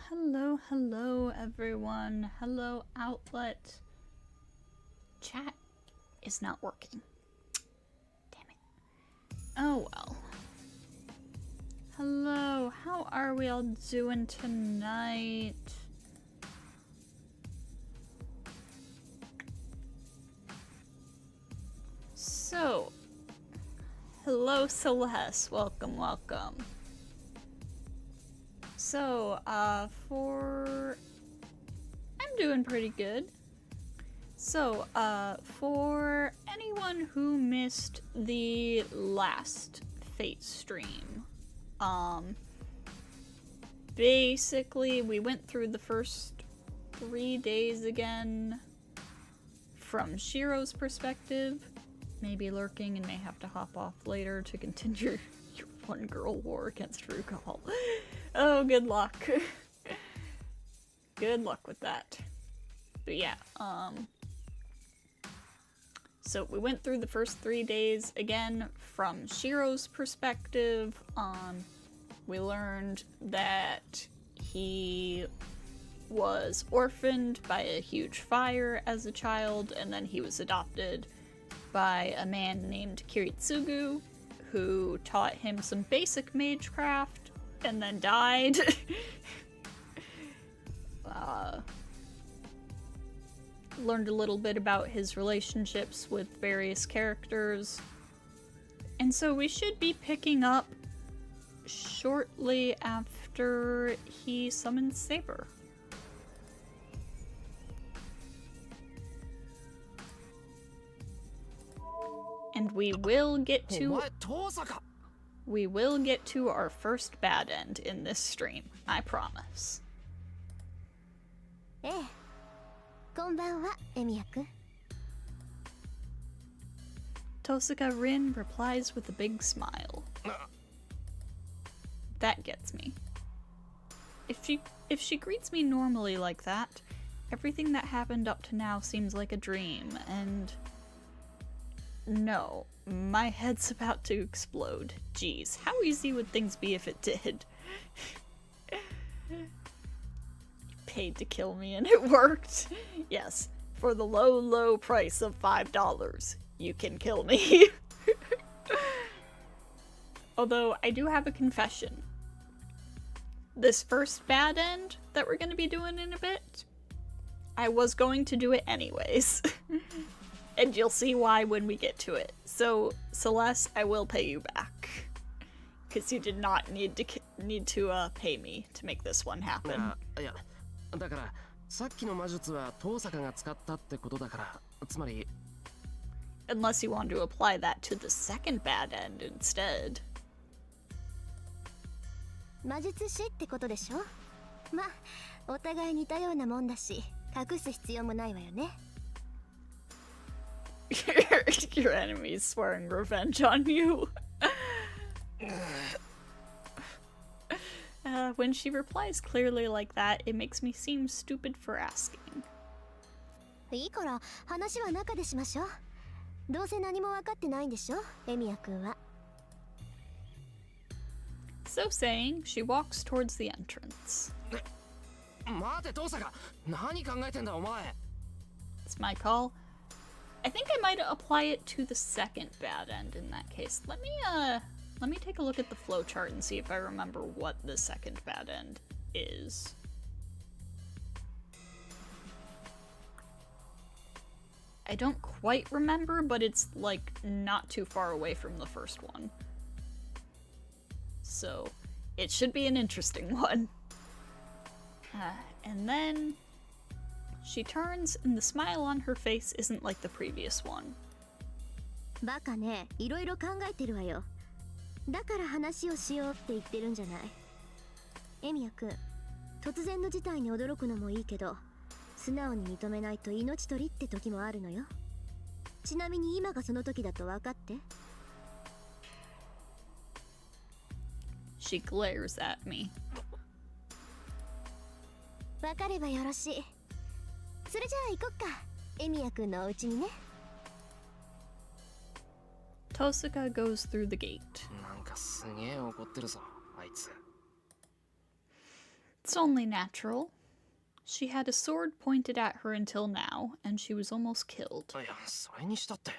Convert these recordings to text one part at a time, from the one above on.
Hello everyone. Hello outlet. Chat is not working. Damn it. Oh well. Hello, how are we all doing tonight? So, hello Celeste, welcome. So, I'm doing pretty good. So, for anyone who missed the last Fate stream, basically we went through the first 3 days again from Shiro's perspective, maybe lurking and may have to hop off later to continue your one girl war against Rugal. Oh, good luck. Good luck with that. But yeah, so we went through the first 3 days again from Shiro's perspective. We learned that he was orphaned by a huge fire as a child, and then he was adopted by a man named Kiritsugu, who taught him some basic magecraft, and then died. Learned a little bit about his relationships with various characters. And so we should be picking up shortly after he summons Saber. And we will get to our first bad end in this stream, I promise. Tosaka Rin replies with a big smile. That gets me. If she greets me normally like that, everything that happened up to now seems like a dream, and no, my head's about to explode. Jeez, how easy would things be if it did? You paid to kill me and it worked. Yes, for the low price of $5, you can kill me. Although, I do have a confession. This first bad end that we're going to be doing in a bit, I was going to do it anyways. And you'll see why when we get to it. So, Celeste, I will pay you back. Because you did not need to pay me to make this one happen. Unless you want to apply that to the second bad end instead. Your enemy's swearing revenge on you. When she replies clearly like that, it makes me seem stupid for asking. So saying, she walks towards the entrance. It's my call. I think I might apply it to the second bad end in that case. Let me take a look at the flowchart and see if I remember what the second bad end is. I don't quite remember, but it's like not too far away from the first one. So it should be an interesting one. And then she turns, and the smile on her face isn't like the previous one. She glares at me. Tosaka goes through the gate. It's only natural. She had a sword pointed at her until now, and she was almost killed. いや、それにしたって。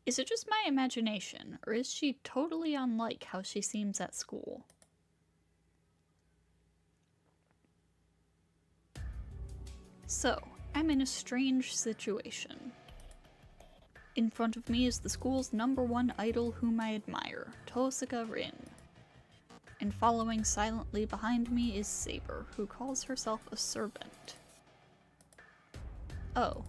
Is it just my imagination, or is she totally unlike how she seems at school? So, I'm in a strange situation. In front of me is the school's #1 idol whom I admire, Tosaka Rin. And following silently behind me is Saber, who calls herself a servant. Oh.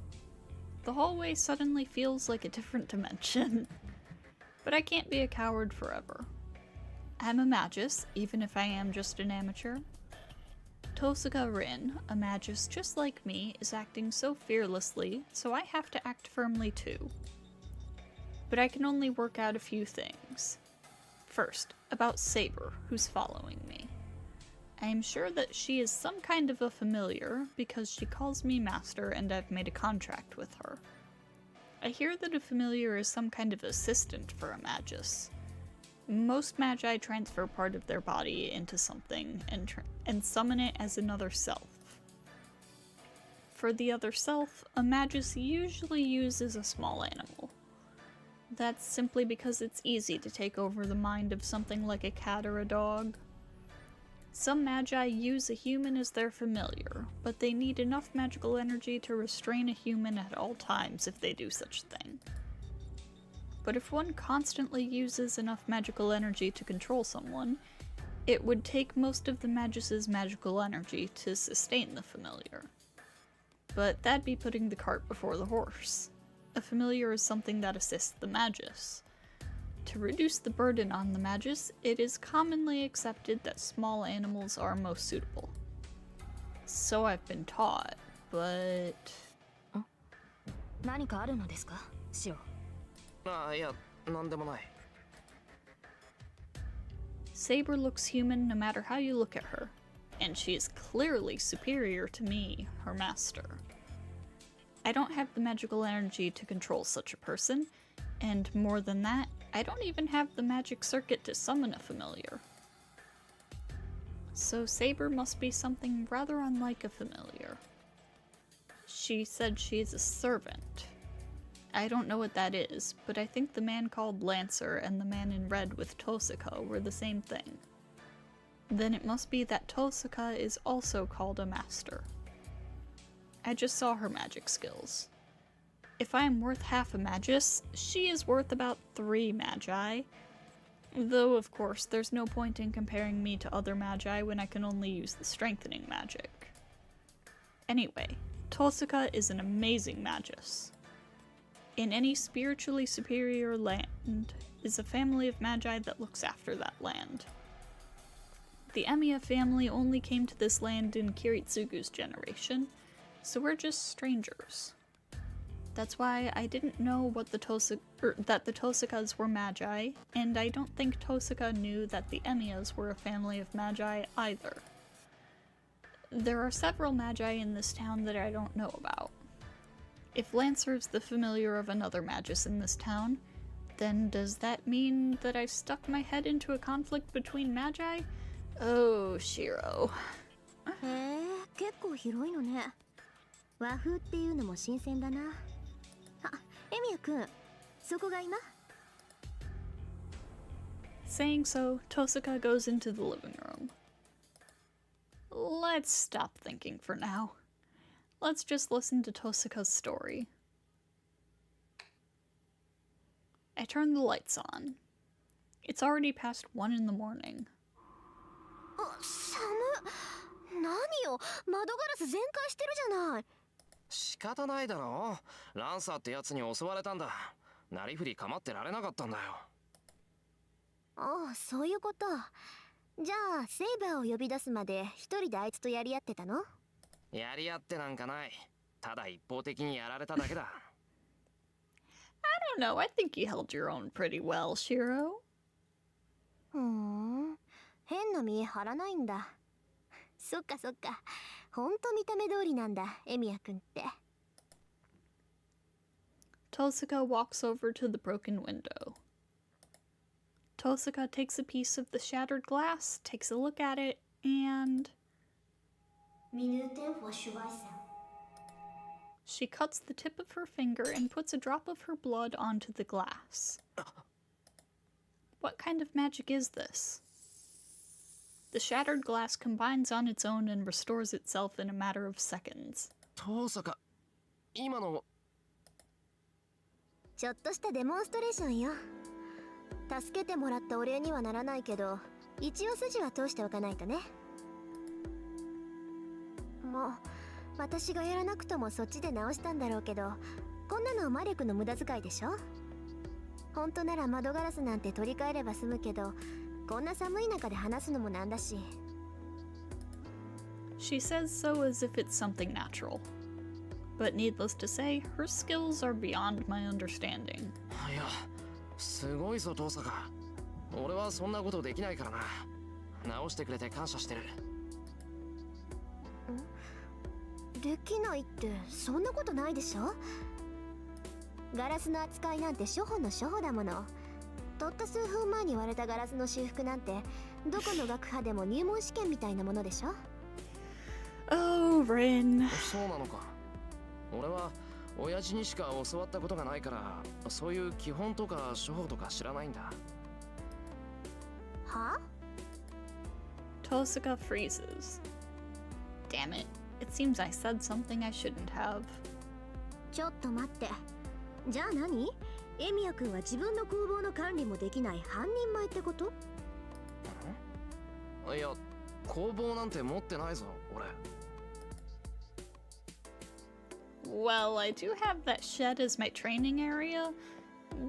The hallway suddenly feels like a different dimension. But I can't be a coward forever. I'm a magus, even if I am just an amateur. Tosaka Rin, a magus just like me, is acting so fearlessly, so I have to act firmly too. But I can only work out a few things. First, about Saber, who's following me. I am sure that she is some kind of a familiar, because she calls me master and I've made a contract with her. I hear that a familiar is some kind of assistant for a magus. Most magi transfer part of their body into something and summon it as another self. For the other self, a magus usually uses a small animal. That's simply because it's easy to take over the mind of something like a cat or a dog. Some magi use a human as their familiar, but they need enough magical energy to restrain a human at all times if they do such a thing. But if one constantly uses enough magical energy to control someone, it would take most of the magus's magical energy to sustain the familiar. But that'd be putting the cart before the horse. A familiar is something that assists the magus. To reduce the burden on the magus, it is commonly accepted that small animals are most suitable. So I've been taught, but... 何かあるのですか、シオ。あ、いや、なんでもない。 Saber looks human no matter how you look at her, and she is clearly superior to me, her master. I don't have the magical energy to control such a person, and more than that, I don't even have the magic circuit to summon a familiar. So Saber must be something rather unlike a familiar. She said she is a servant. I don't know what that is, but I think the man called Lancer and the man in red with Tosaka were the same thing. Then it must be that Tosaka is also called a master. I just saw her magic skills. If I am worth half a magus, she is worth about 3 magi. Though, of course, there's no point in comparing me to other magi when I can only use the strengthening magic. Anyway, Tosaka is an amazing magus. In any spiritually superior land is a family of magi that looks after that land. The Emiya family only came to this land in Kiritsugu's generation, so we're just strangers. That's why I didn't know what that the Tosakas were magi, and I don't think Tosaka knew that the Emiyas were a family of magi either. There are several magi in this town that I don't know about. If Lancer's the familiar of another magus in this town, then does that mean that I stuck my head into a conflict between magi? Oh, Shiro. へえ、結構広いのね。和風っていうのも新鮮だな。あ、エミヤくん、そこが今？ Saying so, Tosaka goes into the living room. Let's stop thinking for now. Let's just listen to Tosaka's story. I turn the lights on. It's already past 1 in the morning. 寒っ。何よ、窓ガラス全開してるじゃない。仕方ないだろう。ランサーってやつに襲われたんだ。なりふり構ってられなかったんだよ。ああ、そういうこと。じゃあ、セイバーを呼び出すまで一人であいつとやり合ってたの？やり合ってなんかない。ただ一方的にやられただけだ。I don't know, I think you held your own pretty well, Shiro. ふん、変な見え張らないんだ。そっかそっか。ほんと見た目通りなんだ、エミヤくんって。Tosaka walks over to the broken window. Tosaka takes a piece of the shattered glass, takes a look at it, and she cuts the tip of her finger and puts a drop of her blood onto the glass. What kind of magic is this? The shattered glass combines on its own and restores itself in a matter of seconds. 遠坂、今の。ちょっとしたデモンストレーションよ。助けてもらったお礼にはならないけど、一応筋は通しておかないとね。もう私がやらなくともそっちで直したんだろうけど、こんなの魔力の無駄遣いでしょ。本当なら窓ガラスなんて取り替えれば済むけど、こんな寒い中で話すのもなんだし。She says so as if it's something natural. But needless to say, her skills are beyond my understanding. いや、すごいぞ遠坂。俺はそんなことできないからな。直してくれて感謝してる。できないってそんなことないでしょ。ガラスの扱いなんて初歩の初歩だもの。たった数分前に割れたガラスの修復なんてどこの学派でも入門試験みたいなものでしょ。Oh, Rin. そうなのか。俺は親父にしか教わったことがないから、そういう基本とか処方とか知らないんだ。は？ Tosaka freezes. Damn it. It seems I said something I shouldn't have. ちょっと待って。じゃあ何？エミヤ君は自分の工房の管理もできない半人前ってこと？いや、工房なんて持ってないぞ、俺。Well, I do have that shed as my training area,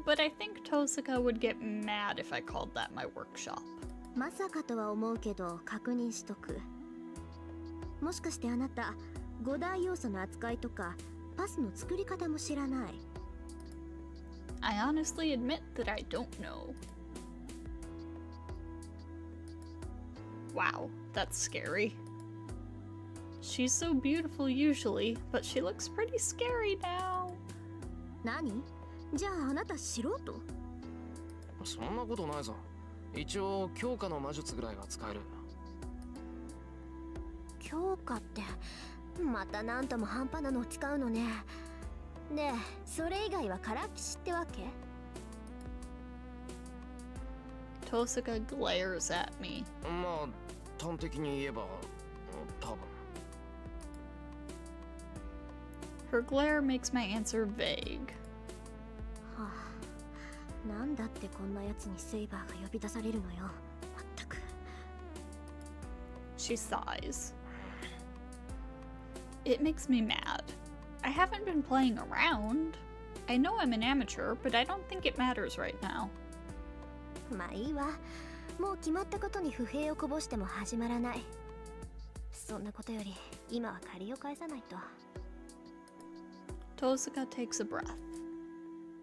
but I think Tosaka would get mad if I called that my workshop. まさかとは思うけど確認しとく。もしかしてあなた5大要素の扱いとかパスの作り方も知らない？ I honestly admit that I don't know. Wow, that's scary. She's so beautiful usually, but she looks pretty scary now. 何？じゃああなた素人？そんなことないぞ。一応強化の魔術ぐらいは使える。強化ってまたなんとも半端なのを使うのね。で、それ以外は空っぴしってわけ？ Tosaka glares at me. まあ端的に言えば多分。Her glare makes my answer vague. はあ、なんだってこんなやつにセイバーが呼び出されるのよ。まったく。She sighs. It makes me mad. I haven't been playing around. I know I'm an amateur, but I don't think it matters right now. まあいいわ。もう決まったことに不平をこぼしても始まらない。そんなことより今は借りを返さないと。Tosaka takes a breath.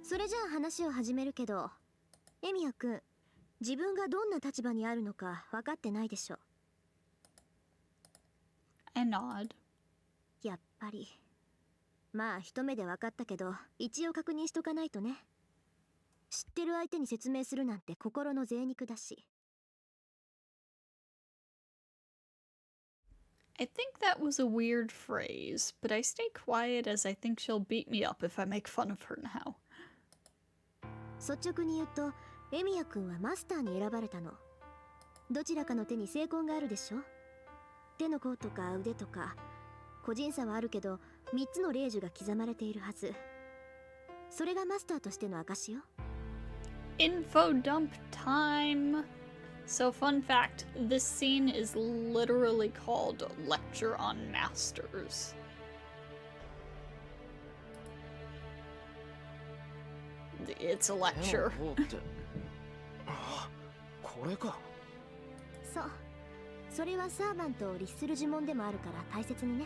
それじゃあ話を始めるけど、エミヤ君、自分がどんな立場にあるのか分かってないでしょ。I nod. やっぱり。まあ一目で分かったけど、一応確認しとかないとね。知ってる相手に説明するなんて心の贅肉だし。I think that was a weird phrase, but I stay quiet as I think she'll beat me up if I make fun of her now. 率直に言うと、エミヤ君はマスターに選ばれたの。どちらかの手に精魂があるでしょ。手の甲とか腕とか、個人差はあるけど、3つの霊樹が刻まれているはず。それがマスターとしての証よ。Info dump time! So fun fact, this scene is literally called Lecture on Masters. It's a lecture. これか。そう。それはサーバントを律する呪文でもあるから大切にね。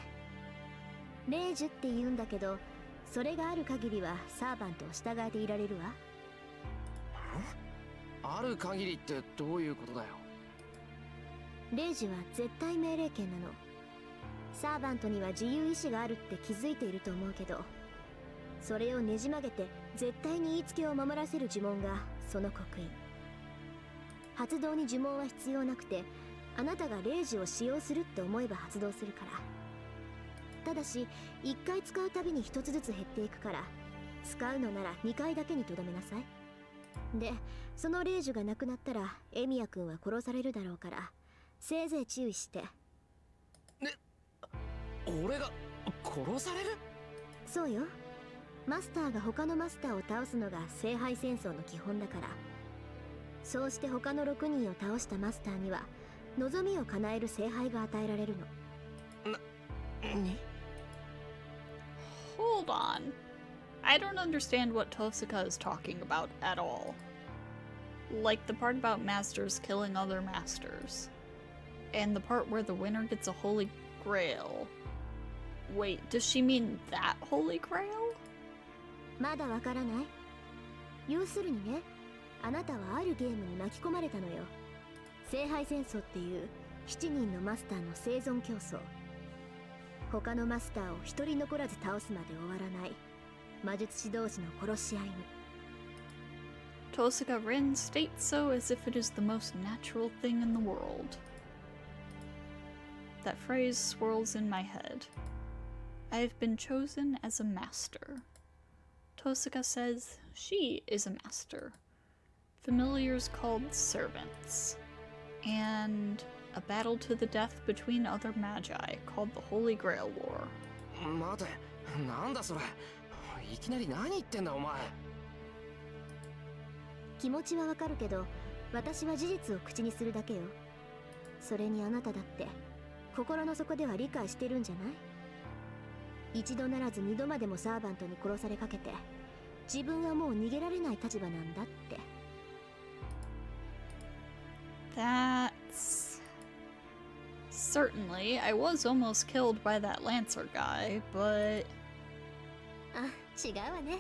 霊樹って言うんだけど、それがある限りはサーバントを従えていられるわ。ある限りってどういうことだよ。霊樹は絶対命令権なの。サーバントには自由意志があるって気づいていると思うけど、それをねじ曲げて絶対に言いつけを守らせる呪文がその刻印。発動に呪文は必要なくて、あなたが0時を使用するって思えば発動するから。ただし1回使うたびに1つずつ減っていくから、使うのなら2回だけにとどめなさい。でその0時がなくなったらエミヤ君は殺されるだろうから、せいぜい注意して。俺が殺される？そうよ。マスターが他のマスターを倒すのが聖杯戦争の基本だから。そうして他の6人を倒したマスターには望みを叶える聖杯が与えられるの。Hold on. I don't understand what Tosaka is talking about at all. Like the part about masters killing other masters. And the part where the winner gets a holy grail. Wait, does she mean that holy grail? まだわからない？要するにね、あなたはあるゲームに巻き込まれたのよ。聖杯戦争っていう7人のマスターの生存競争。他のマスターを一人残らず倒すまで終わらない魔術師同士の殺し合いに。Tosaka Rin states so as if it is the most natural thing in the world. That phrase swirls in my head. I have been chosen as a master. Tosaka says she is a master. Familiars called servants. And a battle to the death between other magi called the Holy Grail War. 待て、なんだそれ。いきなり何言ってんだお前。気持ちはわかるけど、私は事実を口にするだけよ。それにあなただって心の底では理解してるんじゃない？一度ならず二度までもサーバントに殺されかけて、自分はもう逃げられない立場なんだって。That's... Certainly, I was almost killed by that Lancer guy, but... あ、違うわね。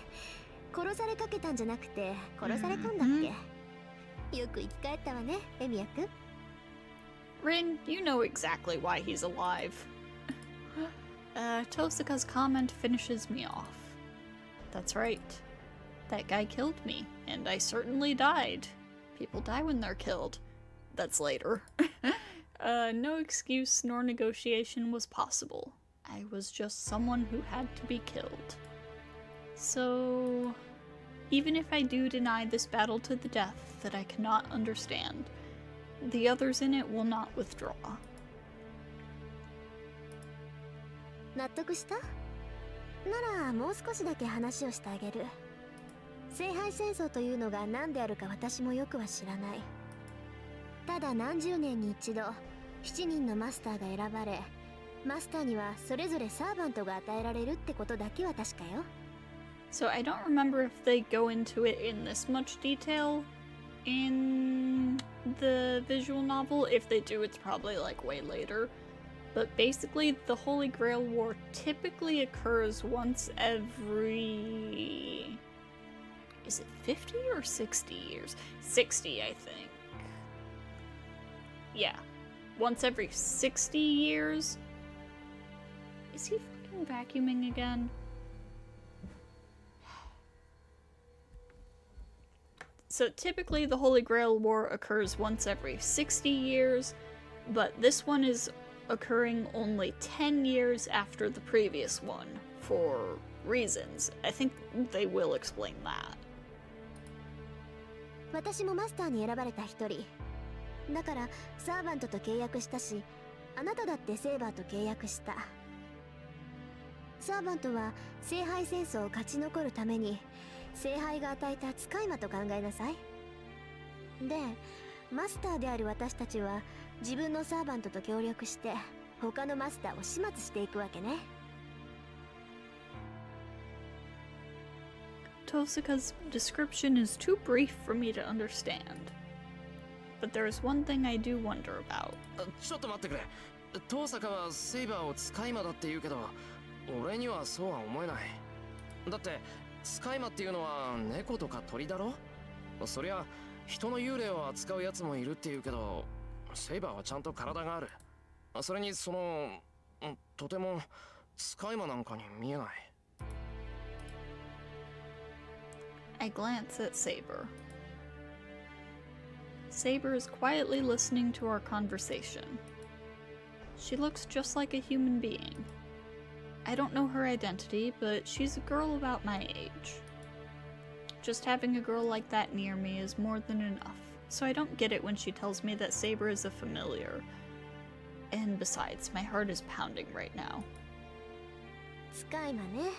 殺されかけたんじゃなくて、殺されたんだっけ？よく生き返ったわね、エミヤ君。Rin, you know exactly why he's alive. Tosaka's comment finishes me off. That's right. That guy killed me, and I certainly died. People die when they're killed. That's later. No excuse nor negotiation was possible. I was just someone who had to be killed. So, even if I do deny this battle to the death that I cannot understand, the others in it will not withdraw. 納得した？ならもう少しだけ話をしてあげる。聖杯戦争というのが何であるか私もよくは知らない。ただ何十年に一度7人のマスターが選ばれ、マスターにはそれぞれサーバントが与えられるってことだけは確かよ。So I don't remember if they go into it in this much detail in the visual novel. If they do, it's probably like way later. But basically, the Holy Grail War typically occurs once every... Is it 50 or 60 years? 60, I think. Yeah. Once every 60 years? Is he fucking vacuuming again? So typically the Holy Grail War occurs once every 60 years, but this one is occurring only 10 years after the previous one, for reasons. I think they will explain that. 私もマスターに選ばれた一人。だからサーバントと契約したし、あなただってセーバーと契約した。サーバントは聖杯戦争を勝ち残るために聖杯が与えた使い魔と考えなさい。で、マスターである私たちは自分のサーバントと協力して他のマスターを始末していくわけね。Tosaka's description is too brief for me to understand. But there is one thing I do wonder about. ちょっと待ってくれ。遠坂はセイバーを使い魔だって言うけど、俺にはそうは思えない。だって使い魔っていうのは猫とか鳥だろ？そりゃ人の幽霊を扱うやつもいるって言うけど、セイバーはちゃんと体がある。それにとても使い魔なんかに見えない。I glance at Saber. Saber is quietly listening to our conversation. She looks just like a human being. I don't know her identity, but she's a girl about my age. Just having a girl like that near me is more than enough, so I don't get it when she tells me that Saber is a familiar. And besides, my heart is pounding right now. 使い魔ね。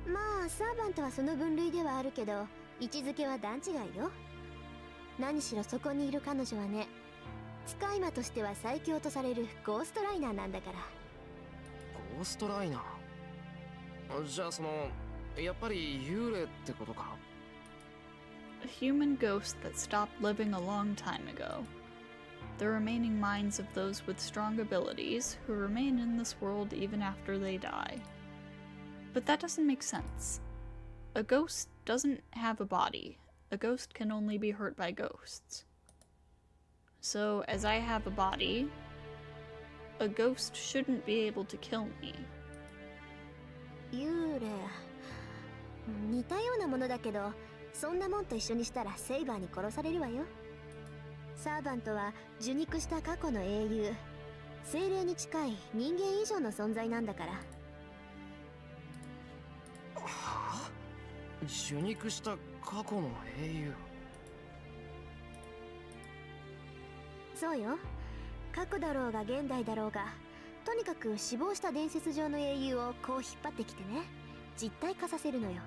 まあサーバントはその分類ではあるけど、位置づけは段違いよ。何しろそこにいる彼女はね、使い魔としては最強とされるゴーストライナーなんだから。ゴーストライナー。じゃあやっぱり幽霊ってことか。A human ghost that stopped living a long time ago. The remaining minds of those with strong abilities who remain in this world even after they die. But that doesn't make sense. A ghost doesn't have a body. A ghost can only be hurt by ghosts. So, as I have a body, a ghost shouldn't be able to kill me. 幽霊。似たようなものだけど、そんなもんと一緒にしたらセイバーに殺されるわよ。サーバントは受肉した過去の英雄。精霊に近い人間以上の存在なんだから。はあ？受肉した過去の英雄。そうよ。過去だろうが現代だろうが、とにかく死亡した伝説上の英雄をこう引っ張ってきてね、実体化させるのよ。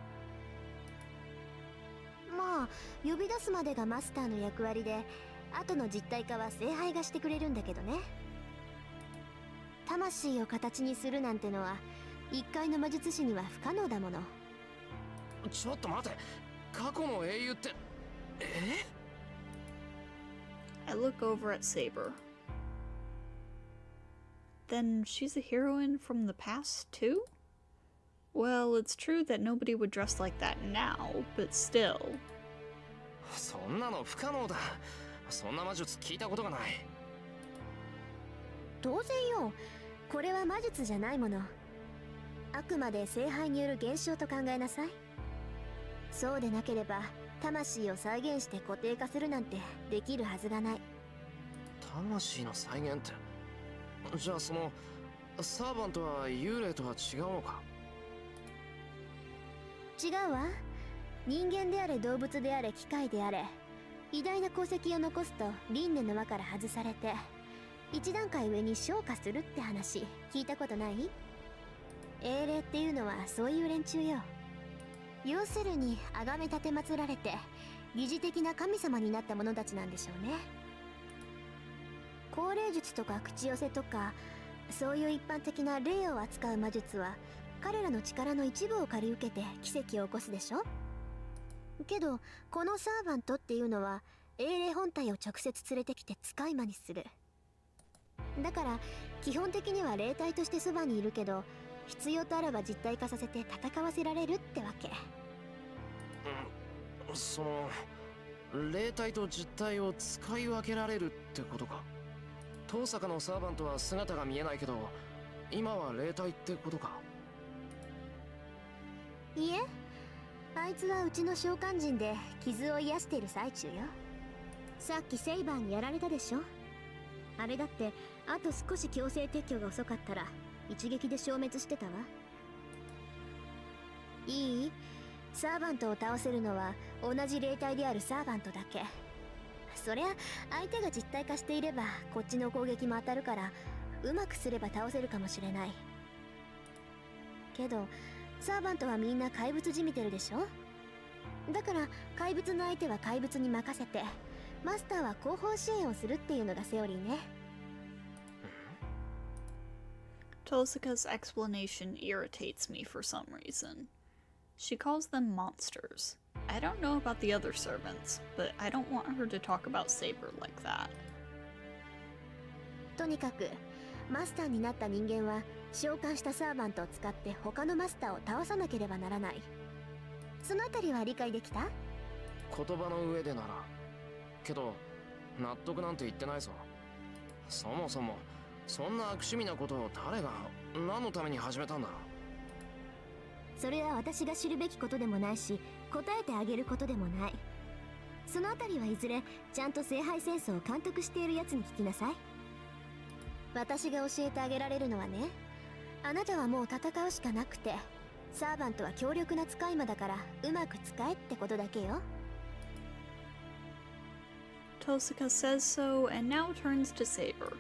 まあ呼び出すまでがマスターの役割で、後の実体化は聖杯がしてくれるんだけどね。魂を形にするなんてのは一介の魔術師には不可能だもの。ちょっと待て、過去の英雄って、I look over at Saber. Then she's a heroine from the past too? Well, it's true that nobody would dress like that now, but still. そんなの不可能だ。そんな魔術聞いたことがない。当然よ。これは魔術じゃないもの。あくまで聖杯による現象と考えなさい。そうでなければ魂を再現して固定化するなんてできるはずがない。魂の再現って、じゃあサーバントは幽霊とは違うのか。違うわ。人間であれ動物であれ機械であれ、偉大な功績を残すと輪廻の輪から外されて一段階上に昇華するって話聞いたことない？英霊っていうのはそういう連中よ。要するに崇め立て祀られて疑似的な神様になった者たちなんでしょうね。高霊術とか口寄せとか、そういう一般的な霊を扱う魔術は彼らの力の一部を借り受けて奇跡を起こすでしょ。けどこのサーバントっていうのは英霊本体を直接連れてきて使い魔にする。だから基本的には霊体としてそばにいるけど、必要とあれば実体化させて戦わせられるってわけ。霊体と実体を使い分けられるってことか。遠坂のサーバントは姿が見えないけど、今は霊体ってことか。いえ、あいつはうちの召喚人で傷を癒している最中よ。さっきセイバーにやられたでしょ。あれだってあと少し強制撤去が遅かったら一撃で消滅してたわ。いい？サーバントを倒せるのは同じ霊体であるサーバントだけ。そりゃ相手が実体化していればこっちの攻撃も当たるから、うまくすれば倒せるかもしれないけど、サーバントはみんな怪物じみてるでしょ。だから怪物の相手は怪物に任せて、マスターは後方支援をするっていうのがセオリーね。Tosaka's explanation irritates me for some reason. She calls them monsters. I don't know about the other servants, but I don't want her to talk about Saber like that. とにかくマスターになった人間は召喚したサーバントを使って他のマスターを倒さなければならない。そのあたりは理解できた？言葉の上でなら。けど納得なんて言ってないぞ。そもそもそんな悪趣味なことを誰が何のために始めたんだ。それは私が知るべきことでもないし、答えてあげることでもない。そのあたりはいずれちゃんと聖杯戦争を監督しているやつに聞きなさい。私が教えてあげられるのはね、あなたはもう戦うしかなくて、サーバントは強力な使い魔だからうまく使えってことだけよ。Tosaka says so and now turns to Saber.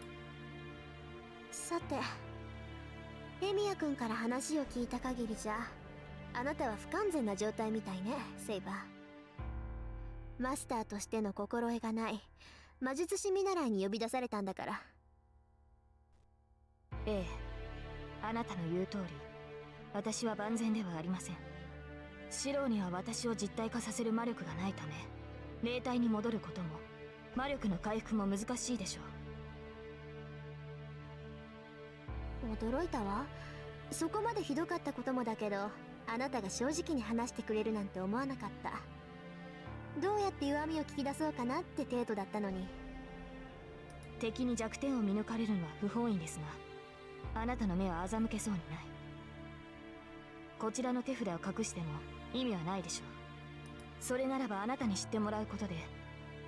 さて、エミヤ君から話を聞いた限りじゃ、あなたは不完全な状態みたいね、セイバー。マスターとしての心得がない魔術師見習いに呼び出されたんだから。ええ、あなたの言う通り、私は万全ではありません。シローには私を実体化させる魔力がないため、霊体に戻ることも魔力の回復も難しいでしょう。驚いたわ。そこまでひどかったこともだけど、あなたが正直に話してくれるなんて思わなかった。どうやって弱みを聞き出そうかなって程度だったのに。敵に弱点を見抜かれるのは不本意ですが、あなたの目は欺けそうにない。こちらの手札を隠しても意味はないでしょう。それならばあなたに知ってもらうことで、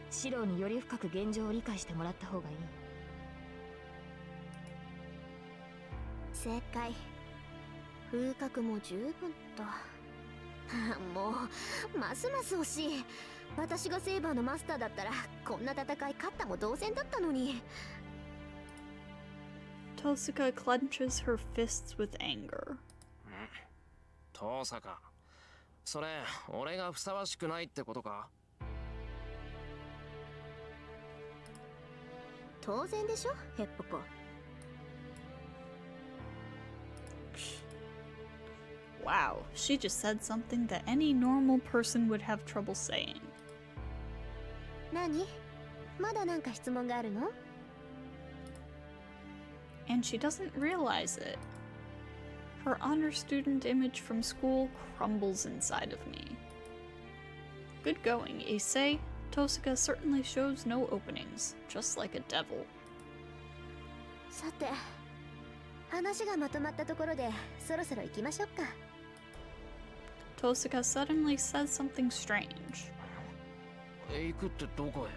シローにより深く現状を理解してもらった方がいい。正解。風格も十分と。もうますます惜しい。私がセイバーのマスターだったらこんな戦い勝ったも同然だったのに。Tosaka clenches her fists with anger. トサカ、それ俺がふさわしくないってことか？当然でしょ、ヘッポコ。Wow, she just said something that any normal person would have trouble saying. 何？まだなんか質問があるの？ And she doesn't realize it. Her honor student image from school crumbles inside of me. Good going, Issei. Tosaka certainly shows no openings, just like a devil. さて、話がまとまったところでそろそろ行きましょうか。Tosaka suddenly says something strange. 行くってどこ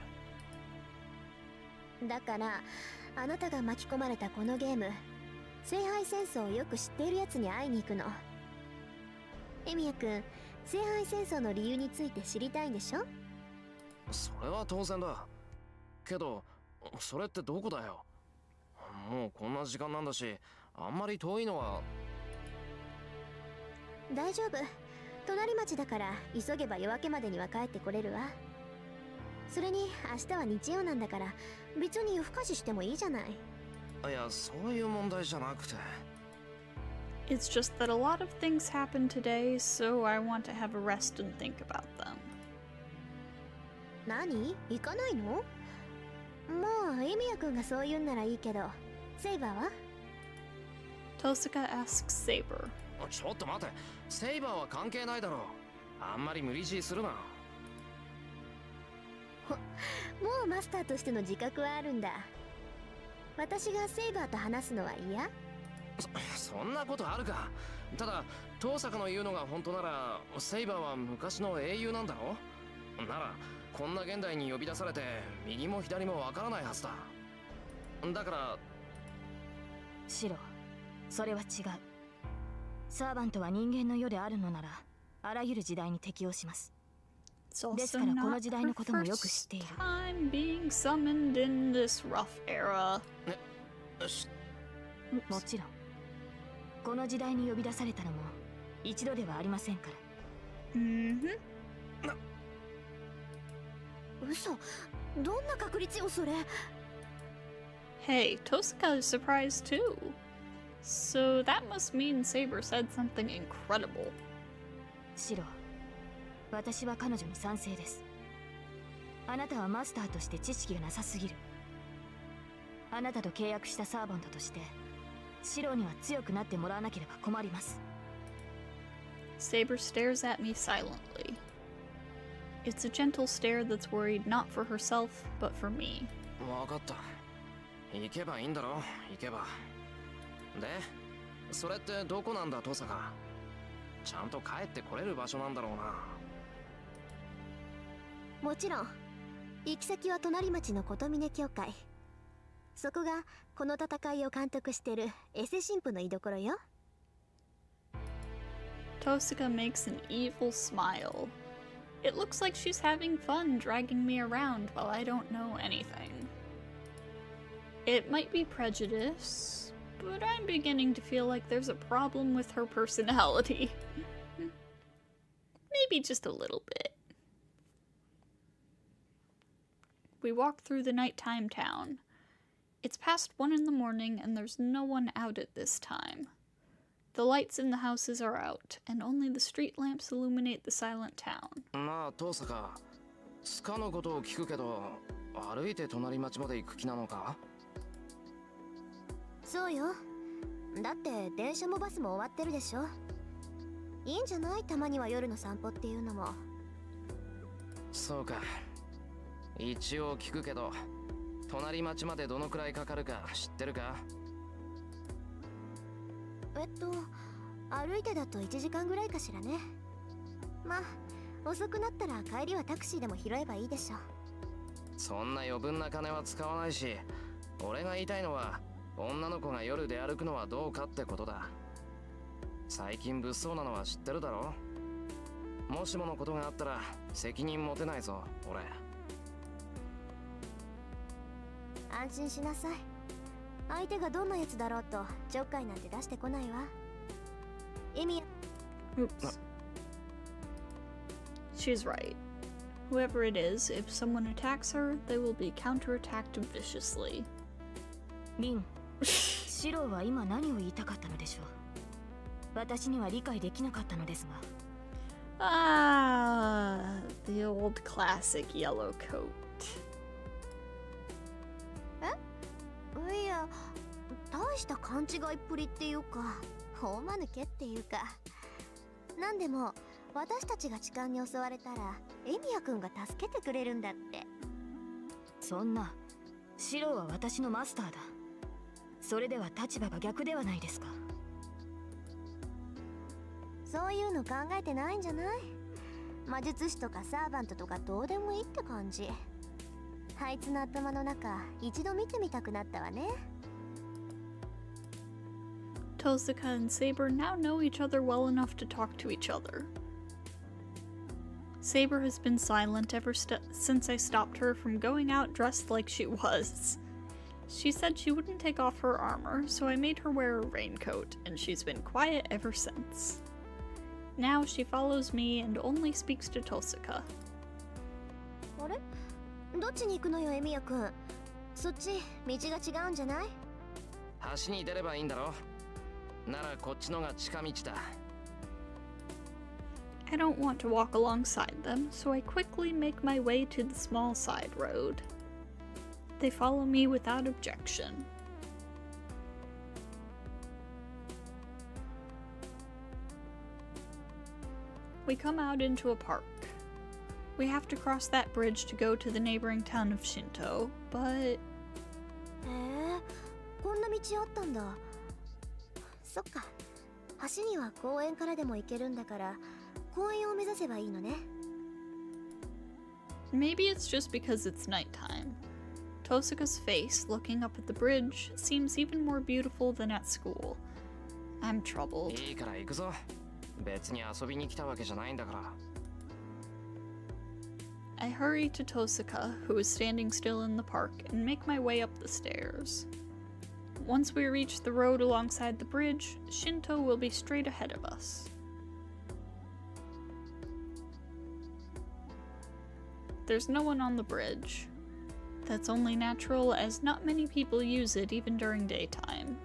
へ？だからあなたが巻き込まれたこのゲーム、聖杯戦争をよく知っているやつに会いに行くの。エミヤ君、聖杯戦争の理由について知りたいんでしょ？それは当然だけど、それってどこだよ？もうこんな時間なんだし、あんまり遠いのは。大丈夫、隣町だから急げば夜明けまでには帰ってこれるわ。それに明日は日曜なんだから別に夜更かししてもいいじゃない。いや、そういう問題じゃなくて。It's just that a lot of things happened today, so I want to have a rest and think about them. 何？行かないの？もうエミヤ君がそう言うんならいいけど、セイバーは？ Tosaka asks Saber. ちょっと待て、セイバーは関係ないだろう。あんまり無理強いするな。もうマスターとしての自覚はあるんだ。私がセイバーと話すのは嫌？そんなことあるか。ただトサカの言うのが本当なら、セイバーは昔の英雄なんだろ。ならこんな現代に呼び出されて右も左もわからないはずだ。だからシロー、それは違う。サーバントは人間の世であるのならあらゆる時代に適応します。 It's also ですからこの not 時代の her こともよく知っ first ている。 time being summoned in this rough era. もちろんこの時代に呼び出されたのも一度ではありませんから。Mm-hmm. 嘘、どんな確率よそれ。 Hey, Tosaka is surprised too. So that must mean Saber said something incredible. シロー、私は彼女に賛成です。あなたはマスターとして知識がなさすぎる。あなたと契約したサーバントとしてシローには強くなってもらわなければ困ります。 Saber stares at me silently. It's a gentle stare that's worried not for herself, but for me. わかった。行けばいいんだろ、行けば。で、それってどこなんだ、トサカ。ちゃんと帰ってこれる場所なんだろうな。もちろん行き先は隣町の琴峰教会。そこがこの戦いを監督してるエセ神父の居所よ。Tosaka makes an evil smile. It looks like she's having fun dragging me around while I don't know anything. It might be prejudice, but I'm beginning to feel like there's a problem with her personality. Maybe just a little bit. We walk through the nighttime town. It's past 1 in the morning and there's no one out at this time. The lights in the houses are out, and only the street lamps illuminate the silent town. まあ、トーサカ、つかのことを聞くけど、歩いて隣町まで行く気なのか？そうよ。だって電車もバスも終わってるでしょ。いいんじゃない？たまには夜の散歩っていうのも。そうか。一応聞くけど、隣町までどのくらいかかるか知ってるか？歩いてだと1時間ぐらいかしらね。まあ、遅くなったら帰りはタクシーでも拾えばいいでしょ。そんな余分な金は使わないし、俺が言いたいのは、女の子が夜出歩くのはどうかってことだ。最近物騒なのは知ってるだろ？もしものことがあったら責任持てないぞ、俺。安心しなさい。相手がどんなやつだろうとちょっかいなんて出してこないわ。エミ。 Oops. She's right. Whoever it is, if someone attacks her, they will be counterattacked viciously. リン、シローは今何を言いたかったのでしょう。私には理解できなかったのですが。Ah, the old classic yellow coat. いや、大した勘違いっぷりっていうか、大間抜けっていうか。なんでも私たちが痴漢に襲われたらエミヤくんが助けてくれるんだって。そんな、シローは私のマスターだ。それでは立場が逆ではないですか。そういうの考えてないんじゃない？魔術師とかサーバントとかどうでもいいって感じ。あいつの頭の中一度見てみたくなったわね。Tosaka and Saber now know each other well enough to talk to each other. Saber has been silent ever since I stopped her from going out dressed like she was. She said she wouldn't take off her armor, so I made her wear a raincoat, and she's been quiet ever since. Now she follows me and only speaks to Tosaka. あれ？どっちに行くのよ、エミヤくん。そっち道が違うんじゃない？橋に出ればいいんだろ？ならこっちのが近道だ。I don't want to walk alongside them, so I quickly make my way to the small side road. They follow me without objection. We come out into a park. We have to cross that bridge to go to the neighboring town of Shinto, but... こんな道あったんだ。そっか。橋には公園からでも行けるんだから、公園を目指せばいいのね。Maybe it's just because it's nighttime. Tosaka's face, looking up at the bridge, seems even more beautiful than at school. I'm troubled. いいから行くぞ。別に遊びに来たわけじゃないんだから。I hurry to Tosaka, who is standing still in the park, and make my way up the stairs. Once we reach the road alongside the bridge, Shinto will be straight ahead of us. There's no one on the bridge. That's only natural, as not many people use it even during daytime.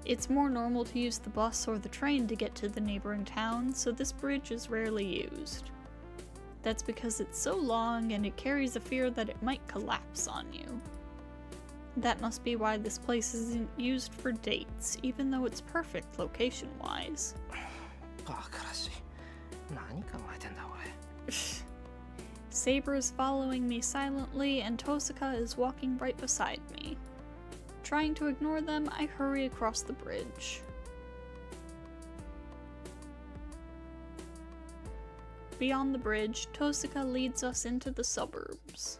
It's more normal to use the bus or the train to get to the neighboring town, so this bridge is rarely used. That's because it's so long and it carries a fear that it might collapse on you. That must be why this place isn't used for dates, even though it's perfect location-wise. バカらしい。何考えてんだ俺。Saber is following me silently, and Tosaka is walking right beside me. Trying to ignore them, I hurry across the bridge. beyond the bridge, Tosaka leads us into the suburbs.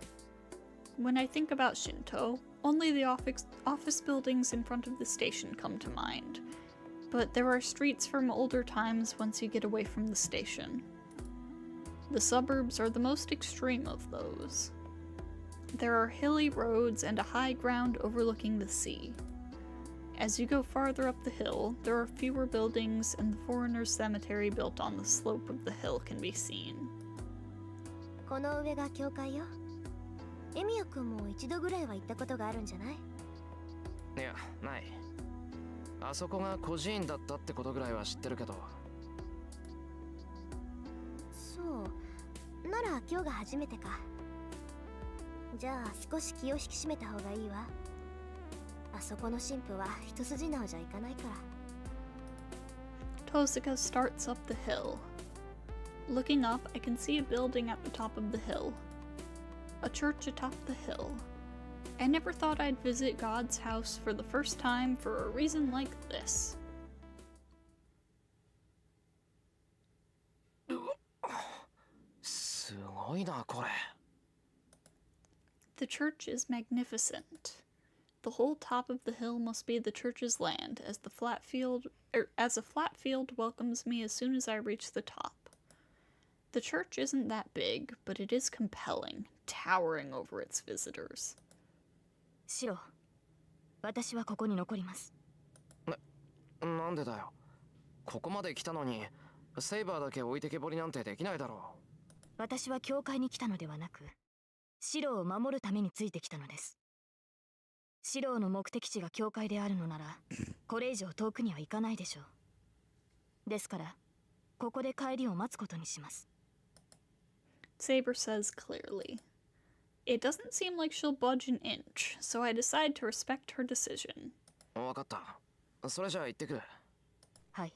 When I think about Shinto, only the office buildings in front of the station come to mind. But there are streets from older times once you get away from the station. The suburbs are the most extreme of those. There are hilly roads and a high ground overlooking the sea. As you go farther up the hill, there are fewer buildings and the foreigners' cemetery built on the slope of the hill can be seen. この上が教会よ。エミヤ君も一度ぐらいは行ったことがあるんじゃない？いや、ない。あそこが孤児院だったってことぐらいは知ってるけど。そう。なら今日が初めてか。じゃあ少し気を引き締めた方がいいわ。あそこの神父は一筋縄じゃいかないから。Tosaka starts up the hill. Looking up, I can see a building at the top of the hill. A church atop the hill. I never thought I'd visit God's house for the first time for a reason like this. すごいな、これ。The church is magnificent. The whole top of the hill must be the church's land, as a flat field welcomes me as soon as I reach the top. The church isn't that big, but it is compelling, towering over its visitors. シロ、私はここに残ります。なんでだよ。ここまで来たのに、セイバーだけ置いてけぼりなんてできないだろう。私は教会に来たのではなく、シロを守るためについてきたのです。シロの目的地が教会であるのなら、これ以上遠くには行かないでしょう。ですから、ここで帰りを待つことにします。Saber says clearly. It doesn't seem like she'll budge an inch, so I decide to respect her decision. わかった。それじゃあ行ってくる。はい。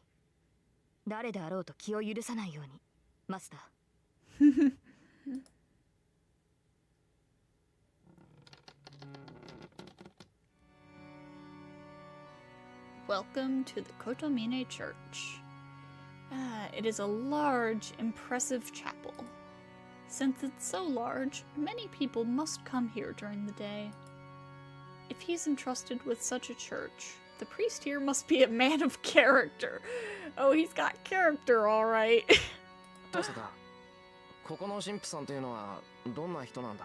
誰であろうと気を許さないように、マスター。Welcome to the Kotomine Church. It is a large, impressive chapel. Since it's so large, many people must come here during the day. If he's entrusted with such a church, the priest here must be a man of character. Oh, he's got character, all right. どうせだ。ここの神父さんというのはどんな人なんだ？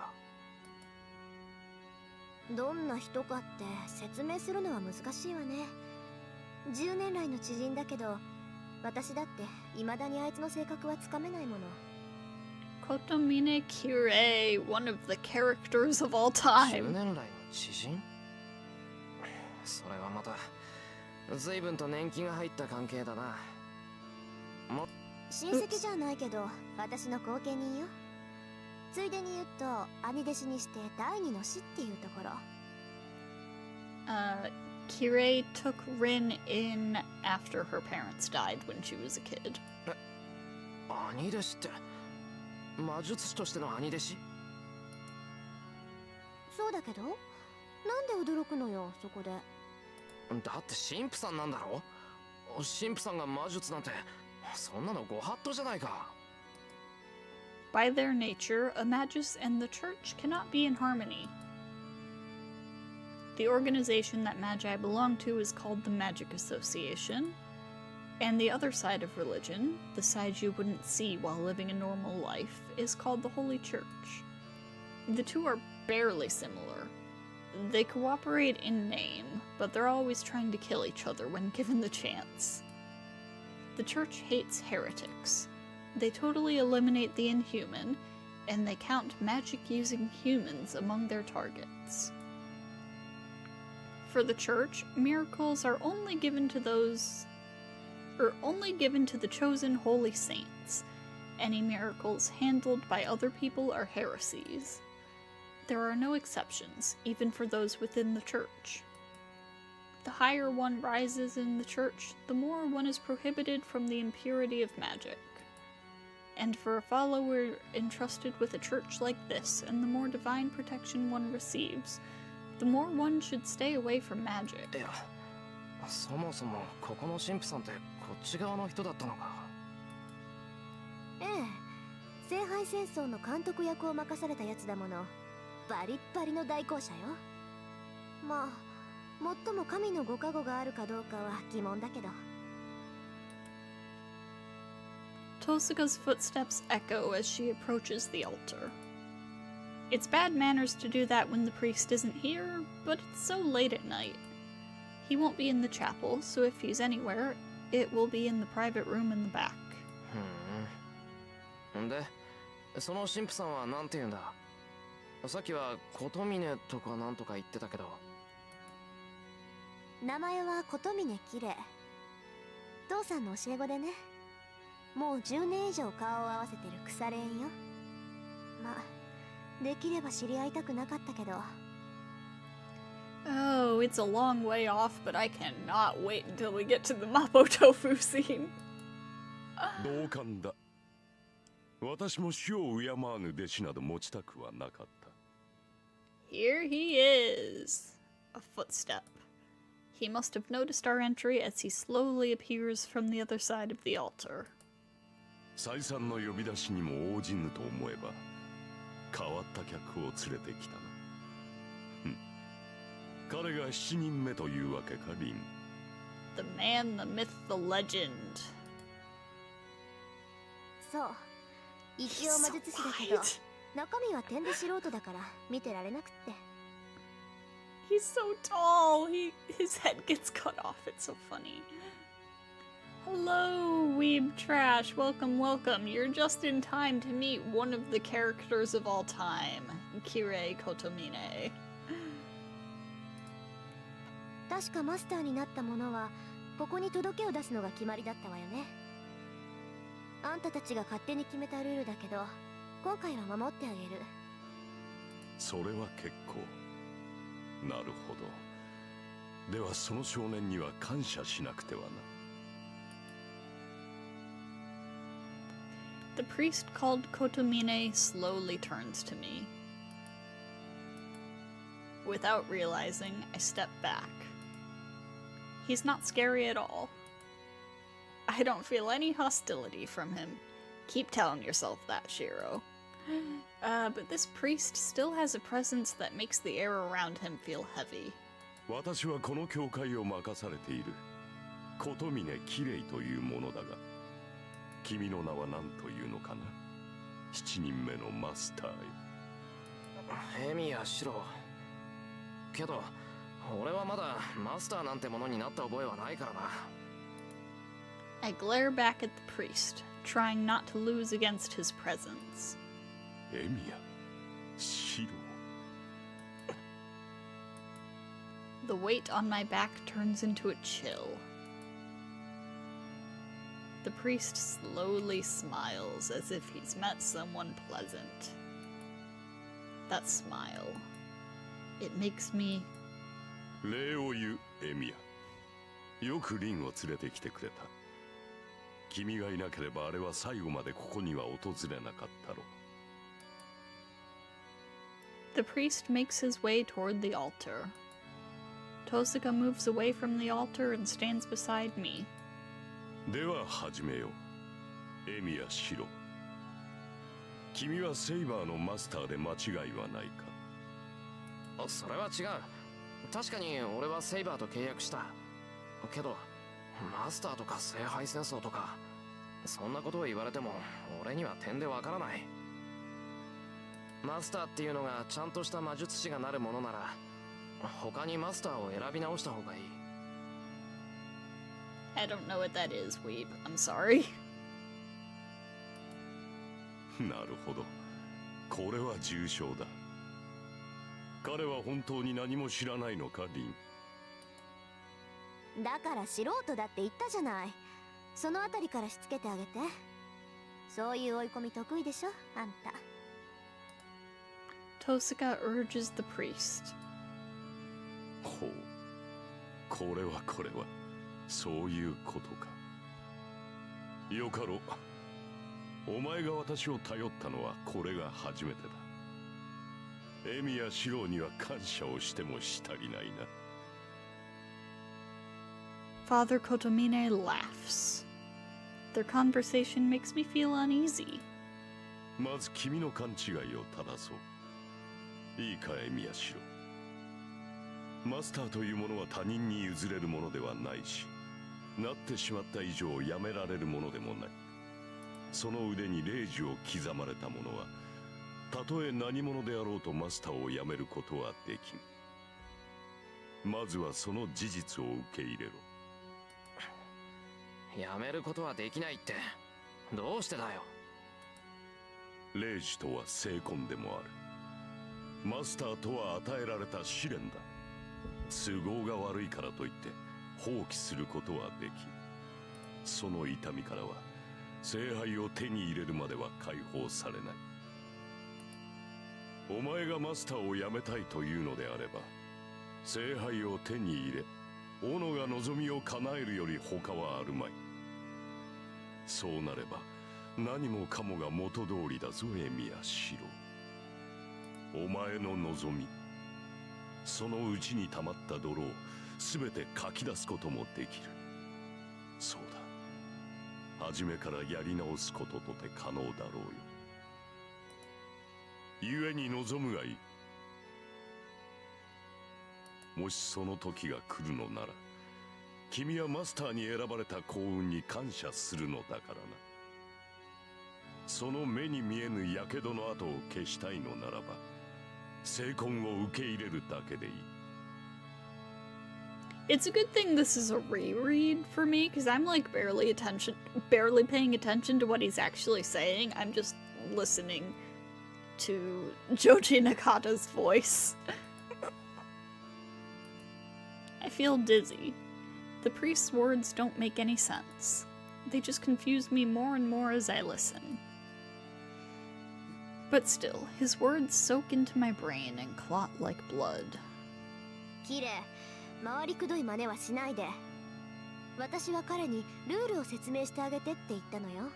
どんな人かって説明するのは難しいわね。10年来の知人だけど、私だって未だにあいつの性格はつかめないもの。Kotomine Kirei, one of the characters of all time. 10年来の知人？それはまた随分と年季が入った関係だな。親戚じゃないけど、私の後見人よ。ついでに言うと、兄弟子にして第二の師っていうところ。Kirei took Rin in after her parents died when she was a kid. 兄弟子って、魔術師としての兄弟子？そうだけど、なんで驚くのよ、そこで。だって神父さんなんだろ？神父さんが魔術なんて、そんなのご法度じゃないか。By their nature, a magus and the church cannot be in harmony. The organization that Magi belong to is called the Magic Association, and the other side of religion, the side you wouldn't see while living a normal life, is called the Holy Church. The two are barely similar. They cooperate in name, but they're always trying to kill each other when given the chance. The church hates heretics. They totally eliminate the inhuman, and they count magic-using humans among their targets. For the church, miracles are only given to the chosen holy saints. Any miracles handled by other people are heresies. There are no exceptions, even for those within the church. The higher one rises in the church, the more one is prohibited from the impurity of magic. And for a follower entrusted with a church like this, and the more divine protection one receives, the more one should stay away from magic. いや、そもそもここの神父さんってこっち側の人だったのか。ええ、聖杯戦争の監督役を任されたやつだもの。バリッバリの大公社よ。まあ最も神のご加護があるかどうかは疑問だけど。 Tosuka's footsteps echo as she approaches the altar. It's bad manners to do that when the priest isn't here, but it's so late at night. He won't be in the chapel, so if he's anywhere, it will be in the private room in the back. んで、その神父さんはなんて言うんだ？さっきは琴峰とかなんとか言ってたけど。名前は琴峰綺麗。父さんの教え子でね。もう10年以上顔を合わせてる腐れ縁よ。まあできれば知り合いたくなかったけど。 Oh, it's a long way off, but I cannot wait until we get to the Mapo Tofu scene. 同感だ。私も死を敬わぬ弟子など持ちたくはなかった。 Here he is. A footstep. He must have noticed our entry as he slowly appears from the other side of the altar. 再三の呼び出しにも応じぬと思えば、変わった客を連れてきたな。彼が7人目というわけか、リン。The man, the myth, the legend. そう。一応魔術師だけど、中身は点で素人だから見てられなくって。 He's so tall. His head gets cut off. It's so funny. Hello, weeb trash. Welcome, welcome. You're just in time to meet one of the characters of all time, Kirei Kotomine. 確かマスターになった者はここに届けを出すのが決まりだったわよね。あんたたちが勝手に決めたルールだけど、今回は守ってあげる。それは結構。なるほど。ではその少年には感謝しなくてはな。 The priest called Kotomine slowly turns to me. Without realizing, I step back. He's not scary at all. I don't feel any hostility from him. Keep telling yourself that, Shiro. But this priest still has a presence that makes the air around him feel heavy. 私はこの教会を任されている琴峰綺麗というものだが、君の名は何というのかな。7人目のマスターよ。ヘミやシロ。けど、俺はまだマスターなんてものになった覚えはないからな。 I glare back at the priest, trying not to lose against his presence. エミヤ、シロ。 The weight on my back turns into a chill. The priest slowly smiles as if he's met someone pleasant. That smile. It makes me... 礼を言う、エミヤ。よくリンを連れてきてくれた。君がいなければあれは最後までここには訪れなかったろう。 The priest makes his way toward the altar. Tosuka moves away from the altar and stands beside me. では始めよう。エミヤ・シロ。君はセイバーのマスターで間違いはないか。それは違う。確かに俺はセイバーと契約した。けど、マスターとか聖杯戦争とか、そんなことを言われても俺には点でわからない。マスターっていうのがちゃんとした魔術師がなるものなら、他にマスターを選び直した方がいい。I don't know what that is, Weeb. I'm sorry. なるほど。これは重症だ。彼は本当に何も知らないのか、リン。だから素人だって言ったじゃない。そのあたりからしつけてあげて。そういう追い込み得意でしょ、あんた。Tosuka urges the priest. ほう。これはそういうことか。よかろう。お前が私を頼ったのはこれが初めてだ。エミやシロには感謝をしてもしたりないな。Father Kotomine laughs. Their conversation makes me feel uneasy. まず君の勘違いを正そういいかエミヤシロマスターというものは他人に譲れるものではないしなってしまった以上やめられるものでもないその腕に霊樹を刻まれた者はたとえ何者であろうとマスターをやめることはできんまずはその事実を受け入れろやめることはできないってどうしてだよ霊樹とは聖魂でもあるマスターとは与えられた試練だ都合が悪いからといって放棄することはできその痛みからは聖杯を手に入れるまでは解放されないお前がマスターをやめたいというのであれば聖杯を手に入れ斧が望みを叶えるより他はあるまいそうなれば何もかもが元通りだぞエミヤシロお前の望みその内に溜まった泥を全てかき出すこともできるそうだ初めからやり直すこととて可能だろうよ故に望むがいいもしその時が来るのなら君はマスターに選ばれた幸運に感謝するのだからなその目に見えぬ火傷の跡を消したいのならば聖魂を受け入れるだけでいい It's a good thing this is a reread for me, because I'm like barely paying attention to what he's actually saying. I'm just listening to Joji Nakata's voice. I feel dizzy. The priest's words don't make any sense. They just confuse me more and more as I listen. But still, his words soak into my brain and clot like blood. キレ回りくどい真似はしないで私は彼にルールを説明してあげてって言ったのよ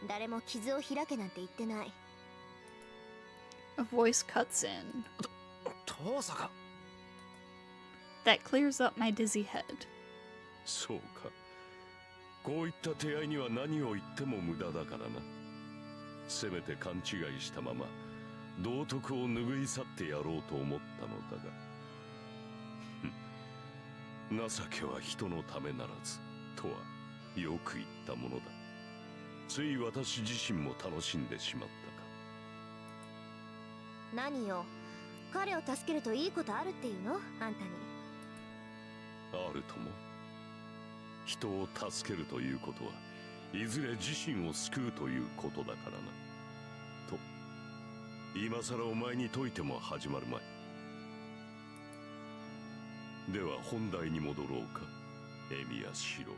誰も傷を開けなんて言ってない A voice cuts in. 父さん That clears up my dizzy head. そうかこういった手合いには何を言っても無駄だからなせめて勘違いしたまま道徳を拭い去ってやろうと思ったのだが情けは人のためならずとはよく言ったものだつい私自身も楽しんでしまったか何よ彼を助けるといいことあるっていうのあんたにあるとも人を助けるということはいずれ自身を救うということだからなと今さらお前に説いても始まるまいでは本題に戻ろうかエミヤシロ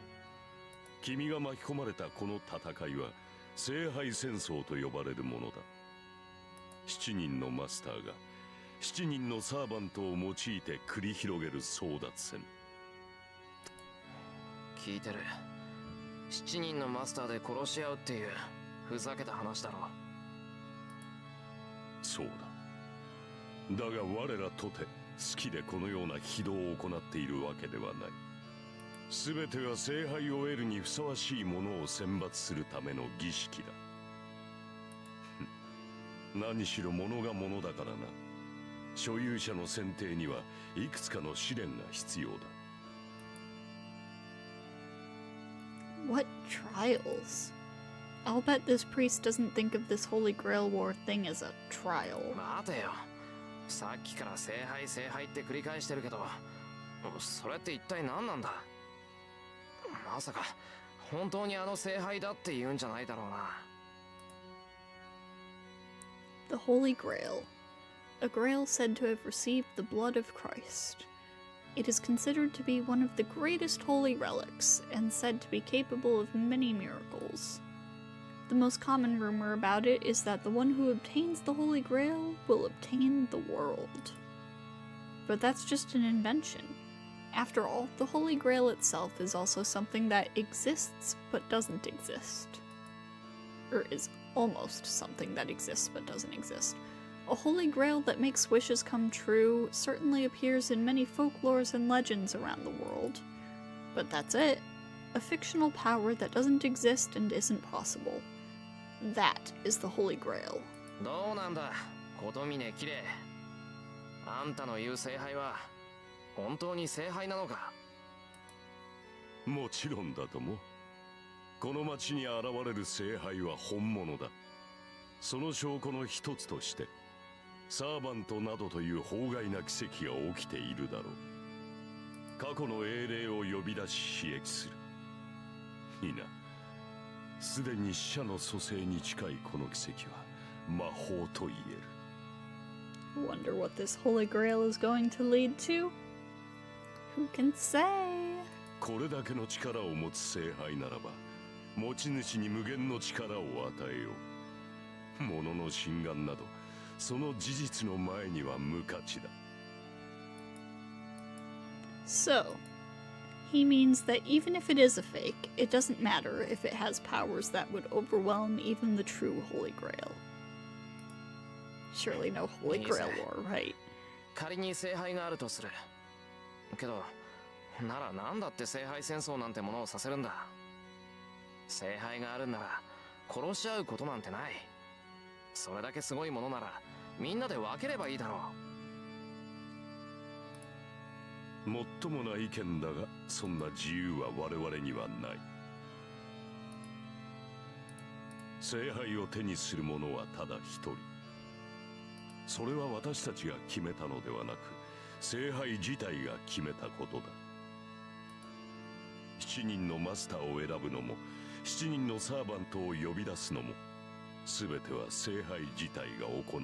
君が巻き込まれたこの戦いは聖杯戦争と呼ばれるものだ7人のマスターが7人のサーバントを用いて繰り広げる争奪戦聞いてる7人のマスターで殺し合うっていうふざけた話だろそうだだが我らとて好きでこのような非道を行っているわけではない全ては聖杯を得るにふさわしいものを選抜するための儀式だ何しろ物が物だからな所有者の選定にはいくつかの試練が必要だ What trials? I'll bet this priest doesn't think of this Holy Grail War thing as a trial. 待てよさっきから聖杯聖杯って繰り返してるけどそれって一体何なんだまさか本当にあの聖杯だって言うんじゃないだろうな The Holy Grail. A grail said to have received the blood of Christ. It is considered to be one of the greatest holy relics and said to be capable of many miracles. The most common rumor about it is that the one who obtains the Holy Grail will obtain the world. But that's just an invention. After all, the Holy Grail itself is also something that exists but doesn't exist. Or is almost something that exists but doesn't exist. A Holy Grail that makes wishes come true certainly appears in many folklores and legends around the world. But that's it. A fictional power that doesn't exist and isn't possible. that is the Holy Grail. どうなんだ琴峰綺麗。あんたの言う聖杯は本当に聖杯なのか。もちろんだとも。この町に現れる聖杯は本物だ。その証拠の一つとしてサーバントなどという法外な奇跡が起きているだろう。過去の英霊を呼び出し刺激する。いいな。すでに死者の蘇生に近いこの奇跡は魔法と言える。Wonder what this Holy Grail is going to lead to? Who can say? これだけの力を持つ聖杯ならば持ち主に無限の力を与えよう。物の心眼などその事実の前には無価値だ。So, he means that even if it is a fake, it doesn't matter if it has powers that would overwhelm even the true Holy Grail. Surely no Holy Grail war, right? 仮に聖杯があるとする。けどならなんだって聖杯戦争なんてものをさせるんだ。聖杯があるんなら殺し合うことなんてない。それだけすごいものならみんなで分ければいいだろう。もっともな意見だがそんな自由は我々にはない。聖杯を手にする者はただ一人。それは私たちが決めたのではなく聖杯自体が決めたことだ。7人のマスターを選ぶのも7人のサーバントを呼び出すのも全ては聖杯自体が行うこ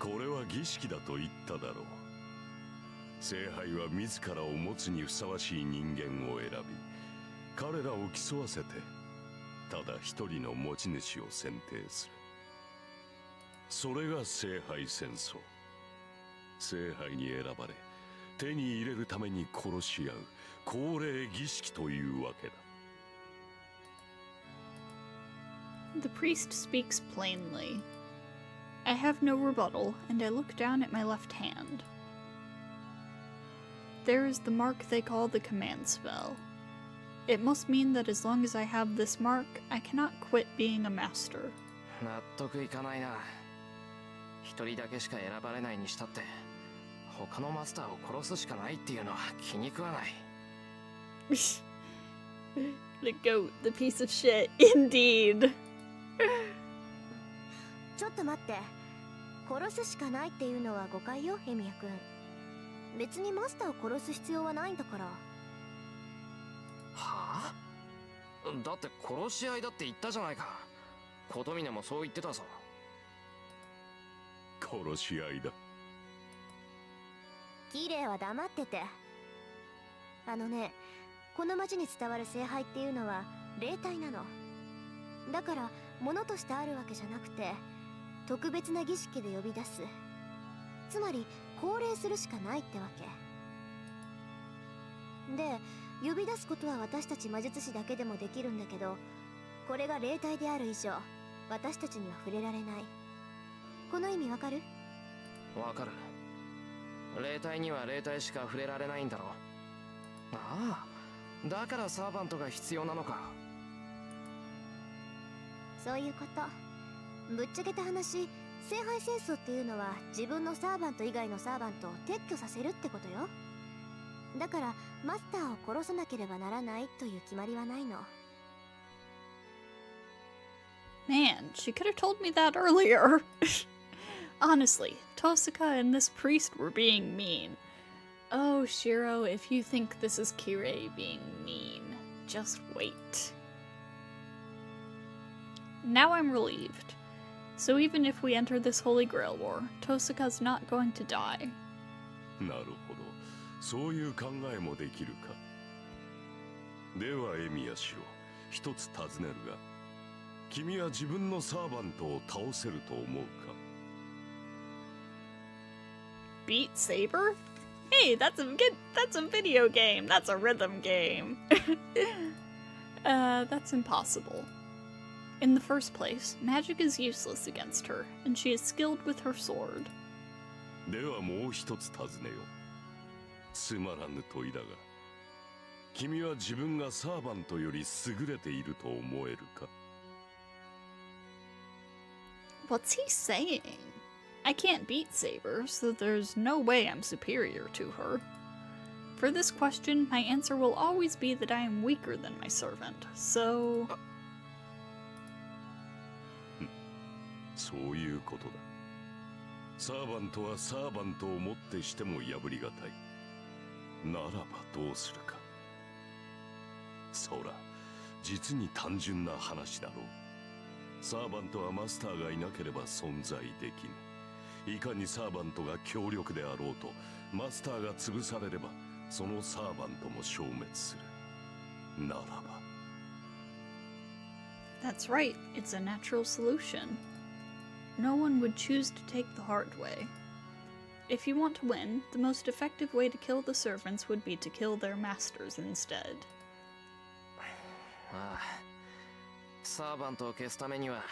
と。これは儀式だと言っただろう。聖杯は自らを持つにふさわしい人間を選び彼らを競わせてただ一人の持ち主を選定する。それが聖杯戦争。聖杯に選ばれ手に入れるために殺し合う恒例儀式というわけだ。The priest speaks plainly. I have no rebuttal, and I look down at my left hand. There is the mark they call the command spell. It must mean that as long as I have this mark, I cannot quit being a master. 納得いかないな。一人だけしか選ばれないにしたって他のマスターを殺すしかないっていうのは気に食わない。The goat, the piece of shit, indeed. ちょっと待って。殺すしかないっていうのは誤解よ、ヘミヤ君。別にマスターを殺す必要はないんだから。はあ？だって殺し合いだって言ったじゃないか。琴峰もそう言ってたぞ。殺し合いだ。綺麗は黙ってて。あのね、この町に伝わる聖杯っていうのは霊体なの。だから物としてあるわけじゃなくて特別な儀式で呼び出す。つまり降霊するしかないってわけで、呼び出すことは私たち魔術師だけでもできるんだけど、これが霊体である以上私たちには触れられない。この意味わかる？わかる。霊体には霊体しか触れられないんだろ。ああ、だからサーバントが必要なのか。そういうこと。ぶっちゃけた話、聖杯戦争っていうのは自分のサーバント以外のサーバントを撤去させるってことよ。だからマスターを殺さなければならないという決まりはないの。Man, she could have told me that earlier. Honestly, Tosaka and this priest were being mean. Oh, Shiro, if you think this is Kirei being mean, just wait. Now I'm relieved. So even if we enter this Holy Grail War, Tosaka's not going to die. なるほど。そういう考えもできるか。ではエミヤシロ、一つ尋ねるが、君は自分のサーバントを倒せると思うか？ Beat Saber? Hey, that's a video game. That's a rhythm game. That's impossible. In the first place, magic is useless against her, and she is skilled with her sword. ではもう一つ尋ねよう。つまらぬ問いだが、君は自分がサーバントより優れていると思えるか？ What's he saying? I can't beat Saber, so there's no way I'm superior to her. For this question, my answer will always be that I am weaker than my servant, so... そういうことだ。サーバントはサーバントをもってしても破りがたい。ならばどうするか。そら、実に単純な話だろう。サーバントはマスターがいなければ存在できぬ。いかにサーバントが強力であろうと、マスターが潰されれば、そのサーバントも消滅する。ならば。That's right, it's a natural solution. No one would choose to take the hard way. If you want to win, the most effective way to kill the servants would be to kill their masters instead. ああ、サーバントを消すためには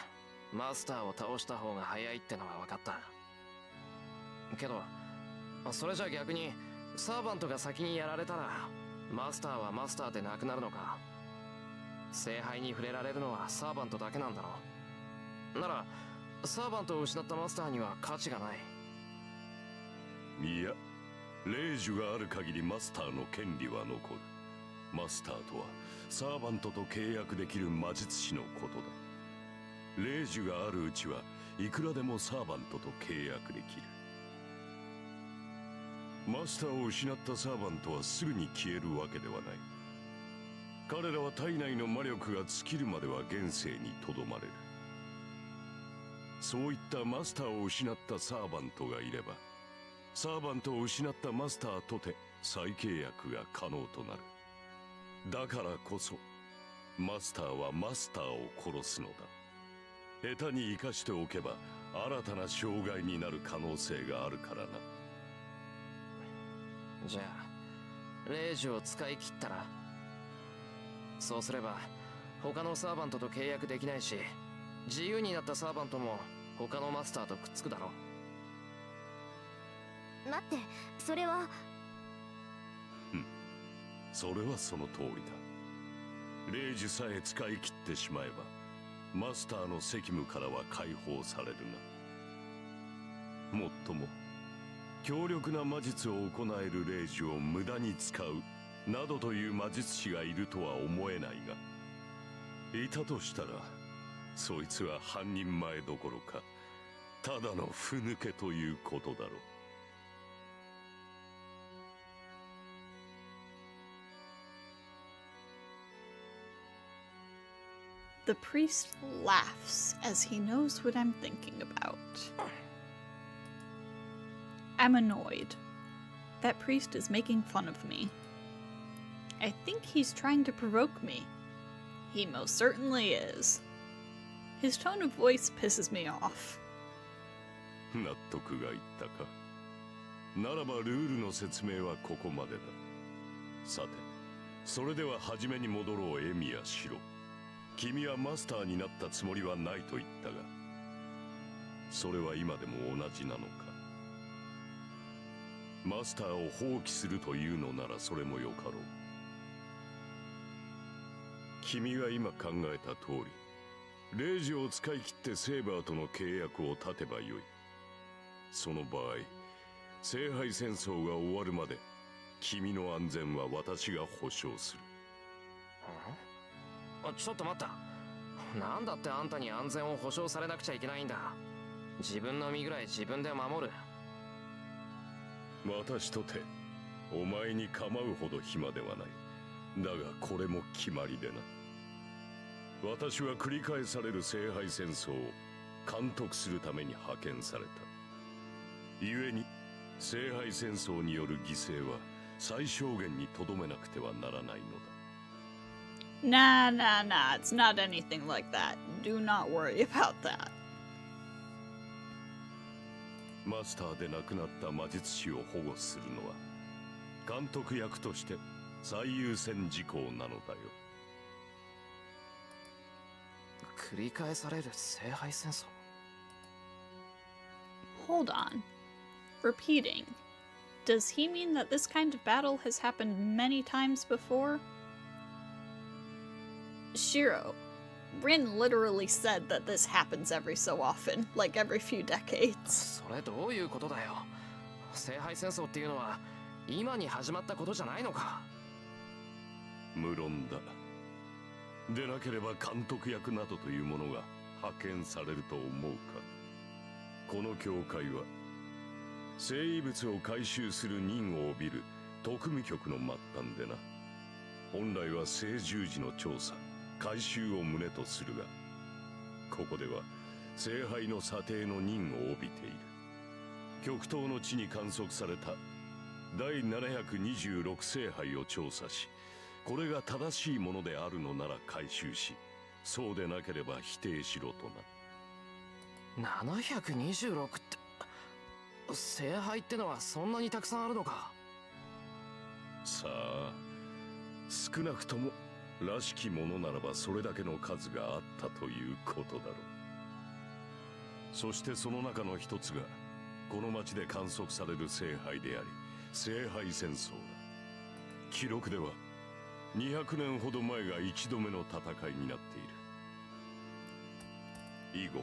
マスターを倒した方が早いってのは分かった。けどそれじゃ逆にサーバントが先にやられたらマスターはマスターでなくなるのか。聖杯に触れられるのはサーバントだけなんだろう。ならサーバントを失ったマスターには価値がない。いや、霊樹がある限りマスターの権利は残る。マスターとはサーバントと契約できる魔術師のことだ。霊樹があるうちはいくらでもサーバントと契約できる。マスターを失ったサーバントはすぐに消えるわけではない。彼らは体内の魔力が尽きるまでは現世にとどまれる。そういったマスターを失ったサーバントがいれば、サーバントを失ったマスターとて再契約が可能となる。だからこそマスターはマスターを殺すのだ。下手に生かしておけば新たな障害になる可能性があるからな。じゃあ霊樹を使い切ったら。そうすれば他のサーバントと契約できないし、自由になったサーバントも他のマスターとくっつくだろ待って、それは。それはその通りだ。霊樹さえ使い切ってしまえばマスターの責務からは解放されるな。もっとも強力な魔術を行える霊樹を無駄に使うなどという魔術師がいるとは思えないが、いたとしたらそいつは半人前どころかただのふぬけということだろう。The priest laughs as he knows what I'm thinking about. I'm annoyed. That priest is making fun of me. I think he's trying to provoke me. He most certainly is. His tone of voice pisses me off. 納得がいったか。ならばルールの説明はここまでだ。さて、それでは初めに戻ろう。エミヤシロ。君はマスターになったつもりはないと言ったが、それは今でも同じなのか。マスターを放棄するというのならそれもよかろう。君が今考えた通り、霊樹を使い切ってセーバーとの契約を立てばよい。その場合、聖杯戦争が終わるまで君の安全は私が保証する。ちょっと待った。なんだってあんたに安全を保証されなくちゃいけないんだ。自分の身ぐらい自分で守る。私とてお前に構うほど暇ではない。だがこれも決まりでな。私は繰り返される聖杯戦争を監督するために派遣された。故に聖杯戦争による犠牲は最小限にとどめなくてはならないのだ。Nah, it's not anything like that. Do not worry about that. マスターで亡くなった魔術師を保護するのは監督役として最優先事項なのだよ。繰り返される聖杯戦争。 Hold on. Repeating. Does he mean that this kind of battle has happened many times before? Shiro, Rin literally said that this happens every so often, like every few decades. それどういうことだよ。聖杯戦争っていうのは今に始まったことじゃないのか。無論だ。でなければ監督役などというものが派遣されると思うか。この教会は生異物を回収する任を帯びる特務局の末端でな。本来は聖十字の調査回収を旨とするが、ここでは聖杯の査定の任を帯びている。極東の地に観測された第726聖杯を調査し、これが正しいものであるのなら回収し、そうでなければ否定しろとな。726って、聖杯ってのはそんなにたくさんあるのか。さあ、少なくともらしきものならばそれだけの数があったということだろう。そしてその中の一つがこの町で観測される聖杯であり、聖杯戦争だ。記録では200年ほど前が一度目の戦いになっている。以後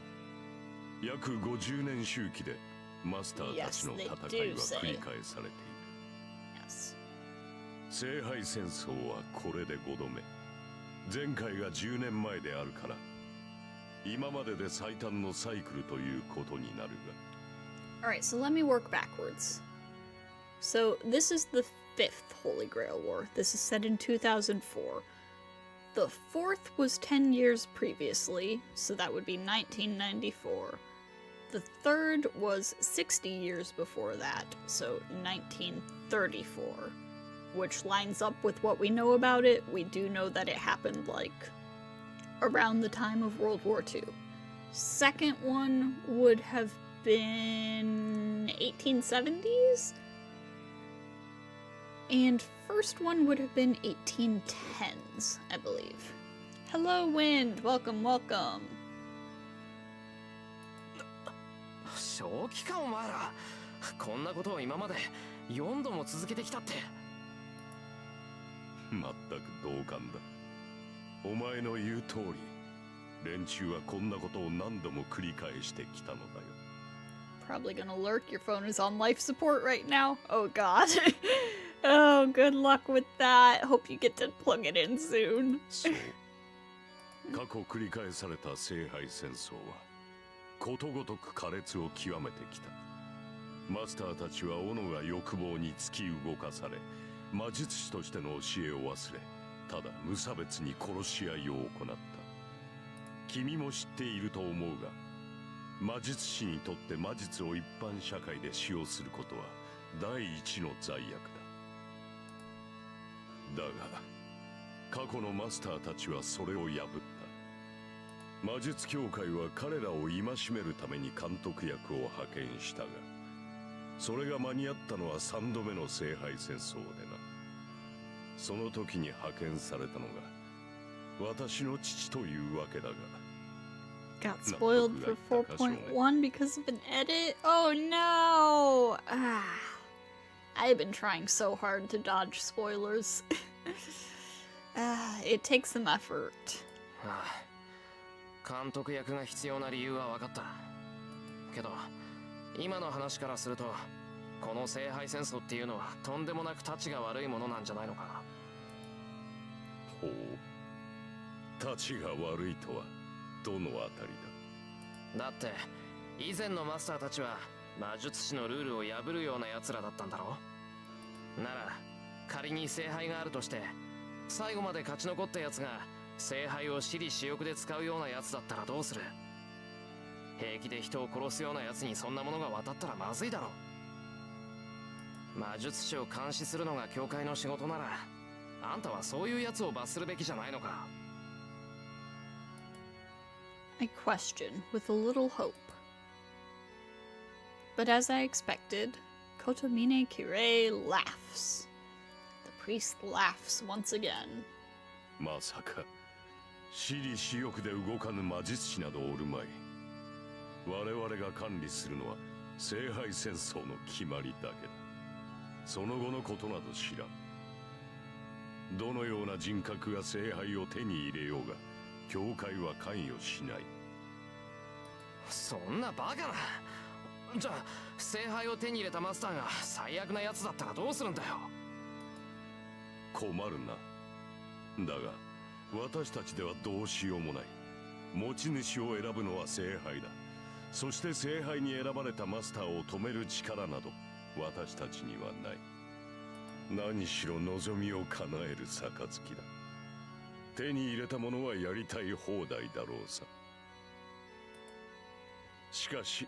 約50年周期でマスターたちの戦いは繰り返されている。聖杯戦争はこれで5度目。前回が10年前であるから、今までで最短のサイクルということになるが。Alright, so let me work backwards. So this is the 5th Holy Grail War. This is set in 2004. The 4th was 10 years previously, so that would be 1994. The 3rd was 60 years before that, so 1934. Which lines up with what we know about it. We do know that it happened, like, around the time of World War II. Second one would have been 1870s? And first one would have been 1810s, I believe. Hello, Wind! Welcome, welcome! 正気かお前ら。こんなことを今まで4度も続けてきたって。まったく同感だ。お前の言う通り、連中はこんなことを何度も繰り返してきたのだよ。Probably gonna lurk. Your phone is on life support right now. Oh god. Oh, good luck with that. Hope you get to plug it in soon. そう。過去繰り返された聖杯戦争は、ことごとく苛烈を極めてきた。マスターたちは斧が欲望に突き動かされ、魔術師としての教えを忘れ、ただ無差別に殺し合いを行った。君も知っていると思うが、魔術師にとって魔術を一般社会で使用することは第一の罪悪だ。だが、過去のマスターたちはそれを破った。魔術協会は彼らを戒めるために監督役を派遣したが、それが間に合ったのは3度目の聖杯戦争でな。その時に派遣されたのが私の父というわけだが。Got spoiled for 4.1 because of an edit? Oh no! I've been trying so hard to dodge spoilers. It takes some effort. 監督役が必要な理由は分かった。けど、今の話からすると、この聖杯戦争っていうのはとんでもなくタチが悪いものなんじゃないのか。ほう。タチが悪いとはどのあたりだ。だって以前のマスターたちは魔術師のルールを破るような奴らだったんだろ。なら仮に聖杯があるとして、最後まで勝ち残った奴が聖杯を私利私欲で使うような奴だったらどうする。平気で人を殺すような奴にそんなものが渡ったらまずいだろ。魔術師を監視するのが教会の仕事なら、あんたはそういう奴を罰するべきじゃないのか。I question with a little hope. But as I expected, Kotomine Kirei laughs. The priest laughs once again. まさか私利私欲で動かぬ魔術師などおるまい。我々が管理するのは聖杯戦争の決まりだけだ。その後のことなど知らん。どのような人格が聖杯を手に入れようが教会は関与しない。そんなバカな。じゃあ聖杯を手に入れたマスターが最悪なやつだったらどうするんだよ。困るな。だが私たちではどうしようもない。持ち主を選ぶのは聖杯だ。そして聖杯に選ばれたマスターを止める力など私たちにはない。何しろ望みを叶える暁だ。手に入れたものはやりたい放題だろうさ。しかし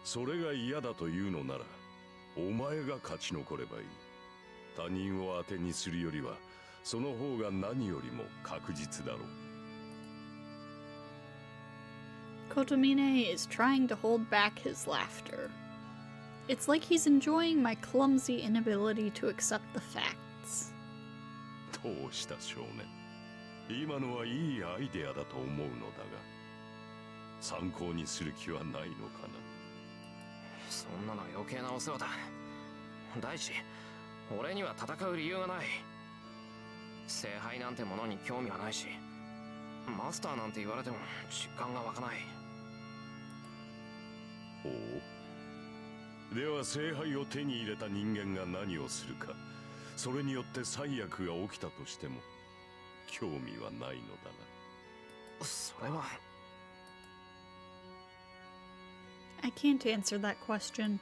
それが嫌だというのならお前が勝ち残ればいい。他人を当てにするよりはその方が何よりも確実だろう。Kotomine is trying to hold back his laughter. It's like he's enjoying my clumsy inability to accept the facts. どうした少年。今のはいいアイデアだと思うのだが参考にする気はないのかな。そんなの余計なお世話だ。第一、俺には戦う理由がない。聖杯なんてものに興味はないし、マスターなんて言われても実感が湧かない。ほう。では聖杯を手に入れた人間が何をするか、それによって最悪が起きたとしても興味はないのだな。それは。I can't answer that question.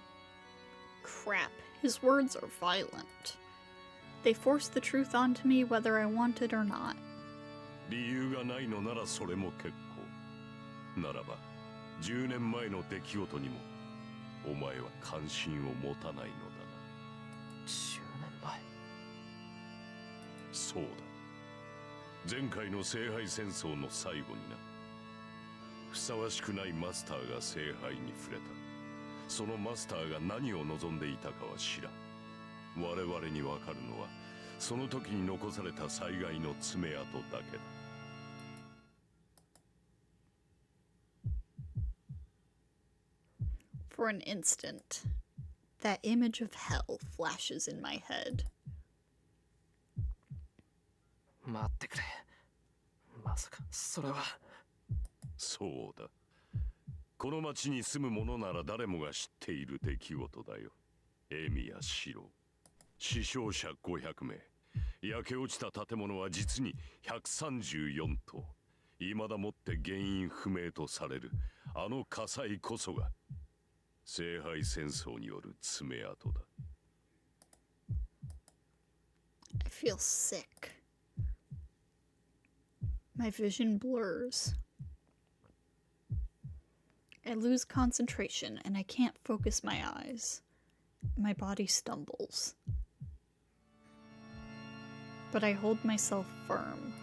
Crap, his words are violent. They force the truth onto me whether I want it or not. 理由がないのならそれも結構。ならば10年前の出来事にもお前は関心を持たないのだな。10年前。そうだ。前回の聖杯戦争の最後にな。ふさわしくないマスターが聖杯に触れた。そのマスターが何を望んでいたかは知らん。我々にわかるのはその時に残された災害の爪痕だけだ。For an instant, that image of hell flashes in my head. 待ってくれ。まさかそれは。そうだ。この町に住む者なら誰もが知っている出来事だよ。エミやシロ。死傷者500名。焼け落ちた建物は実に134棟。未だもって原因不明とされるあの火災こそが聖杯戦争による爪痕だ。I feel sick. My vision blurs. I lose concentration and I can't focus my eyes. My body stumbles. But I hold myself firm.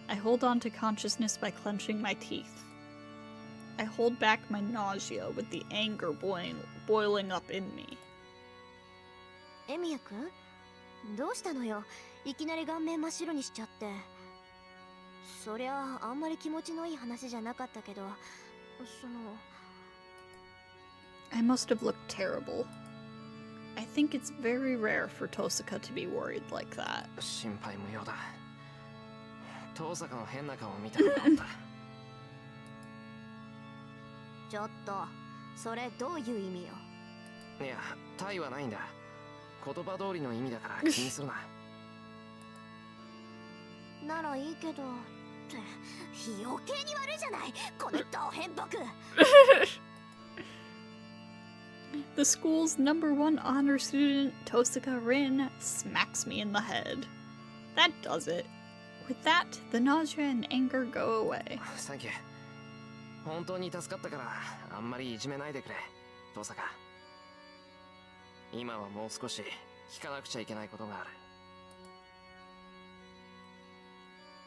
I hold on to consciousness by clenching my teeth. I hold back my nausea with the anger boiling up in me. エミヤ君、どうしたのよ。いきなり顔面真っ白にしちゃって。そりゃあんまり気持ちのいい話じゃなかったけど、その。I must have looked terrible. I think it's very rare for Tosaka to be worried like that. 心配無用だ。遠坂の変な顔を見たことあった。ちょっと、それどういう意味よ。いや、タイはないんだ。言葉通りの意味だから気にするな。ならいいけど、って余計に悪いじゃない、このド変僕。The school's #1 honor student, Tosaka Rin, smacks me in the head. That does it. With that, the nausea and anger go away. サンキュー。本当に助かったからあんまりいじめないでくれ、遠坂。今はもう少し聞かなくちゃいけないことがある。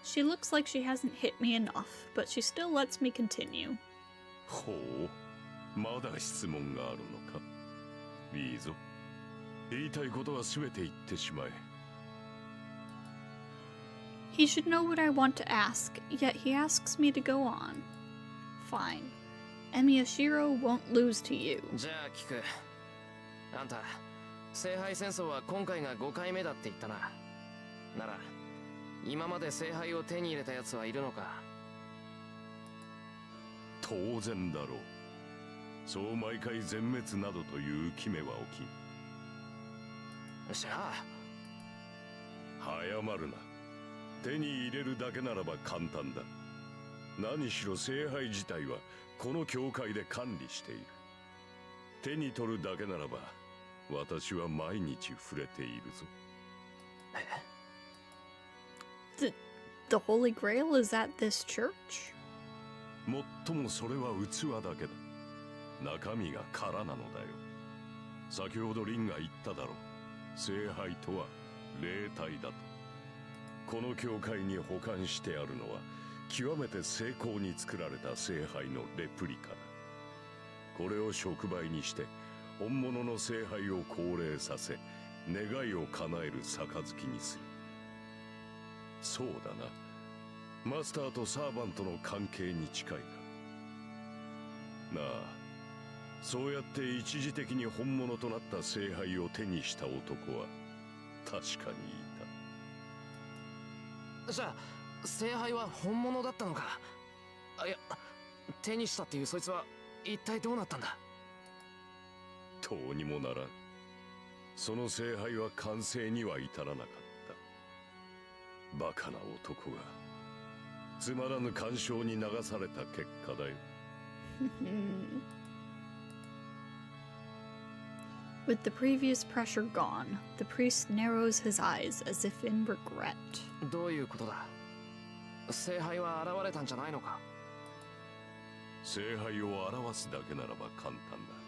She looks like she hasn't hit me enough, but she still lets me continue. ほう。まだ質問があるのか。いいぞ。言いたいことは全て言ってしまえ。He should know what I want to ask, yet he asks me to go on. Fine. Emiyashiro won't lose to you. じゃあ聞く。あんた、聖杯戦争は今回が5回目だって言ったな。なら今まで聖杯を手に入れた奴はいるのか？当然だろう。そう毎回全滅などという決めは起きん。じゃあ早まるな。手に入れるだけならば簡単だ。何しろ聖杯自体はこの教会で管理している。手に取るだけならば私は毎日触れているぞ。The Holy Grail is at this church? もっともそれは器だけだ。中身が空なのだよ。先ほどリンが言っただろう。聖杯とは霊体だと。この教会に保管してあるのは極めて精巧に作られた聖杯のレプリカだ。これを触媒にして本物の聖杯を降霊させ、願いを叶える杯にする。そうだな。マスターとサーバントの関係に近いか。なあ、そうやって一時的に本物となった聖杯を手にした男は確かにいた。じゃあ聖杯は本物だったのか？いや、手にしたっていうそいつは一体どうなったんだ？どうにもならん。その聖杯は完成には至らなかった。バカな男がつまらぬ干渉に流された結果だよ。With the previous pressure gone, the priest narrows his eyes as if in regret. どういうことだ？聖杯は現れたんじゃないのか？聖杯を表すだけならば簡単だ。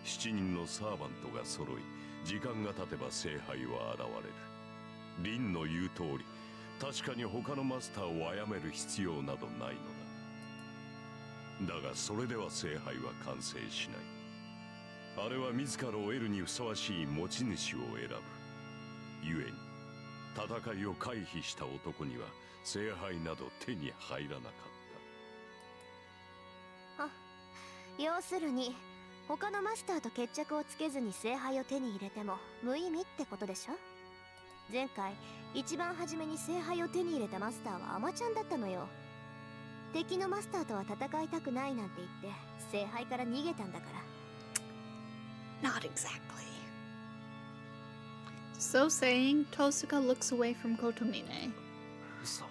7人のサーバントが揃い、時間が経てば聖杯は現れる。リンの言う通り、確かに他のマスターを殺める必要などないのだ。だがそれでは聖杯は完成しない。あれは自らを得るにふさわしい持ち主を選ぶ。故に戦いを回避した男には聖杯など手に入らなかっあ、要するに他のマスターと決着をつけずに聖杯を手に入れても無意味ってことでしょ。前回一番初めに聖杯を手に入れたマスターはアマちゃんだったのよ。敵のマスターとは戦いたくないなんて言って聖杯から逃げたんだから。Not exactly. So saying, Tosuka looks away from Kotomine. 嘘。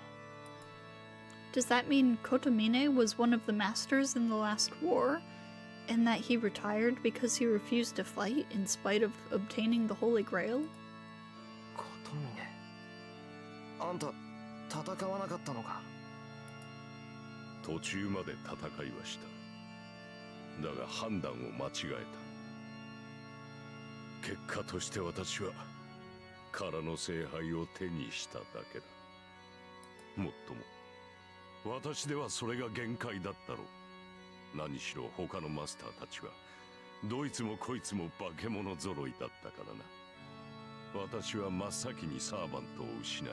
Does that mean Kotomine was one of the masters in the last war? And that he retired because he refused to fight in spite of obtaining the Holy Grail? コトミネ。あんた戦わなかったのか？た。途中まで戦いはした。だが判断を間違えた。結果として私は空の聖杯を手にしただけだ。もっとも私ではそれが限界だったろう。何しろ他のマスターたちはどいつもこいつも化け物揃いだったからな。私は真っ先にサーバントを失い、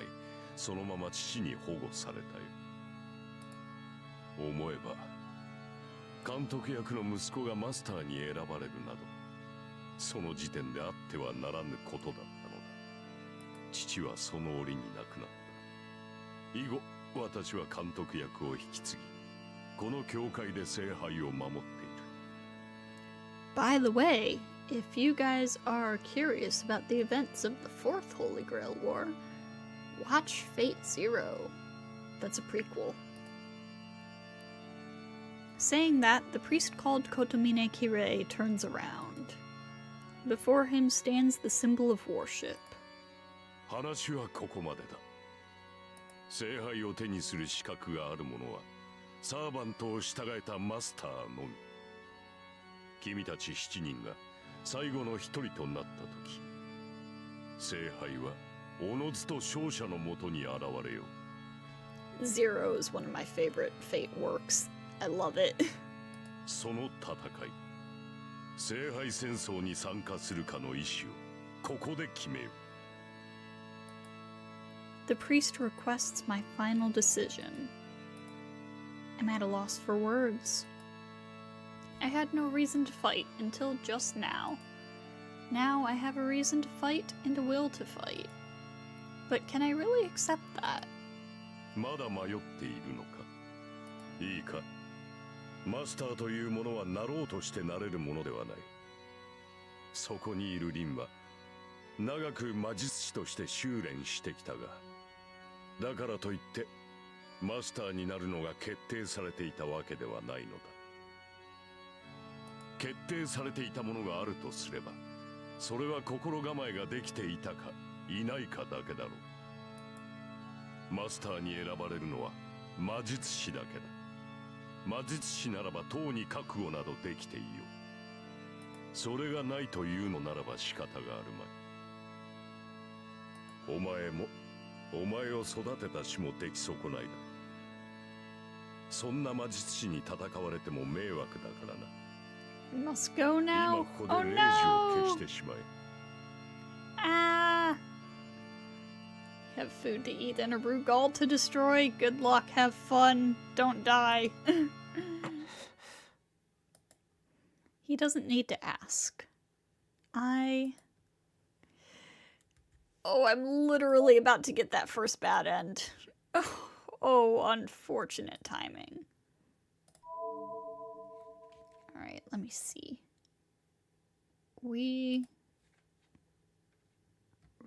そのまま父に保護されたよ。思えば監督役の息子がマスターに選ばれるなど、その時点であってはならぬことだったのだ。父はその折に亡くなった。以後私は監督役を引き継ぎ、この教会で聖杯を守っている。 By the way, if you guys are curious about the events of the Fourth Holy Grail War, watch Fate Zero. That's a prequel. Saying that, the priest called Kotomine Kirei turns around. Before him stands the symbol of worship. 話はここまでだ。聖杯を手にする資格がある者はサーバントを従えたマスターのみ。君たち7人が最後の一人となった時、聖杯はおのずと勝者のもとに現れよう。 Zero is one of my favorite Fate works. I love it. その戦い、聖杯戦争に参加するかの意思をここで決めよう。 The priest requests my final decision. I'm at a loss for words. I had no reason to fight until just now. Now I have a reason to fight and a will to fight. But can I really accept that? まだ迷っているのか。いいか。マスターというものはなろうとしてなれるものではない。そこにいるリンは長く魔術師として修練してきたが、だからといってマスターになるのが決定されていたわけではないのだ。決定されていたものがあるとすれば、それは心構えができていたかいないかだけだろう。マスターに選ばれるのは魔術師だけだ。魔術師ならばとうに覚悟などできていよう。それがないというのならば仕方があるまい。お前もお前を育てた死も出来損ないだ。そんな魔術師に戦われても迷惑だからな。Must go 今 now. ここ Oh でレイジを消し no! てしまえ。Ah! Have food to eat and a Rugal to destroy. Good luck, have fun, don't die. He doesn't need to ask. Oh, I'm literally about to get that first bad end. Oh, unfortunate timing. Alright, let me see. We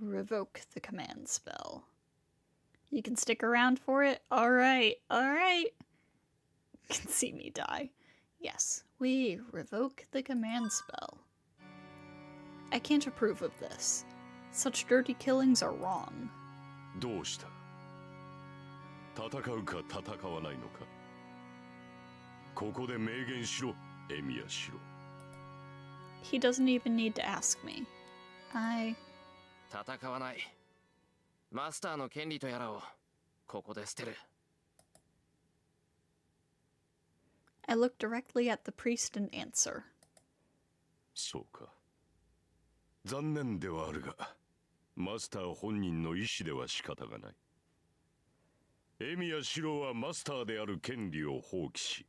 revoke the command spell. You can stick around for it? Alright, alright. You can see me die. Yes, we revoke the command spell. I can't approve of this. Such dirty killings are wrong. どうした？戦うか戦わないのか。ここで明言しろ、エミヤシロ。He doesn't even need to ask me. 戦わない。マスターの権利とやらをここで捨てる。I look directly at the priest and answer. そうか。残念ではあるが、マスター本人の意思では仕方がない。エミヤシロはマスターである権利を放棄し、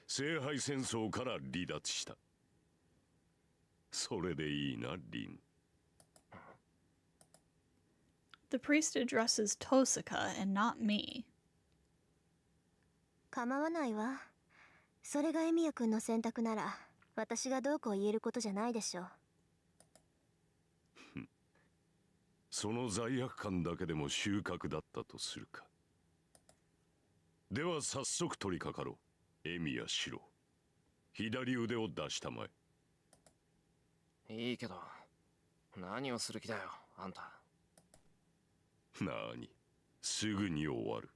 聖杯戦争から離脱した。それでいいな、リン。The priest addresses Tosaka and not me. 構わないわ。それがエミヤ君の選択なら、私がどうこう言えることじゃないでしょう。その罪悪感だけでも収穫だったとするか。では早速取り掛かろう、エミヤシロ。左腕を出したまえ。いいけど、何をする気だよ、あんた。なーに、すぐに終わる。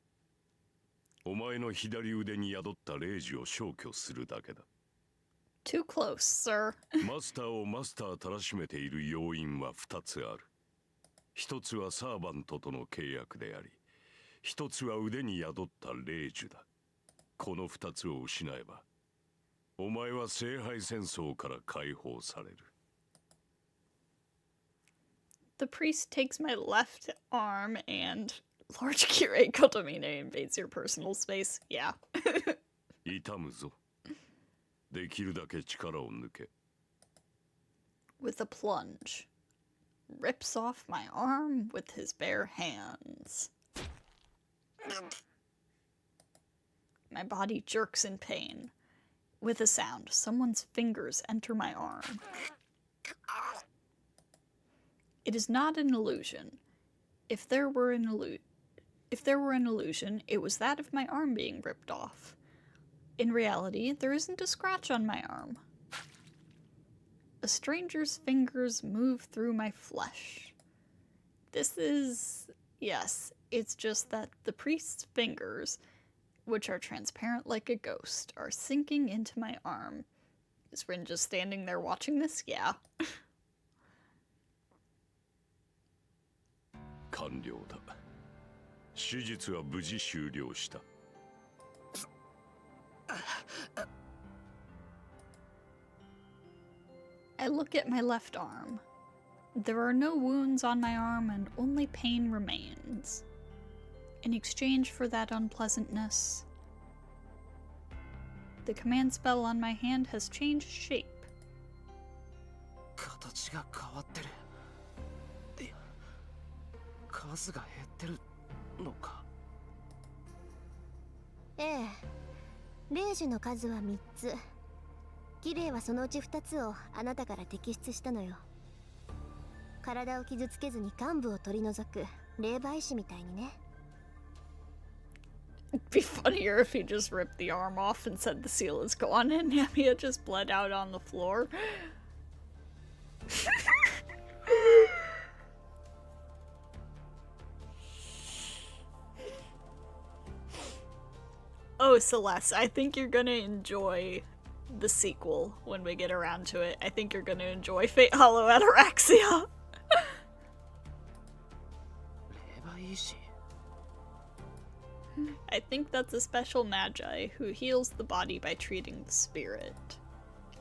お前の左腕に宿った霊樹を消去するだけだ。Too close, sir. マスターをマスターたらしめている要因は2つある。一つはサーバントとの契約であり、一つは腕に宿った霊樹だ。この2つを失えば、お前は聖杯戦争から解放される。The priest takes my left arm and large Kirei Kotomine invades your personal space. Yeah. 痛むぞ。できるだけ力を抜け。With a plunge. Rips off my arm with his bare hands. My body jerks in pain. With a sound, someone's fingers enter my arm. It is not an illusion. If there were an illusion, it was that of my arm being ripped off. In reality, there isn't a scratch on my arm. A stranger's fingers move through my flesh. Yes, it's just that the priest's fingers, which are transparent like a ghost, are sinking into my arm. Is Rin just standing there watching this? Yeah. 完了だ。手術は無事終了した。I look at my left arm. There are no wounds on my arm and only pain remains. In exchange for that unpleasantness, the command spell on my hand has changed shape. 形ちが変わってる。いや、数が減ってるのか。ええ、霊樹の数は3つ。綺麗はそのうち2つをあなたから摘出したのよ。体を傷つけずに幹部を取り除く霊媒師みたいにね。It'd be funnier if he just ripped the arm off and said the seal is gone and Namia just bled out on the floor. Oh, Celeste, I think you're gonna enjoy the sequel when we get around to it. I think you're gonna enjoy Fate Hollow Ataraxia. 霊媒師。 I think that's a special magi who heals the body by treating the spirit.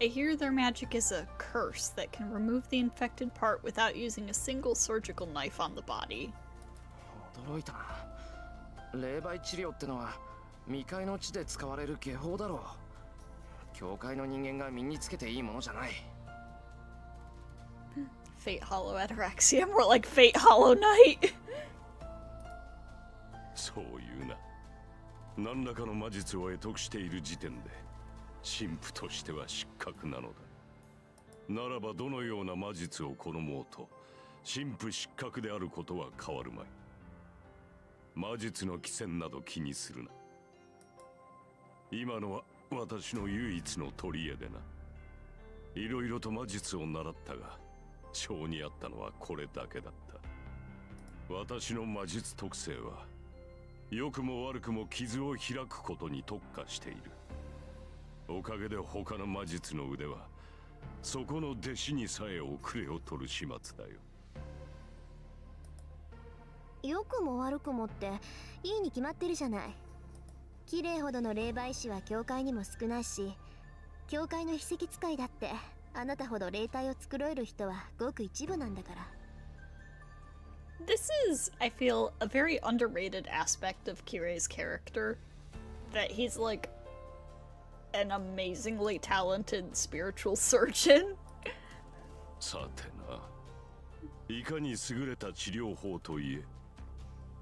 I hear their magic is a curse that can remove the infected part without using a single surgical knife on the body. 驚いたな。霊媒治療ってのは未開の地で使われる技法だろう。教会の人間が身につけていいものじゃない。Fate Hollow Ataraxia, more like Fate Hollow Knight. そういうな。何らかの魔術を得得している時点で神父としては失格なのだ。ならばどのような魔術を好もうと神父失格であることは変わるまい。魔術の起点など気にするな。今のは私の唯一の取り柄でな。いろいろと魔術を習ったが性にあったのはこれだけだった。私の魔術特性は良くも悪くも傷を開くことに特化している。おかげで他の魔術の腕はそこの弟子にさえ遅れを取る始末だよ。良くも悪くもっていいに決まってるじゃない。綺麗ほどの霊媒師は教会にも少ないし、教会の秘跡使いだってあなたほど霊体を作れる人はごく一部なんだから。This is, I feel, a very underrated aspect of Kirei's character. That he's like an amazingly talented spiritual surgeon. さてな、いかに優れた治療法といえ、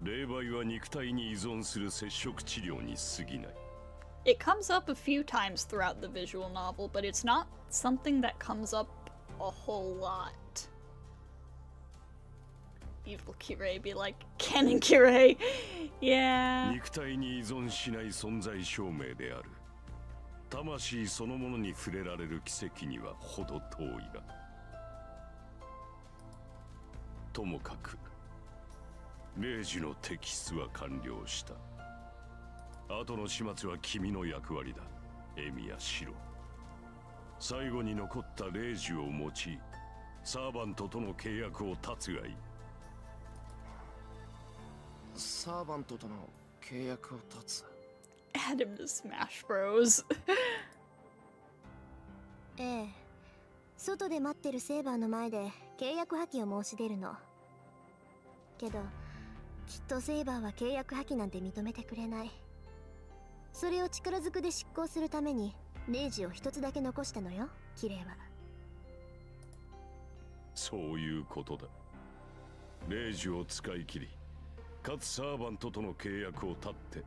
霊媒は肉体に依存する接触治療に過ぎない。It comes up a few times throughout the visual novel, but it's not something that comes up a whole lot. Evil Kirei be like, Canon Kirei, yeah. 肉体に依存しない存在証明である。魂そのものに触れられる奇跡には程遠いが。ともかく、霊樹の摘出は完了した。後の始末は君の役割だ、エミやシロ。最後に残った霊樹を用い、サーバントとの契約を断つがいい。サーバントとの契約を断つ。Add him to Smash Bros. ええ、外で待ってるセーバーの前で契約破棄を申し出るの。けどきっとセーバーは契約破棄なんて認めてくれない。それを力ずくで執行するために霊樹を一つだけ残したのよ、キレイは。そういうことだ。霊樹を使い切り、かつサーバントとの契約を断って、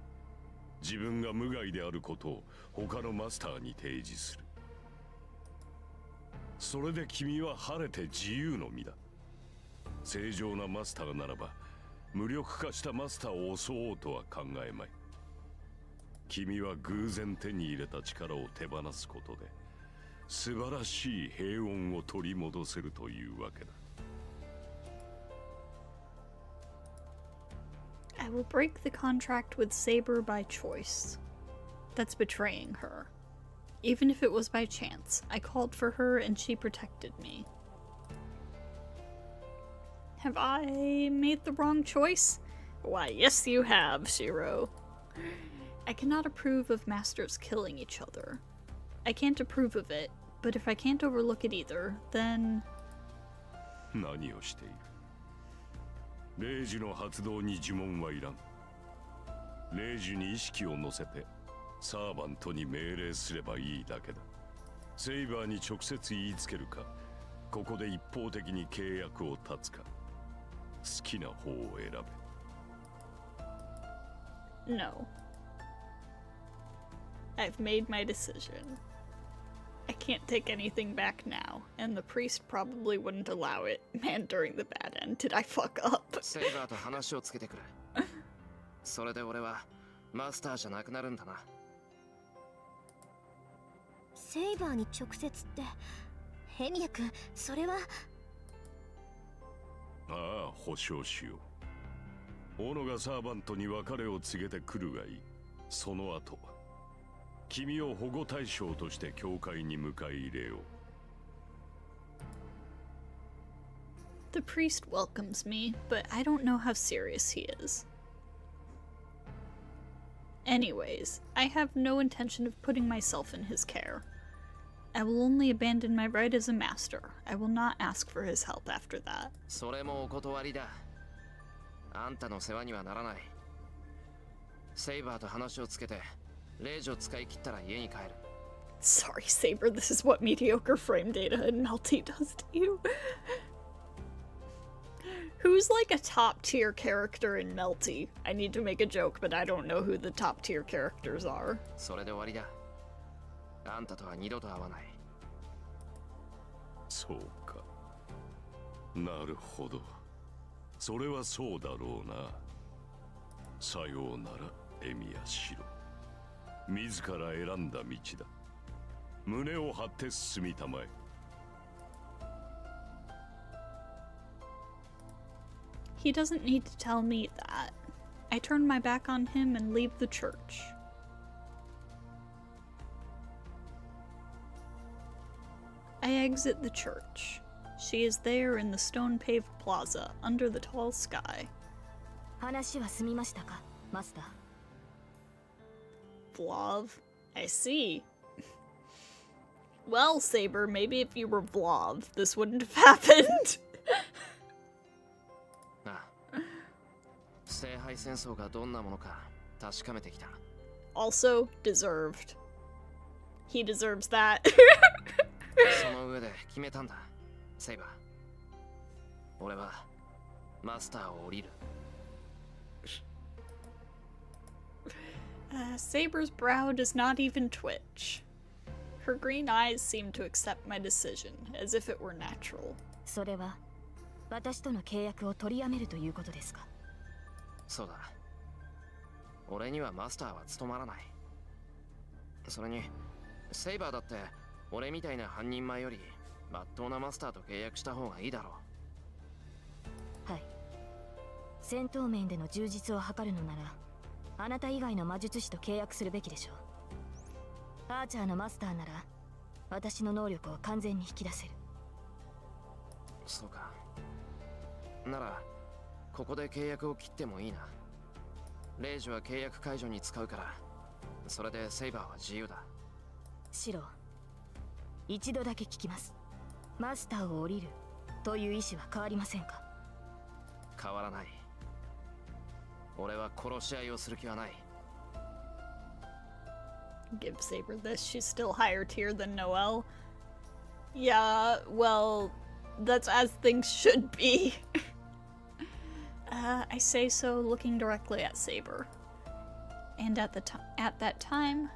自分が無害であることを他のマスターに提示する。それで君は晴れて自由の身だ。正常なマスターならば無力化したマスターを襲おうとは考えまい。君は偶然手に入れた力を手放すことで素晴らしい平穏を取り戻せるというわけだ。I will break the contract with Saber by choice. That's betraying her. Even if it was by chance, I called for her and she protected me. Have I made the wrong choice? Why, yes you have, Shiro. I cannot approve of masters killing each other. I can't approve of it, but if I can't overlook it either, then... 何をしている？霊樹の発動に呪文はいらん。霊樹に意識を乗せてサーバントに命令すればいいだけだ。セイバーに直接言いつけるか、ここで一方的に契約を断つか、好きな方を選べ。 No. I've made my decision. I can't take anything back now, and the priest probably wouldn't allow it. Man, during the bad end, did I fuck up? セイバーと話をつけてくる。それで俺はマスターじゃなくなるんだな。セイバーに直接ってヘミヤ君、それは。ああ、保証しよう。オノがサーバントに別れを告げてくるがいい。その後君を保護対象として教会に迎え入れよう。 The priest welcomes me, but I don't know how serious he is. Anyways, I have no intention of putting myself in his care. I will only abandon my right as a master. I will not ask for his help after that. それもお断りだ。あんたの世話にはならない。セイバーと話をつけてレイジを使い切ったら家に帰る。 Sorry, Saber, this is what mediocre frame data in Melty does to you. Who's like a top tier character in Melty? I need to make a joke, but I don't know who the top tier characters are. それで終わりだ。あんたとは二度と会わない。そうか。なるほど。それはそうだろうな。さようなら、エミヤシロ。自ら選んだ道だ。胸を張って進みたまえ。He doesn't need to tell me that. I turn my back on him and leave the church. I exit the church. She is there in the stone-paved plaza, under the tall sky. 話は済みましたか、マスター。Vlov. I see. Well, Saber, maybe if you were Vlov, this wouldn't have happened. ああ、聖杯戦争がどんなものか確かめてきた。Also, deserved. He deserves that. その上で決めたんだ、セイバー。俺はマスターを降りる。Saber's brow does not even twitch. Her green eyes seem to accept my decision, as if it were natural. それは私との契約を取りやめるということですか。そうだ。俺にはマスターは務まらない。それにセイバーだって俺みたいな半人前よりまっとうなマスターと契約した方がいいだろう。はい。戦闘面での充実を図るのならあなた以外の魔術師と契約するべきでしょう。アーチャーのマスターなら私の能力を完全に引き出せる。そうか。ならここで契約を切ってもいいな。レイジは契約解除に使うから、それでセイバーは自由だ。シロ、一度だけ聞きます。マスターを降りるという意思は変わりませんか。変わらない。俺は殺し合いをする気はない。Give Saber this. She's still higher tier than Noelle. Yeah, well, that's as things should be. I say so, looking directly at Saber. And at that time,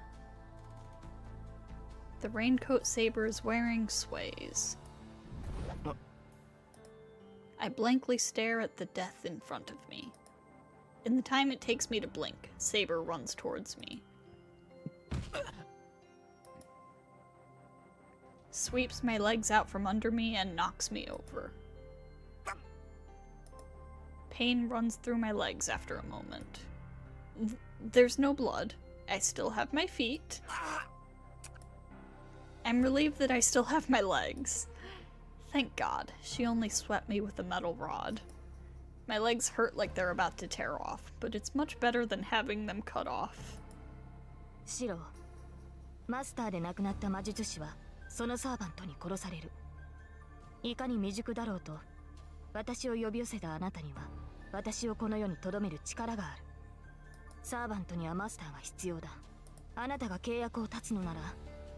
the raincoat Saber is wearing sways. I blankly stare at the death in front of me. In the time it takes me to blink, Saber runs towards me. Sweeps my legs out from under me and knocks me over. Pain runs through my legs after a moment. There's no blood. I still have my feet. I'm relieved that I still have my legs. Thank God, she only swept me with a metal rod. My legs hurt like they're about to tear off, but it's much better than having them cut off. シロ、マスターで亡くなった魔術師はそのサーバントに殺される。いかに未熟だろうと、私を呼び寄せたあなたには私をこの世に留める力がある。サーバントにはマスターが必要だ。あなたが契約を断つのなら、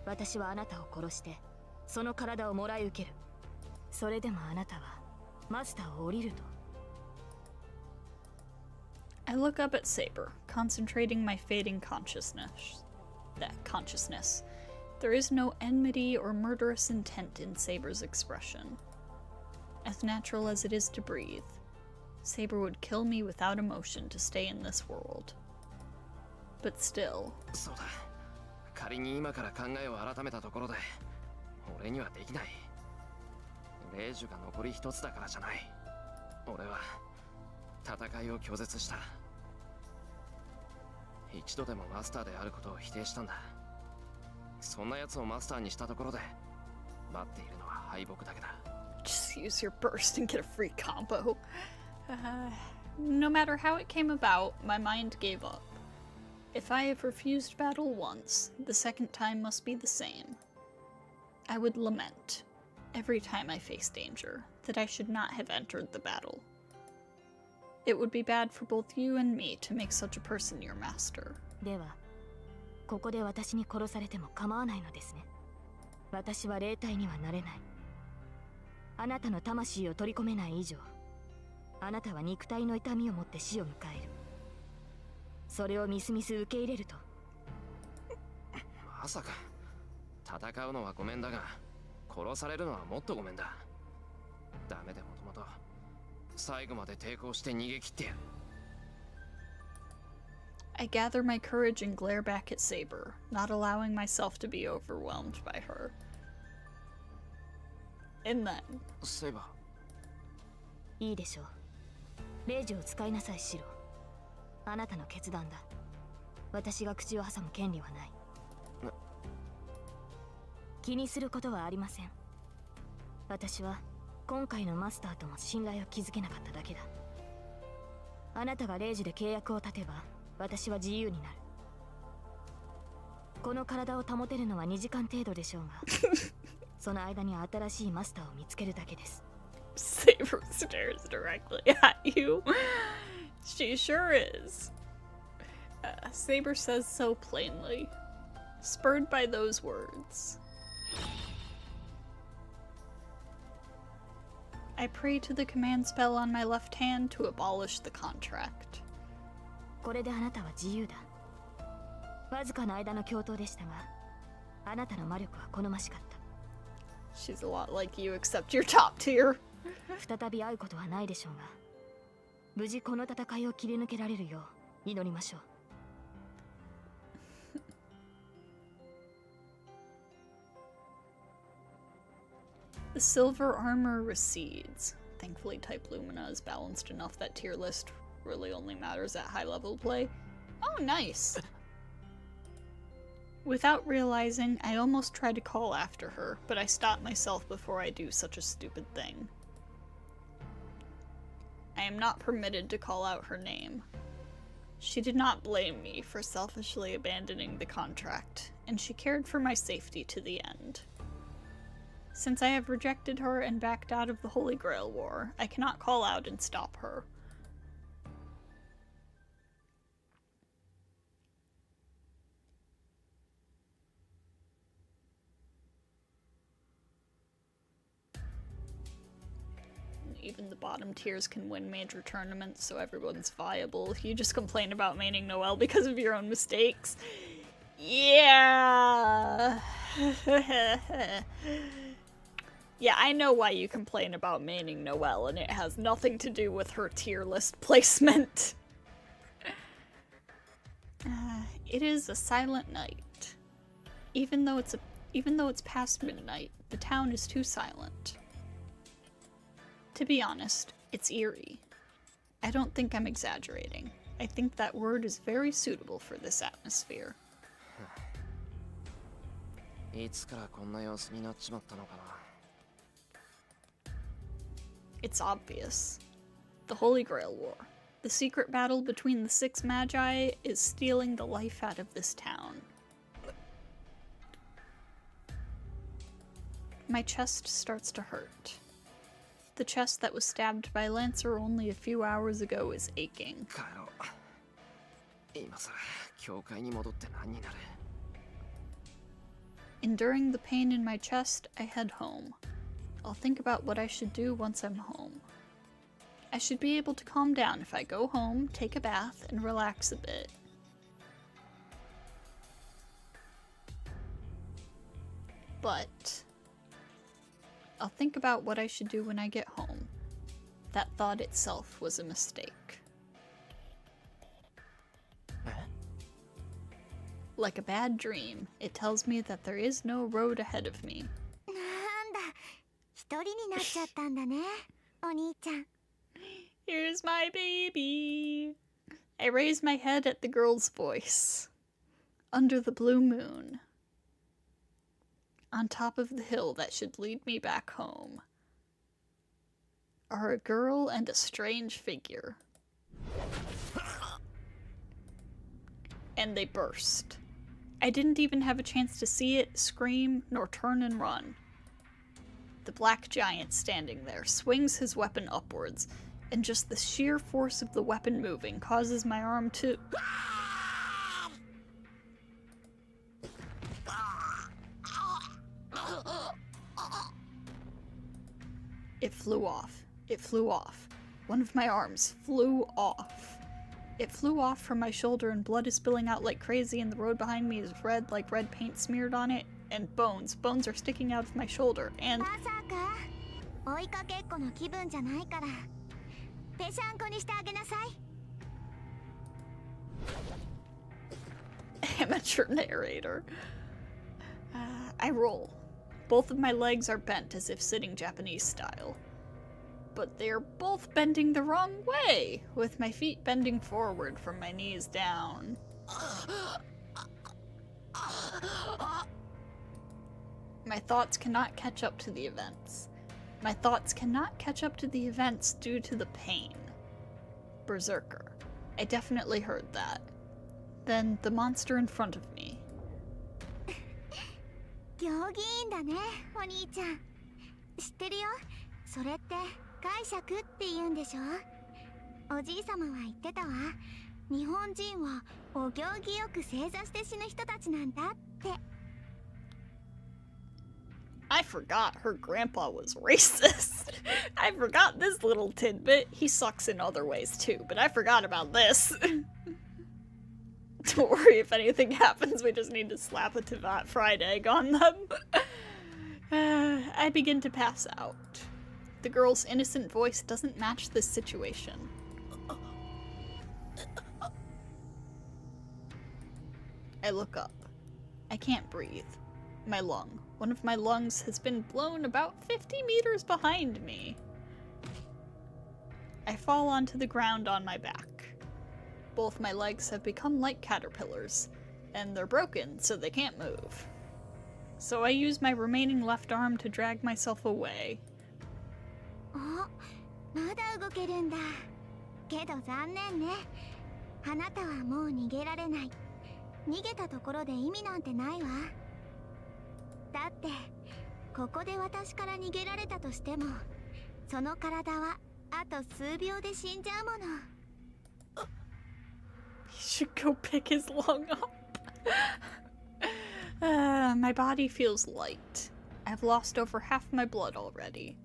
私はあなたを殺してその体をもらい受ける。それでもあなたはマスターを降りると。 I look up at Saber, concentrating my fading consciousness. There is no enmity or murderous intent in Saber's expression. As natural as it is to breathe, Saber would kill me without emotion to stay in this world. But still... そうだ。仮に今から考えを改めたところで、俺にはできない。霊樹が残り一つだからじゃない。俺は戦いを拒絶した。一度でもマスターであることを否定したんだ。そんな奴をマスターにしたところで、待っているのは敗北だけだ。Just use your burst and get a free combo. No matter how it came about, my mind gave up. If I have refused battle once, the second time must be the same. I would lament, every time I face danger, that I should not have entered the battle. It would be bad for both you and me to make such a person your master. ではここで私に殺されても構わないのですね。私は霊体にはなれない。あなたの魂を取り込めない以上、あなたは肉体の痛みを持って死を迎える。それをみすみす受け入れると。まさか戦うのはごめんだが、殺されるのはもっとごめんだ。ダメでもともと最後まで抵抗して逃げ切ってやる。I gather my courage and glare back at Saber, not allowing myself to be overwhelmed by her. And then... セイバー。いいでしょう。霊樹を使いなさい、シロ。あなたの決断だ。私が口を挟む権利はない。気にすることはありません。私は今回のマスターとも信頼を築けなかっただけだ。あなたが霊樹で契約を立てば、私は自由になる。この体を保てるのは2時間程度でしょうが、その間に新しいマスターを見つけるだけです。Saber stares directly at you. She sure is. Saber says so plainly, spurred by those words. I pray to the command spell on my left hand to abolish the contract. これであなたは自由だ。わずかな間の共闘でしたが、あなたの魔力は好ましかった。She's a lot like you, except you're top tier. 再び会うことはないでしょうが、無事この戦いを切り抜けられるよう祈りましょう。The silver armor recedes. Thankfully, Type Lumina is balanced enough that tier list really only matters at high level play. Oh, nice! Without realizing, I almost tried to call after her, but I stop myself before I do such a stupid thing. I am not permitted to call out her name. She did not blame me for selfishly abandoning the contract, and she cared for my safety to the end. Since I have rejected her and backed out of the Holy Grail War, I cannot call out and stop her. Even the bottom tiers can win major tournaments, so everyone's viable. You just complain about maining Noelle because of your own mistakes. Yeah! Yeah, I know why you complain about maining Noelle, and it has nothing to do with her tier list placement. It is a silent night. Even though it's past midnight, the town is too silent. To be honest, it's eerie. I don't think I'm exaggerating. I think that word is very suitable for this atmosphere. いつからこんな様子になっちまったのかな。It's obvious. The Holy Grail War. The secret battle between the 6 Magi is stealing the life out of this town. My chest starts to hurt. The chest that was stabbed by Lancer only a few hours ago is aching. 帰ろう。今さら教会に戻って何になる。Enduring the pain in my chest, I head home. I'll think about what I should do once I'm home. I should be able to calm down if I go home, take a bath, and relax a bit. But I'll think about what I should do when I get home. That thought itself was a mistake. Like a bad dream, it tells me that there is no road ahead of me. なんだ、一人になっちゃったんだね、お兄ちゃん。 Here's my baby! I raise my head at the girl's voice. Under the blue moon. On top of the hill that should lead me back home are a girl and a strange figure. And they burst. I didn't even have a chance to see it, scream, nor turn and run. The black giant standing there swings his weapon upwards, and just the sheer force of the weapon moving causes my arm to... It flew off. It flew off. One of my arms flew off. It flew off from my shoulder and blood is spilling out like crazy and the road behind me is red like red paint smeared on it. And bones. Bones are sticking out of my shoulder. And... まさか追いかけっこの気分じゃないからぺしゃんこにしてあげなさい。 Amateur narrator. I roll. Both of my legs are bent as if sitting Japanese style. But they're both bending the wrong way, with my feet bending forward from my knees down. My thoughts cannot catch up to the events. My thoughts cannot catch up to the events due to the pain. Berserker. I definitely heard that. Then the monster in front of me. 行儀いいんだね、お兄ちゃん。知ってるよ。それって解釈って言うんでしょ。おじいさまは言ってたわ。日本人はお行儀よく正座して死ぬ人たちなんだって。 I forgot her grandpa was racist. I forgot this little tidbit. He sucks in other ways too, but I forgot about this. Don't worry, if anything happens, we just need to slap a fried egg on them. I begin to pass out. The girl's innocent voice doesn't match this situation. I look up. I can't breathe. My lung. One of my lungs has been blown about 50 meters behind me. I fall onto the ground on my back. Both my legs have become like caterpillars, and they're broken, so they can't move. So I use my remaining left arm to drag myself away. お、まだ動けるんだ。けど残念ね。あなたはもう逃げられない。逃げたところで意味なんてないわ。だって、ここで私から逃げられたとしても、その体はあと数秒で死んじゃうもの。 He should go pick his lung up. My body feels light. I've lost over half my blood already.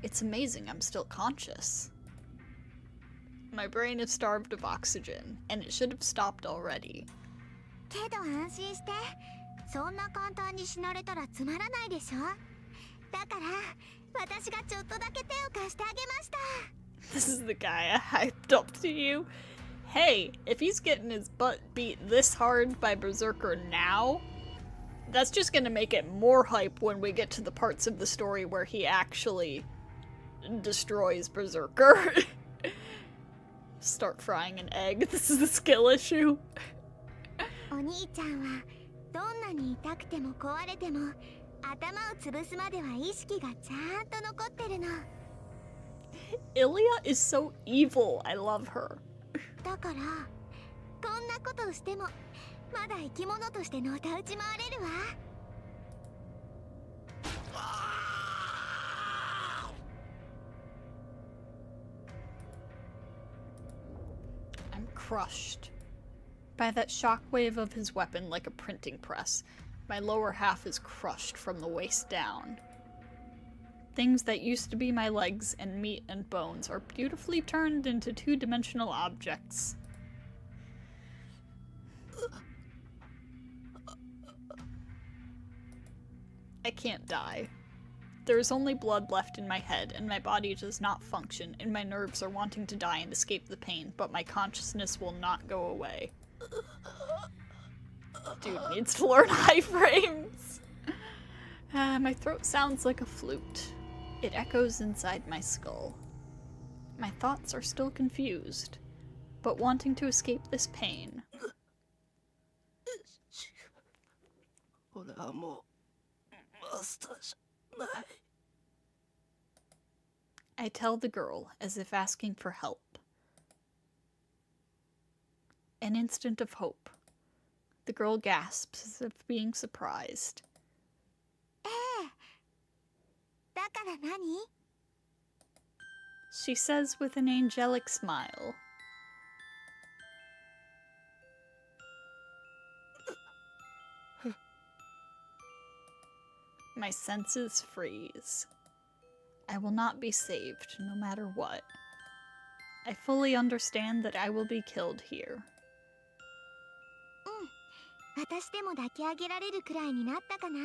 It's amazing I'm still conscious. My brain is starved of oxygen, and it should have stopped already. けど安心して。そんな簡単に死なれたらつまらないでしょ。だから私がちょっとだけ手を貸してあげました。 This is the guy I hyped up to you. Hey, if he's getting his butt beat this hard by Berserker now, that's just gonna make it more hype when we get to the parts of the story where he actually destroys Berserker. Start frying an egg. This is a skill issue. お兄ちゃんはどんなに痛くても壊れても頭を潰すまでは意識がちゃんと残ってるの。 Ilya is so evil. I love her. だからこんなことをしてもまだ生き物としてのたうち回れるわ。 I'm crushed by that shockwave of his weapon like a printing press. My lower half is crushed from the waist down. Things that used to be my legs and meat and bones are beautifully turned into two-dimensional objects. I can't die. There is only blood left in my head, and my body does not function, and my nerves are wanting to die and escape the pain, but my consciousness will not go away. Dude needs to learn high frames. My throat sounds like a flute. It echoes inside my skull. My thoughts are still confused, but wanting to escape this pain. I tell the girl, as if asking for help. An instant of hope. The girl gasps as if being surprised. She says with an angelic smile. My senses freeze. I will not be saved, no matter what. I fully understand that I will be killed here. 私でも抱き上げられるくらいになったかな。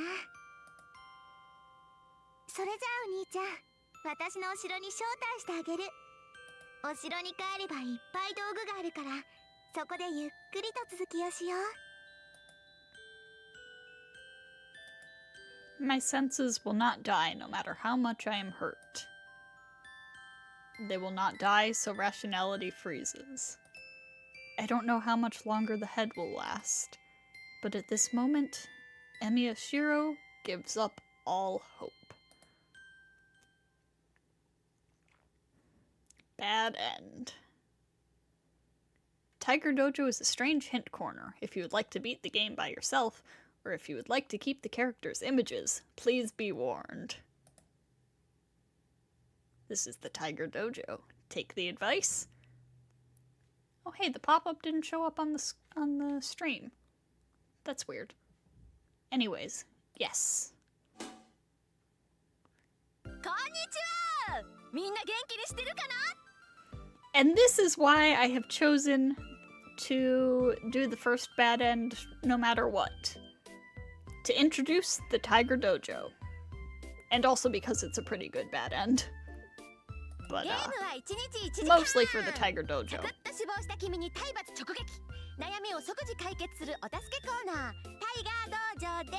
それじゃあお兄ちゃん、私のお城に招待してあげる。お城に帰ればいっぱい道具があるから、そこでゆっくりと続きをしよう。My senses will not die no matter how much I am hurt. They will not die, so rationality freezes. I don't know how much longer the head will last, but at this moment, Emiya Shiro gives up all hope. Bad end. Tiger Dojo is a strange hint corner. If you would like to beat the game by yourself, or if you would like to keep the characters' images, please be warned. This is the Tiger Dojo. Take the advice. Oh hey, the pop-up didn't show up on the stream. That's weird. Anyways, yes. Konnichiwa! Minna genki ni shiteru kana? And this is why I have chosen to do the first bad end no matter what. To introduce the Tiger Dojo. And also because it's a pretty good bad end. But, mostly for the Tiger Dojo. 死亡した君に体罰直撃。悩みを即時解決するお助けコーナー、タイガー道場で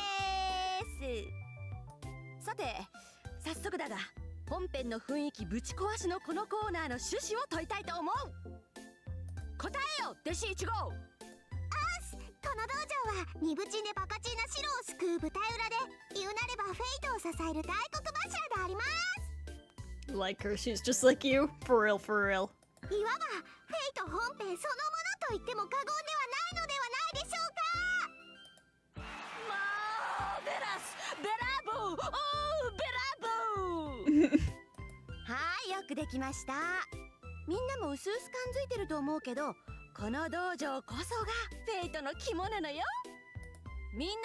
す。さて、早速だが、本編の雰囲気ぶち壊しのこのコーナーの趣旨を問いたいと思う。答えよ、弟子1号。この道場はニブチンでバカチンな城を救う舞台裏で、言うなればフェイトを支える大黒柱であります。Like her, she's just like you. For real, for real. いわばフェイト本編そのものと言っても過言ではないのではないでしょうか。マーベラス！ベラボー！おー、ベラボー！はい、よくできました。みんなもうすうす感づいてると思うけど、この道場こそがフェイトの肝なのよ。みんな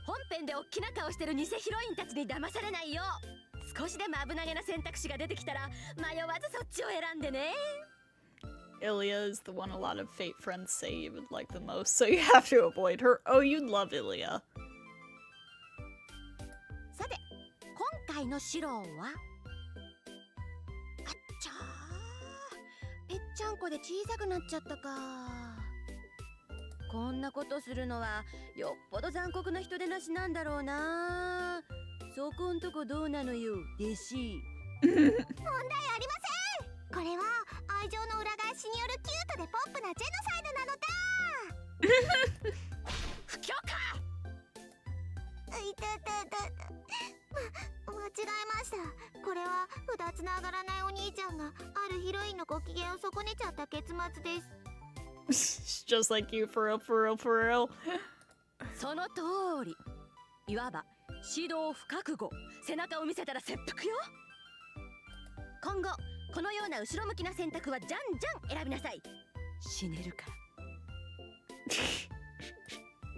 本編でおっきな顔してる偽ヒロインたちに騙されないよう、少しでも危なげな選択肢が出てきたら迷わずそっちを選んでね。Ilya is the one a lot of Fate friends say you would like the most, so you have to avoid her. Oh, you'd love Ilya. さて、今回の城はあっちゃー、ぺっちゃんこで小さくなっちゃったか。こんなことするのはよっぽど残酷な人でなしなんだろうな。そこんとこどうなのよ、弟子。問題ありません。これは愛情の裏返しによるキュートでポップなジェノサイドなのだ。不許可！いたたたた。間違えました。これは二つの上がらないお兄ちゃんがあるヒロインのご機嫌を損ねちゃった結末です。Just like you, for real, for real, for real. その通り。いわば指導不覚悟。背中を見せたら切腹よ。今後このような後ろ向きな選択はじゃんじゃん選びなさい。死ねるから。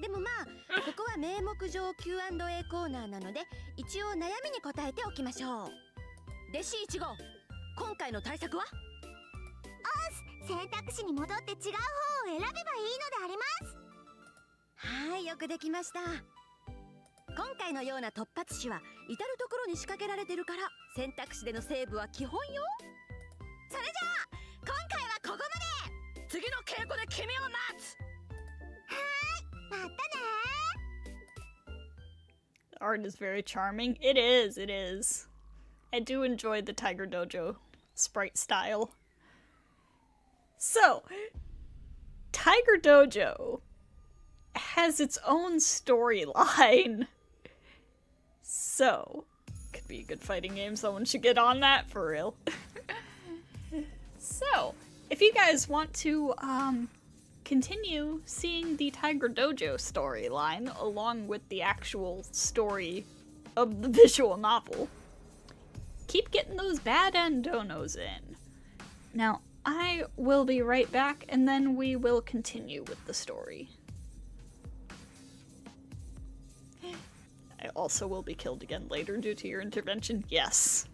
でもまあここは名目上 Q&A コーナーなので、一応悩みに答えておきましょう。弟子1号、今回の対策は？選択肢に戻って違う方を選べばいいのであります。はい、よくできました。今回のような突発詞は至る所に仕掛けられてるから、選択肢でのセーブは基本よ。それじゃあ今回はここまで。次の稽古で君を待つ。またね。 Art is very charming. It is, it is. I do enjoy the Tiger Dojo sprite style. So, Tiger Dojo has its own storyline. So, could be a good fighting game. Someone should get on that for real. So, if you guys want to continue seeing the Tiger Dojo storyline along with the actual story of the visual novel, keep getting those bad end donos in. Now, I will be right back, and then we will continue with the story. I also will be killed again later due to your intervention. Yes.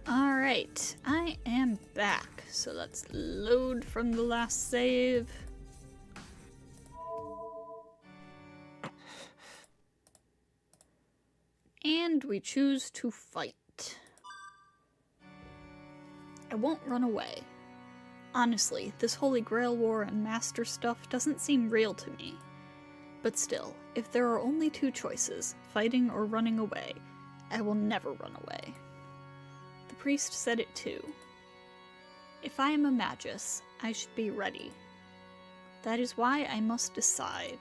Alright, I am back. So let's load from the last save. And we choose to fight. I won't run away. Honestly, this Holy Grail War and Master stuff doesn't seem real to me. But still, if there are only two choices, fighting or running away, I will never run away. The priest said it too. If I am a magus, I should be ready. That is why I must decide.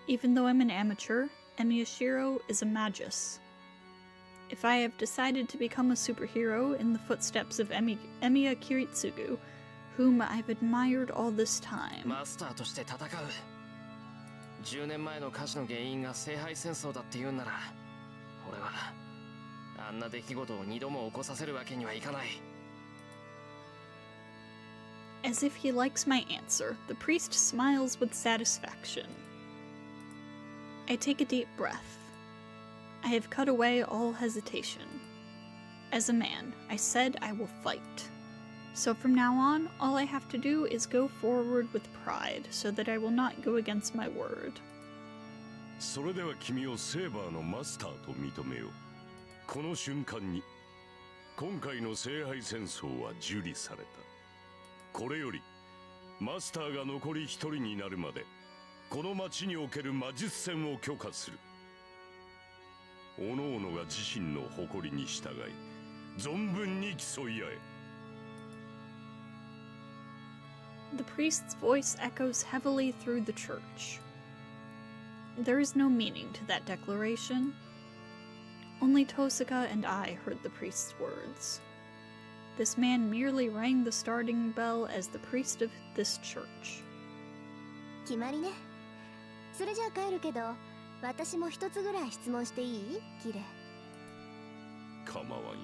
Even though I'm an amateur, Emiyashiro is a magus. If I have decided to become a superhero in the footsteps of Emiya Kiritsugu, whom I've admired all this time. マスターとして戦う。10年前の火事の原因が聖杯戦争だって言うんなら、俺はあんな出来事を2度も起こさせるわけにはいかない。As if he likes my answer, the priest smiles with satisfaction. I take a deep breath. I have cut away all hesitation. As a man, I said I will fight. So from now on, all I have to do is go forward with pride, so that I will not go against my word. それでは君をセーバーのマスターと認めよう。この瞬間に今回の聖杯戦争は受理された。これよりマスターが残り一人になるまでこの町における魔術戦を許可する。各々が自身の誇りに従い存分に競い合え。 The priest's voice echoes heavily through the church. There is no meaning to that declaration. Only Tosaka and I heard the priest's words. This man merely rang the starting bell as the priest of this church. 決まりね。それじゃあ帰るけど、私も一つぐらい質問していい？キレ。構わんよ。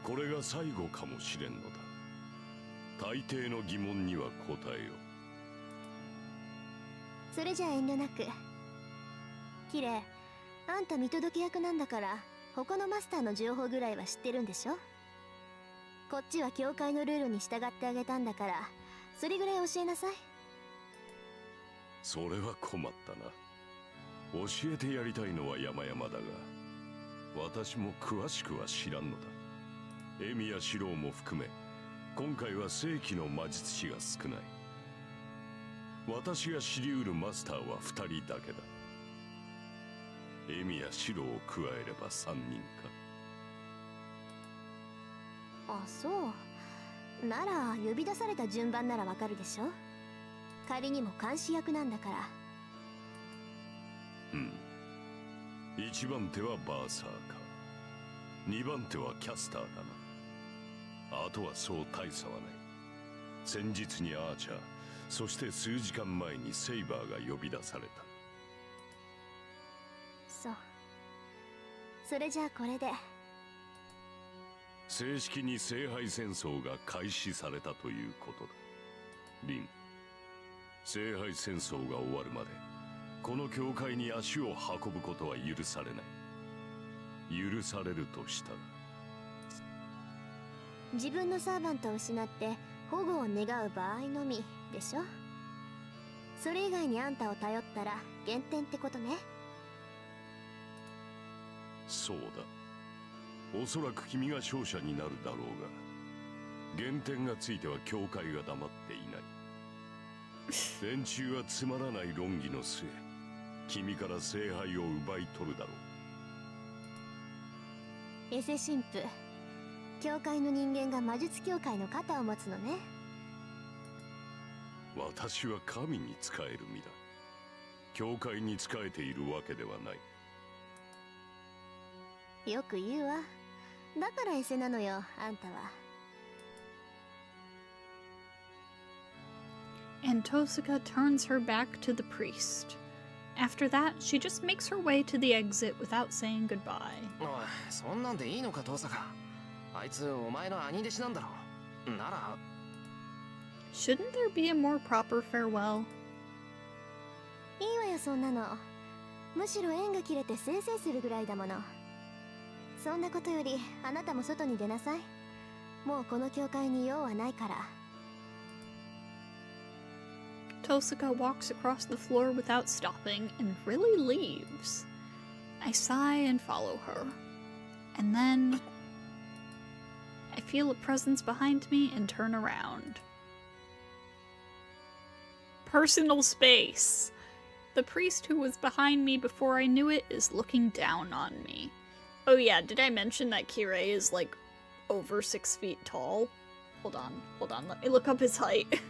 これが最後かもしれんのだ。大抵の疑問には答えよ。それじゃあ遠慮なく。キレ、あんた見届け役なんだから、他のマスターの情報ぐらいは知ってるんでしょ？こっちは教会のルールに従ってあげたんだから、それぐらい教えなさい。それは困ったな。教えてやりたいのは山々だが、私も詳しくは知らんのだ。エミやシローも含め、今回は正規の魔術師が少ない。私が知り得るマスターは2人だけだ。エミやシローを加えれば3人か。あ、そう。なら呼び出された順番ならわかるでしょ。仮にも監視役なんだから。うん。1番手はバーサーか。2番手はキャスターだな。あとはそう大差はない。先日にアーチャー、そして数時間前にセイバーが呼び出された。そう。それじゃあこれで。正式に聖杯戦争が開始されたということだ。リン、聖杯戦争が終わるまでこの教会に足を運ぶことは許されない。許されるとしたら、自分のサーバントを失って保護を願う場合のみでしょ。それ以外にあんたを頼ったら減点ってことね。そうだ。おそらく君が勝者になるだろうが、減点がついては教会が黙っていない。連中はつまらない論議の末、君から聖杯を奪い取るだろう。エセ神父、教会の人間が魔術協会の肩を持つのね。私は神に仕える身だ。教会に仕えているわけではない。よく言うわ。だからエセなのよ、あんたは。And Tosaka turns her back to the priest. After that, she just makes her way to the exit without saying goodbye. おい、そんなんでいいのか、遠坂。あいつお前の兄弟子なんだろ。なら Shouldn't there be a more proper farewell? いいわよ、そんなの。むしろ縁が切れてせいせいするぐらいだもの。そんなことより、あなたも外に出なさい。もうこの教会に用はないから。Tosaka walks across the floor without stopping and really leaves. I sigh and follow her. And then I feel a presence behind me and turn around. Personal space! The priest who was behind me before I knew it is looking down on me. Oh yeah, did I mention that Kirei is like over 6 feet tall? Hold on, let me look up his height.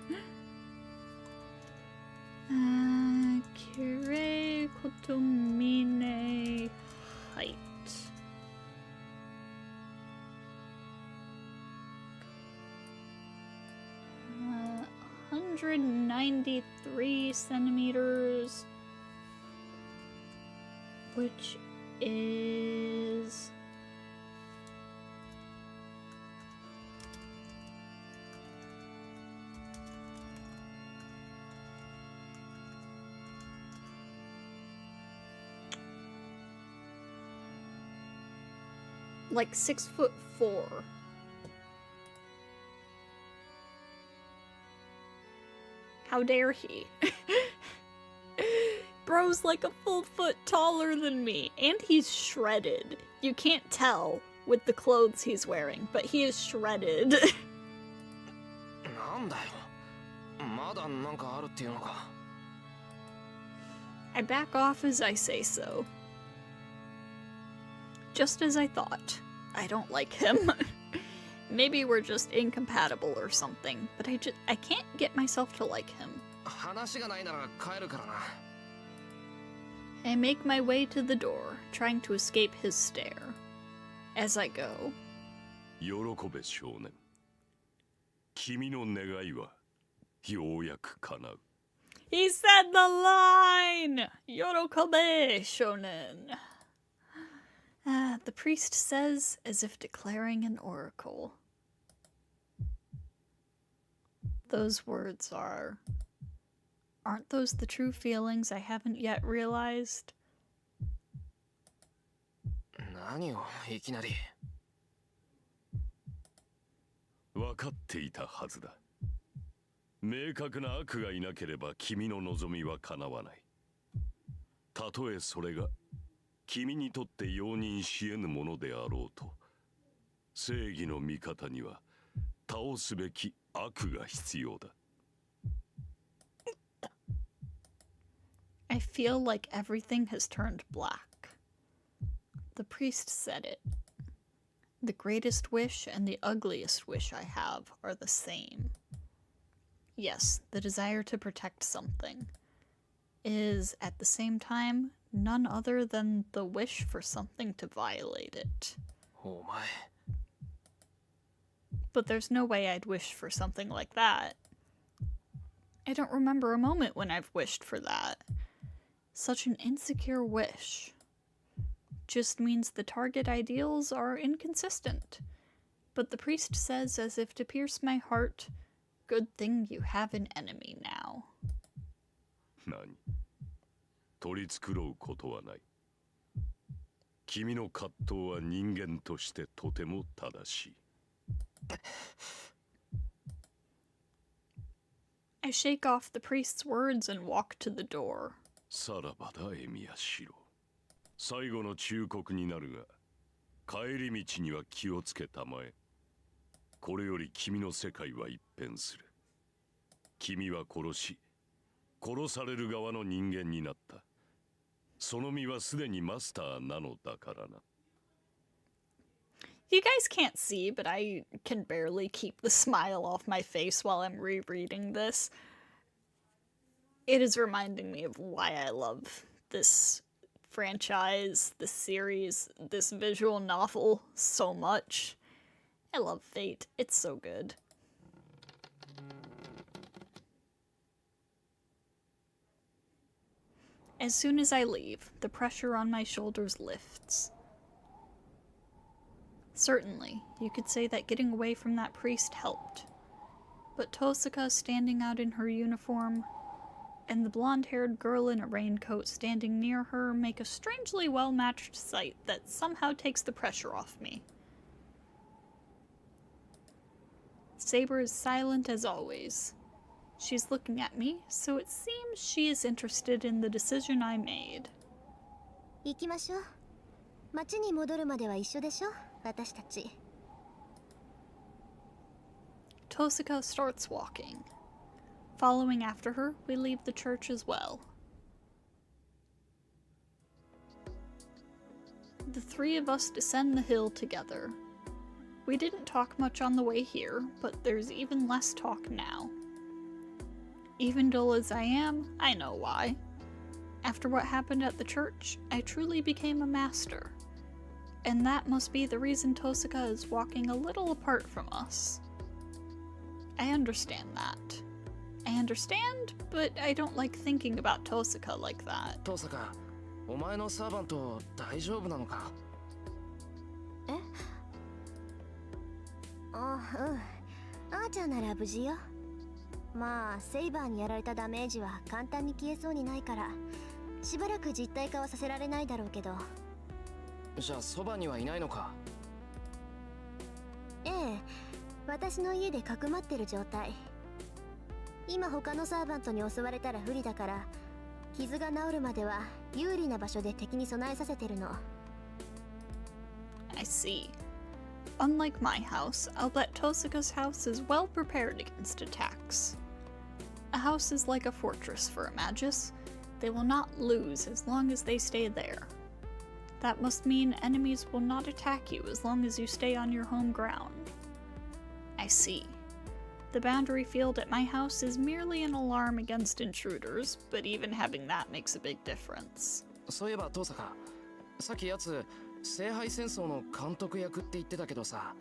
Kirei Kotomine height. Uh, 193 centimeters, which is like 6'4". How dare he? Bro's like a full foot taller than me, and he's shredded. You can't tell with the clothes he's wearing, but he is shredded. なんだよ。まだなんかあるっていうのか。I back off as I say so. Just as I thought. I don't like him. Maybe we're just incompatible or something, but I can't get myself to like him. 話がないなら帰るからな。I make my way to the door, trying to escape his stare. As I go, 喜べ少年。君の願いはようやく叶う。 he said the line! Yorokobe, shonen. The priest says, as if declaring an oracle. Those words aren't those the true feelings I haven't yet realized? 何をいきなり。分かっていたはずだ。明確な悪がいなければ君の望みは叶わない。たとえそれが君にとって容認し得ぬものであろうと、正義の味方には倒すべき悪が必要だ。I feel like everything has turned black. The priest said it. The greatest wish and the ugliest wish I have are the same. Yes, the desire to protect something is, at the same time, none other than the wish for something to violate it. お前。But there's no way I'd wish for something like that. I don't remember a moment when I've wished for that. Such an insecure wish just means the target ideals are inconsistent. But the priest says, as if to pierce my heart, "Good thing you have an enemy now." 何？取り繕うことはない。君の葛藤は人間としてとても正しい。I shake off the priest's words and walk to the door. さらばだ、エミヤシロ。最後の忠告になるが、帰り道には気をつけたまえ。これより君の世界は一変する。君は殺し、殺される側の人間になった。その身はすでにマスターなのだからな。You guys can't see, but I can barely keep the smile off my face while I'm rereading this. It is reminding me of why I love this franchise, this series, this visual novel so much. I love Fate. It's so good. As soon as I leave, the pressure on my shoulders lifts. Certainly, you could say that getting away from that priest helped. But Tosaka standing out in her uniform, and the blonde-haired girl in a raincoat standing near her make a strangely well-matched sight that somehow takes the pressure off me. Saber is silent as always. She's looking at me, so it seems she is interested in the decision I made. 行きましょう。町に戻るまでは一緒でしょ、私たち。Tosaka starts walking. Following after her, we leave the church as well. The three of us descend the hill together. We didn't talk much on the way here, but there's even less talk now. Even dull as I am, I know why. After what happened at the church, I truly became a master. And that must be the reason Tosaka is walking a little apart from us. I understand that. I understand, but I don't like thinking about Tosaka like that. トサカ、お前のサーバント大丈夫なのか？え？あ、うん。あーちゃんなら無事よ。まあ、セイバーにやられたダメージは簡単に消えそうにないから、しばらく実体化はさせられないだろうけど。じゃあそばにはいないのか？ね、私の家でかくまってる状態。今他のサーバントに襲われたら不利だから、傷が治るまでは有利な場所で敵に備えさせてるの。 I see. Unlike my house, I'll bet Tosaka's house is well prepared against attacks. A house is like a fortress for a magus. They will not lose as long as they stay there. That must mean enemies will not attack you as long as you stay on your home ground. I see. The boundary field at my house is merely an alarm against intruders, but even having that makes a big difference. そういえば遠坂、さっきやつ聖杯戦争の監督役って言ってたけどさ、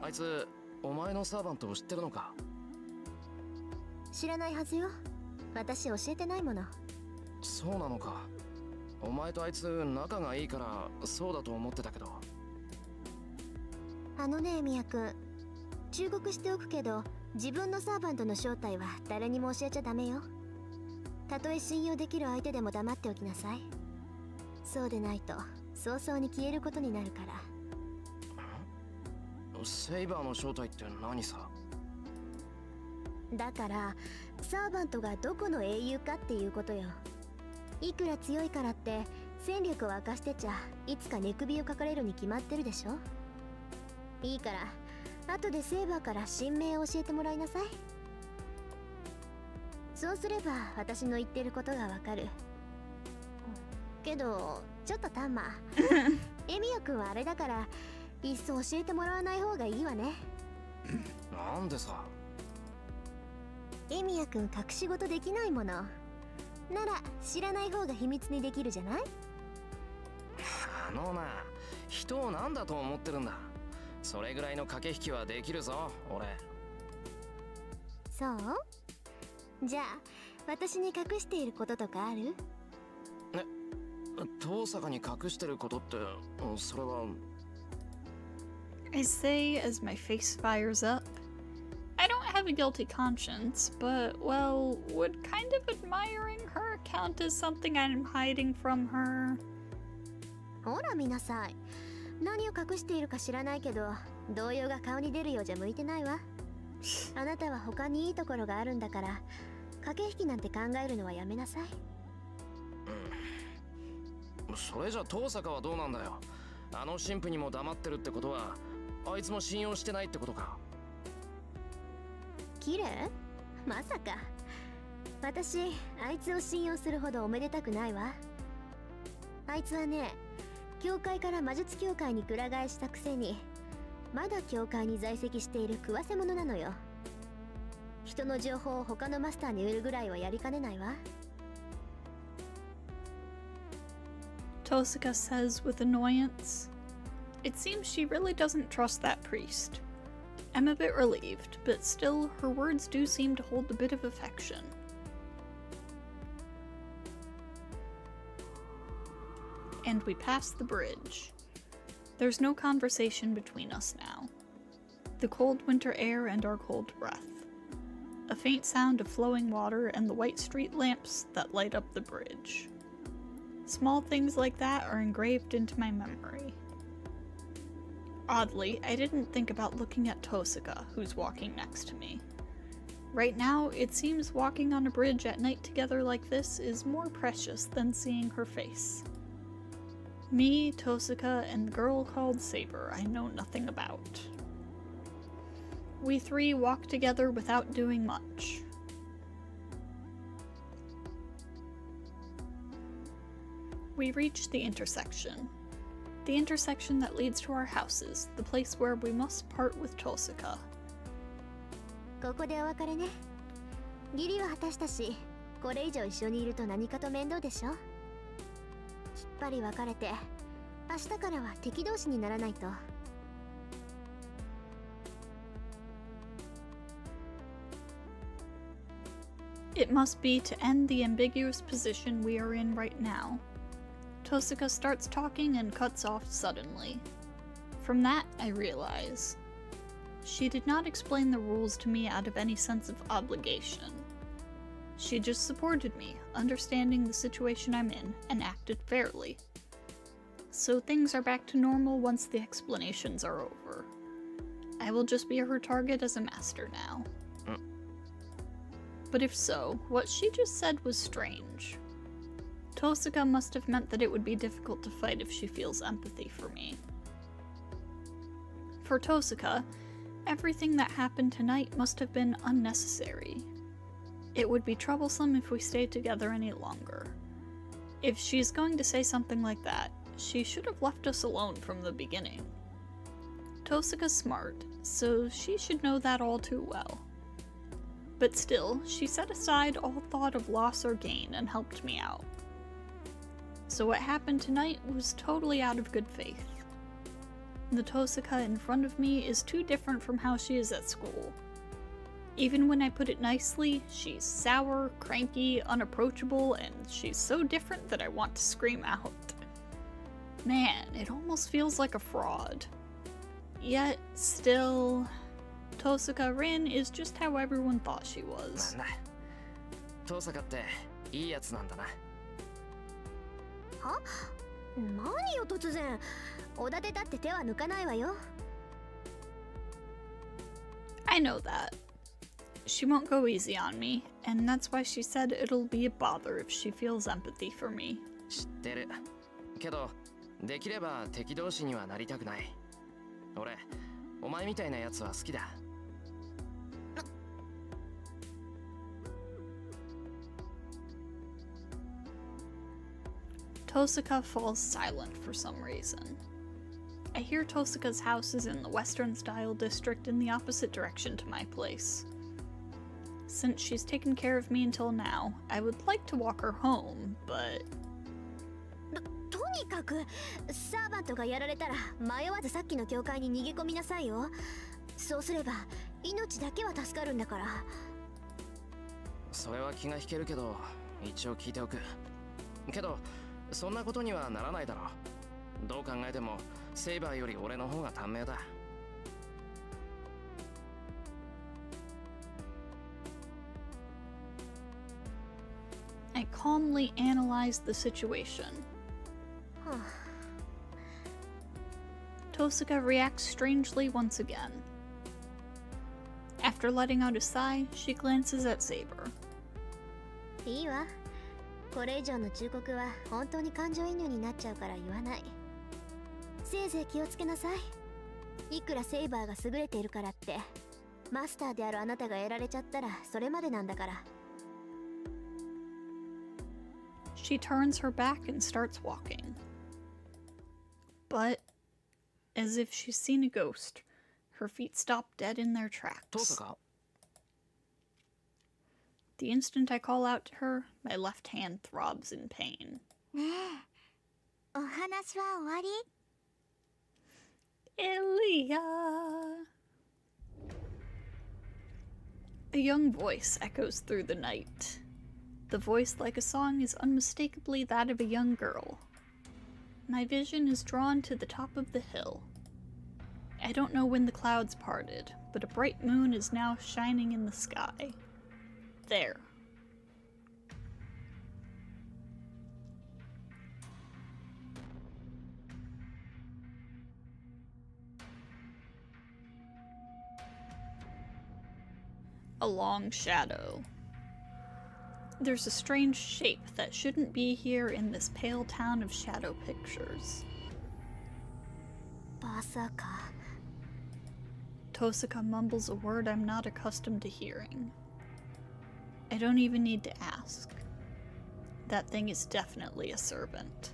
あいつお前のサーバントを知ってるのか？知らないはずよ。私教えてないもの。そうなのか。お前とあいつ仲がいいからそうだと思ってたけど。あのね、ミヤ君、忠告しておくけど、自分のサーバントの正体は誰にも教えちゃダメよ。たとえ信用できる相手でも黙っておきなさい。そうでないと早々に消えることになるから。セイバーの正体って何さ？だからサーバントがどこの英雄かっていうことよ。いくら強いからって戦力を明かしてちゃいつか寝首をかかれるに決まってるでしょ。いいから後でセーバーから神名を教えてもらいなさい。そうすれば私の言ってることがわかる。けどちょっとタンマエミヤ君はあれだからいっそ教えてもらわない方がいいわね。なんでさ？エミヤ君隠し事できないものなら知らない方が秘密にできるじゃない？あのな、人を何だと思ってるんだ。それぐらいの駆け引きはできるぞ俺。そう？じゃあ私に隠していることとかある？遠坂に隠してることってそれは。 I say as my face fires up. I don't have a guilty conscience, but, well, would kind of admiring her count as something I'm hiding from her? ほら見なさい。何を隠しているか知らないけど動揺が顔に出るようじゃ向いてないわ。あなたは他にいいところがあるんだから駆け引きなんて考えるのはやめなさい。それじゃ遠坂はどうなんだよ。あの神父にも黙ってるってことはあいつも信用してないってことか。綺麗？まさか。私あいつを信用するほどおめでたくないわ。あいつはね、教会から魔術協会にくら替えしたくせにまだ教会に在籍している食わせ者なのよ。人の情報を他のマスターに売るぐらいはやりかねないわ。Tosaka says with annoyance. It seems she really doesn't trust that priest. I'm a bit relieved, but still, her words do seem to hold a bit of affection. And we pass the bridge. There's no conversation between us now. The cold winter air and our cold breath. A faint sound of flowing water and the white street lamps that light up the bridge. Small things like that are engraved into my memory. Oddly, I didn't think about looking at Tosaka, who's walking next to me. Right now, it seems walking on a bridge at night together like this is more precious than seeing her face. Me, Tosaka, and the girl called Saber I know nothing about. We three walk together without doing much. We reach the intersection. The intersection that leads to our houses, the place where we must part with Tosaka. ここでお別れね。義理は果たしたし、これ以上一緒にいると何かと面倒でしょ。きっぱり別れて、明日からは敵同士にならないと。It must be to end the ambiguous position we are in right now. Tosaka starts talking and cuts off suddenly. From that, I realize. She did not explain the rules to me out of any sense of obligation. She just supported me, understanding the situation I'm in, and acted fairly. So things are back to normal once the explanations are over. I will just be her target as a master now. But if so, what she just said was strange. Tosaka must have meant that it would be difficult to fight if she feels empathy for me. For Tosaka, everything that happened tonight must have been unnecessary. It would be troublesome if we stayed together any longer. If she's going to say something like that, she should have left us alone from the beginning. Tosaka's smart, so she should know that all too well. But still, she set aside all thought of loss or gain and helped me out. So what happened tonight was totally out of good faith. The Tosaka in front of me is too different from how she is at school. Even when I put it nicely, she's sour, cranky, unapproachable, and she's so different that I want to scream out. Man, it almost feels like a fraud. Yet, still, Tosaka Rin is just how everyone thought she was. トサカっていいやつなんだな。は？何よ突然。おだてたって手は抜かないわよ。I know that. She won't go easy on me, and that's why she said it'll be a bother if she feels empathy for me. 知ってる。けど、できれば敵同士にはなりたくない。俺、お前みたいなやつは好きだ。Tosaka falls silent for some reason. I hear Tosaka's house is in the Western Style district in the opposite direction to my place. Since she's taken care of me until now, I would like to walk her home, but... とにかくサーバントがやられたら迷わずさっきの教会に逃げ込みなさいよ。そうすれば命だけは助かるんだから。それは気が引けるけど、一応聞いておく。けど、そんなことにはならないだろう。どう考えてもセイバーより俺の方が短命だ。I calmly analyzed the situation. Tosaka reacts strangely once again. After letting out a sigh, she glances at Saber. いいわ。これ以上の忠告は本当に感情移入になっちゃうから言わない。せいぜい気をつけなさい。いくらセイバーが優れているからって、マスターであるあなたがやられちゃったらそれまでなんだから。She turns her back and starts walking. But, as if she's seen a ghost, her feet stop dead in their tracks. トサカ？ The instant I call out to her, my left hand throbs in pain. ねえ、お話は終わり？ Elia! A young voice echoes through the night. The voice, like a song, is unmistakably that of a young girl. My vision is drawn to the top of the hill. I don't know when the clouds parted, but a bright moon is now shining in the sky. There. A long shadow. There's a strange shape that shouldn't be here in this pale town of shadow pictures. まさか。 Tosaka mumbles a word I'm not accustomed to hearing. I don't even need to ask. That thing is definitely a servant.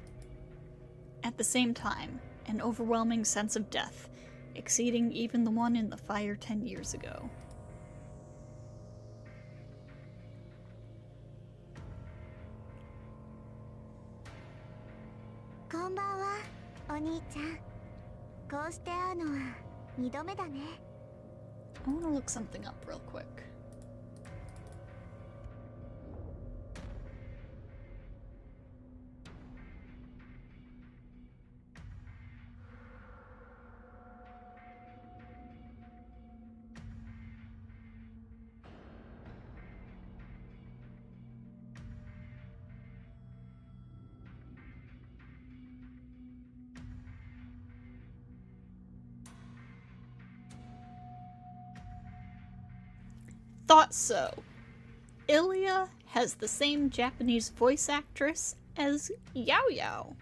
At the same time, an overwhelming sense of death, exceeding even the one in the fire 10 years ago. Konbanwa, お兄ちゃん。こうして会うのは2度目だね。 I want to look something up real quick. thought so. Ilya has the same Japanese voice actress as Yao Yao.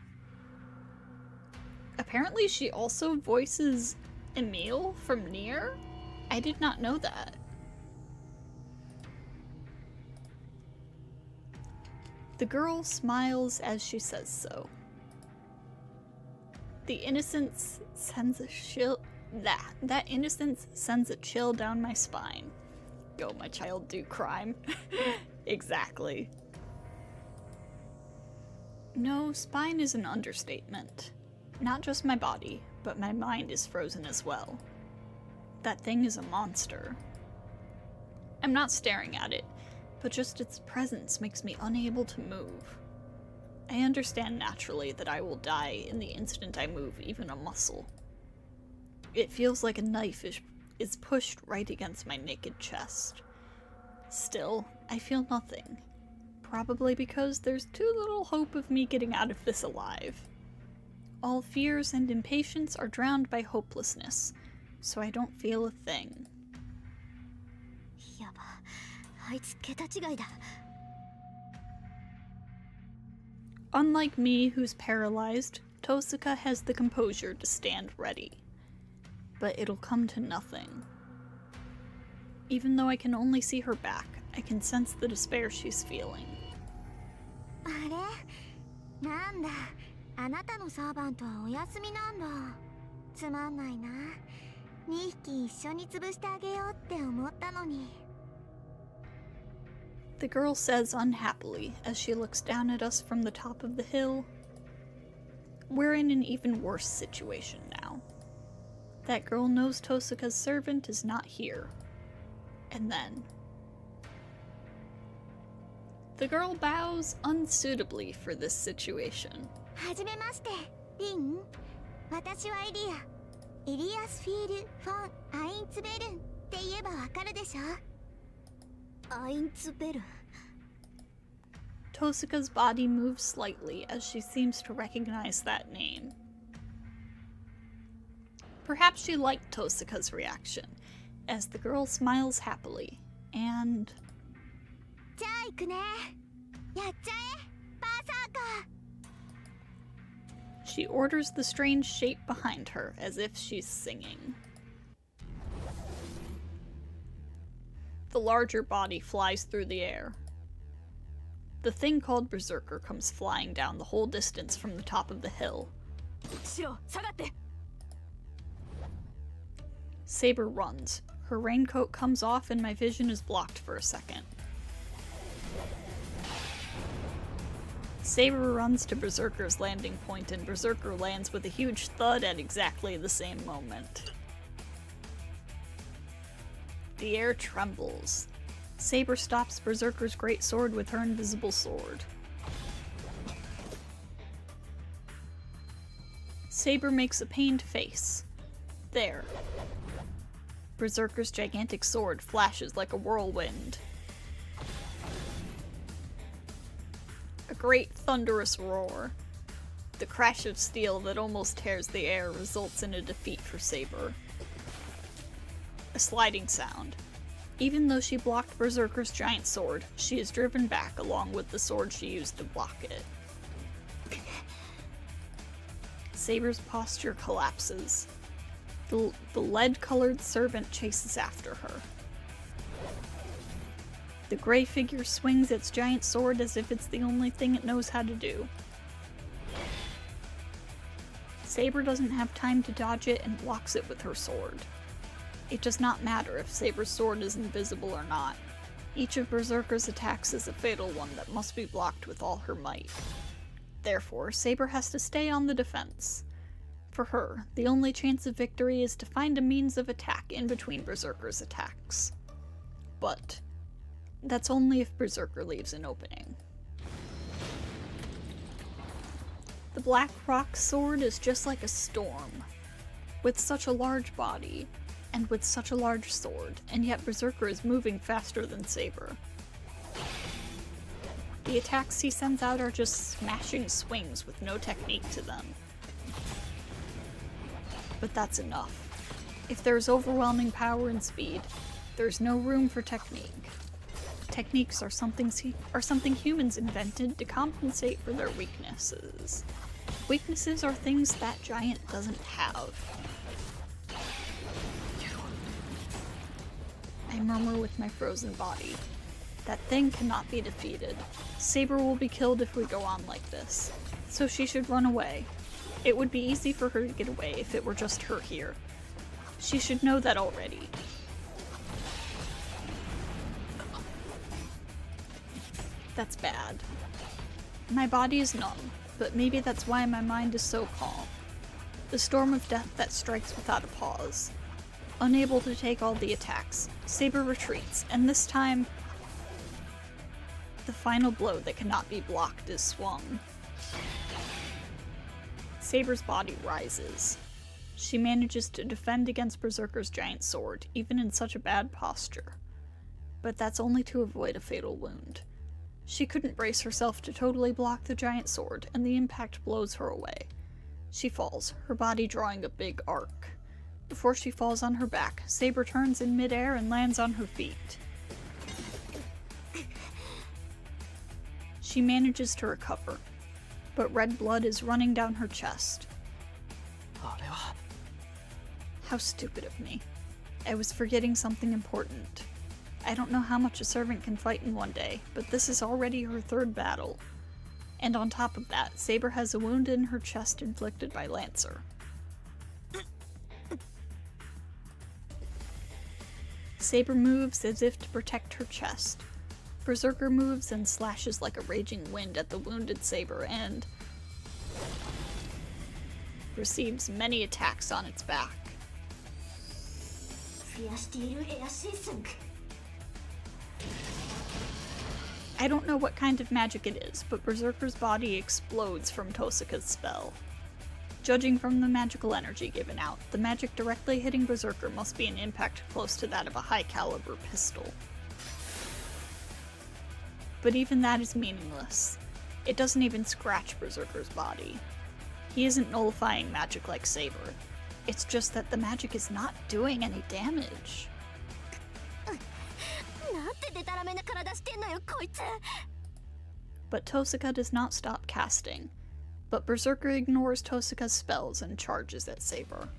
Apparently she also voices Emil from Nier? I did not know that. The girl smiles as she says so. The innocence sends a chill. That innocence sends a chill down my spine. Go, my child, do crime. Exactly. No, spine is an understatement. Not just my body, but my mind is frozen as well. That thing is a monster. I'm not staring at it, but just its presence makes me unable to move. I understand naturally that I will die in the instant I move even a muscle. It feels like a knife is pushed right against my naked chest. Still, I feel nothing. Probably because there's too little hope of me getting out of this alive. All fears and impatience are drowned by hopelessness, so I don't feel a thing. やば、あいつ桁違いだ。 Unlike me, who's paralyzed, Tosaka has the composure to stand ready. But it'll come to nothing. Even though I can only see her back, I can sense the despair she's feeling. あれ？なんだ、あなたのサーバントはお休みなんだ。つまんないな。2匹一緒に潰してあげようって思ったのに。 The girl says unhappily as she looks down at us from the top of the hill. We're in an even worse situation now. That girl knows Tosaka's servant is not here. And then... the girl bows unsuitably for this situation. はじめまして、リン。私はエリア。エリアスフィール・フォン・アインツベルンって言えばわかるでしょ。アインツベルン。 Tosaka's body moves slightly as she seems to recognize that name. Perhaps she liked Tosaka's reaction, as the girl smiles happily, and... じゃあ行くね。やっちゃえ、バーサーカー。 she orders the strange shape behind her as if she's singing. The larger body flies through the air. The thing called Berserker comes flying down the whole distance from the top of the hill. 白、下がって。 Saber runs. Her raincoat comes off and my vision is blocked for a second. Saber runs to Berserker's landing point and Berserker lands with a huge thud at exactly the same moment. The air trembles. Saber stops Berserker's great sword with her invisible sword. Saber makes a pained face. There. Berserker's gigantic sword flashes like a whirlwind. A great thunderous roar. The crash of steel that almost tears the air results in a defeat for Saber. A sliding sound. Even though she blocked Berserker's giant sword, she is driven back along with the sword she used to block it. Saber's posture collapses. The lead-colored servant chases after her. The gray figure swings its giant sword as if it's the only thing it knows how to do. Saber doesn't have time to dodge it and blocks it with her sword. It does not matter if Saber's sword is invisible or not. Each of Berserker's attacks is a fatal one that must be blocked with all her might. Therefore, Saber has to stay on the defense. For her, the only chance of victory is to find a means of attack in between Berserker's attacks. But that's only if Berserker leaves an opening. The Black Rock sword is just like a storm. With such a large body, and with such a large sword, and yet Berserker is moving faster than Saber. The attacks he sends out are just smashing swings with no technique to them. But that's enough. If there's overwhelming power and speed, There's no room for technique. Techniques are something humans invented to compensate for their weaknesses. Weaknesses are things that giant doesn't have. I murmur with my frozen body. That thing cannot be defeated. Saber will be killed if we go on like this. So she should run away. It would be easy for her to get away if it were just her here. She should know that already. That's bad. My body is numb, but maybe that's why my mind is so calm. The storm of death that strikes without a pause. Unable to take all the attacks, Saber retreats, and this time, the final blow that cannot be blocked is swung. Saber's body rises. She manages to defend against Berserker's giant sword, even in such a bad posture. But that's only to avoid a fatal wound. She couldn't brace herself to totally block the giant sword, and the impact blows her away. She falls, her body drawing a big arc. Before she falls on her back, Saber turns in midair and lands on her feet. She manages to recover, but red blood is running down her chest. How stupid of me. I was forgetting something important. I don't know how much a servant can fight in one day, but this is already her third battle. And on top of that, Saber has a wound in her chest inflicted by Lancer. Saber moves as if to protect her chest. Berserker moves and slashes like a raging wind at the wounded Saber and receives many attacks on its back. I don't know what kind of magic it is, but Berserker's body explodes from Tosaka's spell. Judging from the magical energy given out, the magic directly hitting Berserker must be an impact close to that of a high-caliber pistol. But even that is meaningless. It doesn't even scratch Berserker's body. He isn't nullifying magic like Saber. It's just that the magic is not doing any damage. But Tosaka does not stop casting. But Berserker ignores Tosaka's spells and charges at Saber.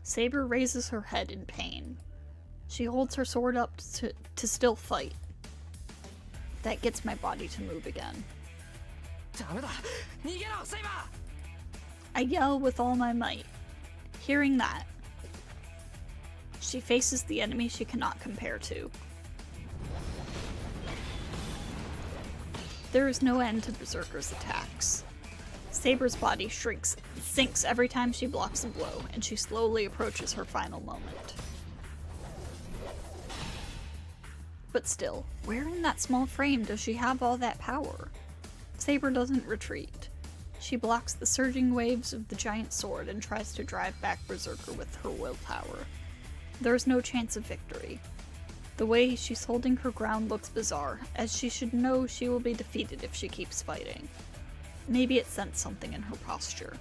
Saber raises her head in pain. She holds her sword up to still fight. That gets my body to move again. I yell with all my might. Hearing that, she faces the enemy she cannot compare to. There is no end to Berserker's attacks. Saber's body sinks every time she blocks a blow, and she slowly approaches her final moment. But still, where in that small frame does she have all that power? Saber doesn't retreat. She blocks the surging waves of the giant sword and tries to drive back Berserker with her willpower. There is no chance of victory. The way she's holding her ground looks bizarre, as she should know she will be defeated if she keeps fighting. Maybe it sensed something in her posture.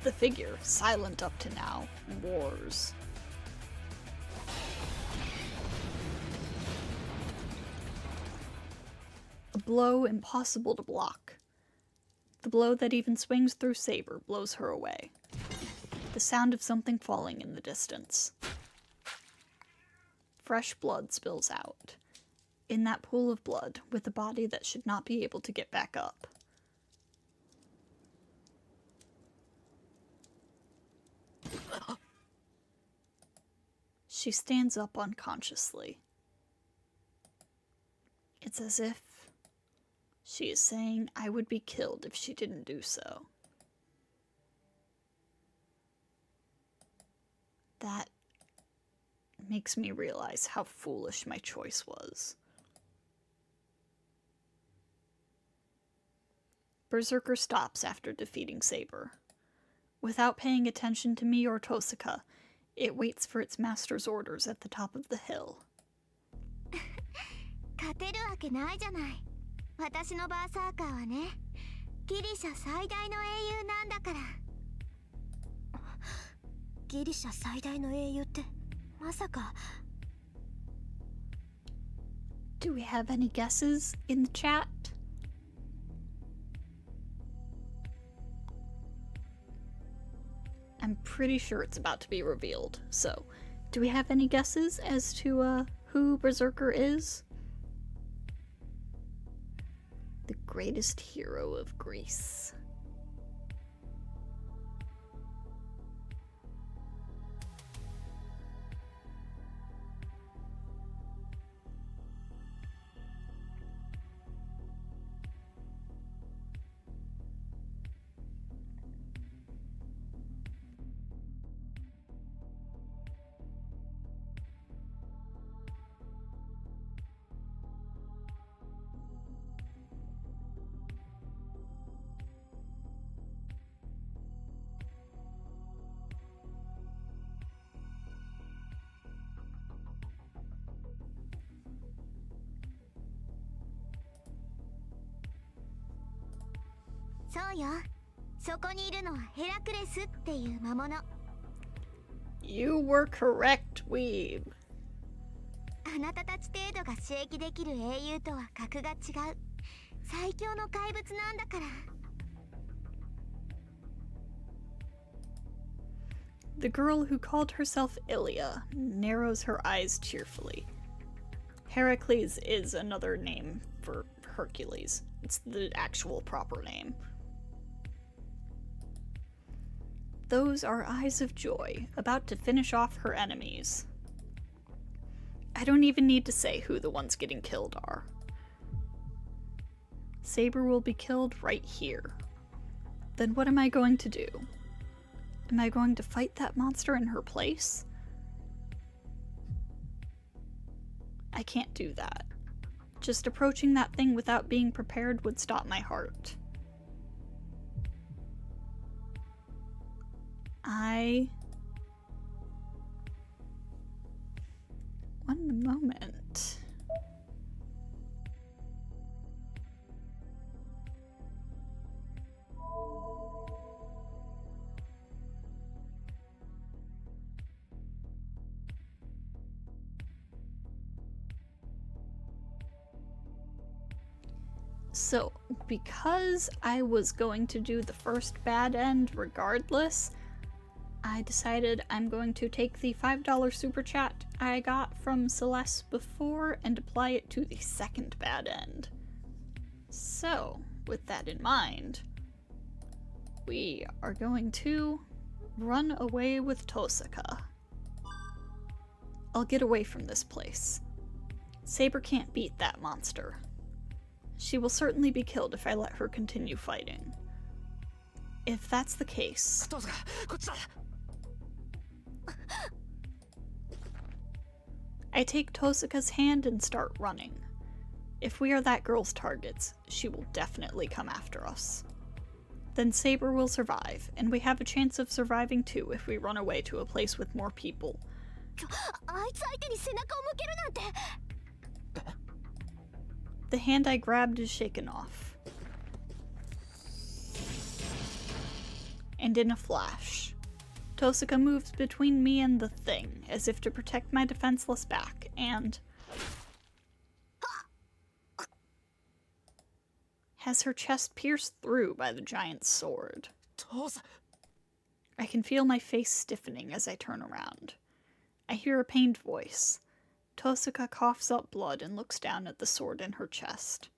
The figure, silent up to now, roars. A blow impossible to block. The blow that even swings through Saber blows her away. The sound of something falling in the distance. Fresh blood spills out. In that pool of blood, with a body that should not be able to get back up. She stands up unconsciously. It's as if she is saying I would be killed if she didn't do so. That makes me realize how foolish my choice was. Berserker stops after defeating Saber. Without paying attention to me or Tosaka, it waits for its master's orders at the top of the hill. 勝てるわけないじゃない。私のバーサーカーはね。ギリシャ最大の英雄なんだから。ギリシャ最大の英雄ってまさか。 Do we have any guesses in the chat? I'm pretty sure it's about to be revealed. So, do we have any guesses as to who Berserker is? The greatest hero of Greece.そうよ。そこにいるのはヘラクレスっていう魔物。You were correct, Weeb. あなたたち程度が刺激できる英雄とは格が違う。最強の怪物なんだから。The girl who called herself Ilia narrows her eyes tearfully. Heracles is another name for Hercules. It's the actual proper name. Those are eyes of joy, about to finish off her enemies. I don't even need to say who the ones getting killed are. Saber will be killed right here. Then what am I going to do? Am I going to fight that monster in her place? I can't do that. Just approaching that thing without being prepared would stop my heart. One moment. So, because I was going to do the first bad end regardless, I decided I'm going to take the $5 super chat I got from Celeste before and apply it to the second bad end. So, with that in mind, we are going to run away with Tosaka. I'll get away from this place. Saber can't beat that monster. She will certainly be killed if I let her continue fighting. If that's the case, I take Tosaka's hand and start running. If we are that girl's targets, she will definitely come after us. Then Saber will survive, and we have a chance of surviving too if we run away to a place with more people. The hand I grabbed is shaken off. And in a flash, Tosaka moves between me and the thing, as if to protect my defenseless back, and has her chest pierced through by the giant's sword. I can feel my face stiffening as I turn around. I hear a pained voice. Tosaka coughs up blood and looks down at the sword in her chest.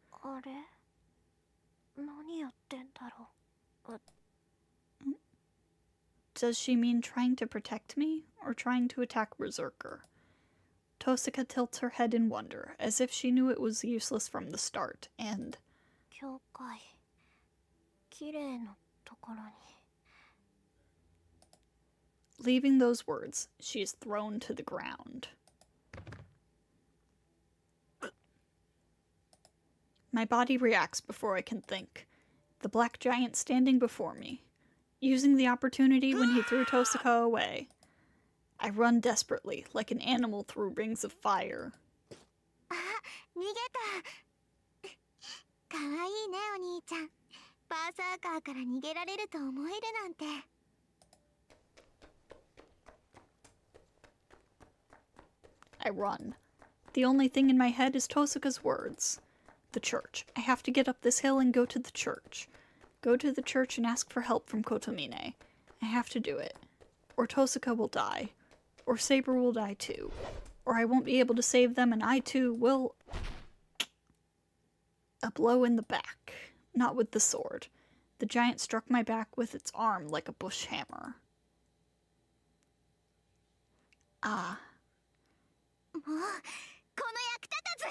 Does she mean trying to protect me, or trying to attack Berserker? Tosaka tilts her head in wonder, as if she knew it was useless from the start, and leaving those words, she is thrown to the ground. My body reacts before I can think. The black giant standing before me, using the opportunity when he threw Tosaka away. I run desperately, like an animal through rings of fire. バーサーカーから逃げられると思えるなんて。I run. The only thing in my head is Tosaka's words. The church. I have to get up this hill and go to the church. Go to the church and ask for help from Kotomine. I have to do it. Or Tosaka will die. Or Saber will die too. Or I won't be able to save them and I too will... A blow in the back. Not with the sword. The giant struck my back with its arm like a bush hammer. Ah. もうこの役立たず、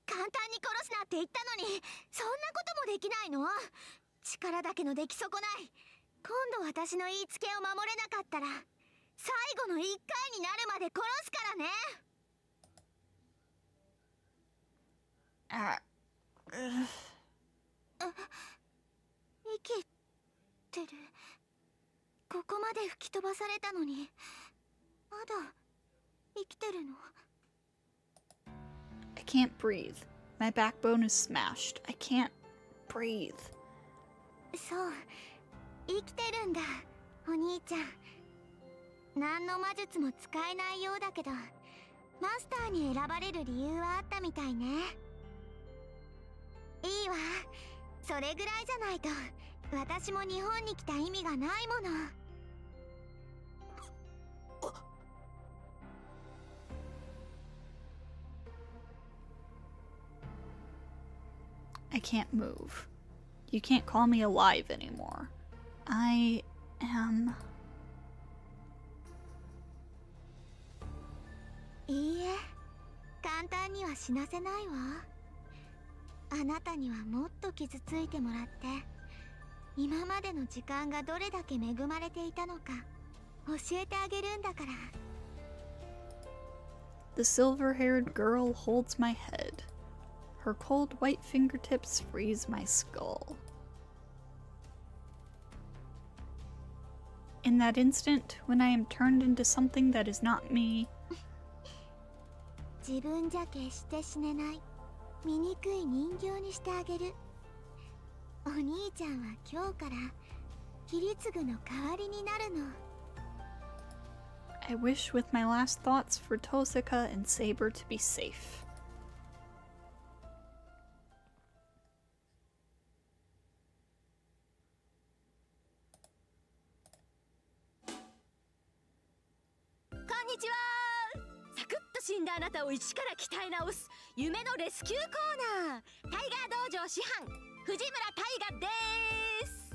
簡単に殺すなって言ったのに、そんなこともできないの？力だけの出来損ない。今度私の言いつけを守れなかったら、最後の一回になるまで殺すからね。生きてる。ここまで吹き飛ばされたのに、まだ生きてるの？ I can't breathe. My backbone is smashed. I can't breathe. そう、生きてるんだ、お兄ちゃん。何の魔術も使えないようだけど、マスターに選ばれる理由はあったみたいね。いいわ、それぐらいじゃないと私も日本に来た意味がないもの。I can't move. You can't call me alive anymore. I am... いいえ、簡単には死なせないわ。あなたにはもっと傷ついてもらって、今までの時間がどれだけ恵まれていたのか教えてあげるんだから。The silver-haired girl holds my head. Her cold white fingertips freeze my skull. In that instant, when I am turned into something that is not me, 自分じゃ決して死ねない醜い人形にしてあげる。お兄ちゃんは今日からキリツグの代わりになるの。I wish with my last thoughts for Tosaka and Saber to be safe. こんにちは。サクッと死んだあなたを一から鍛え直す夢のレスキューコーナー、タイガー道場師範藤村大河です。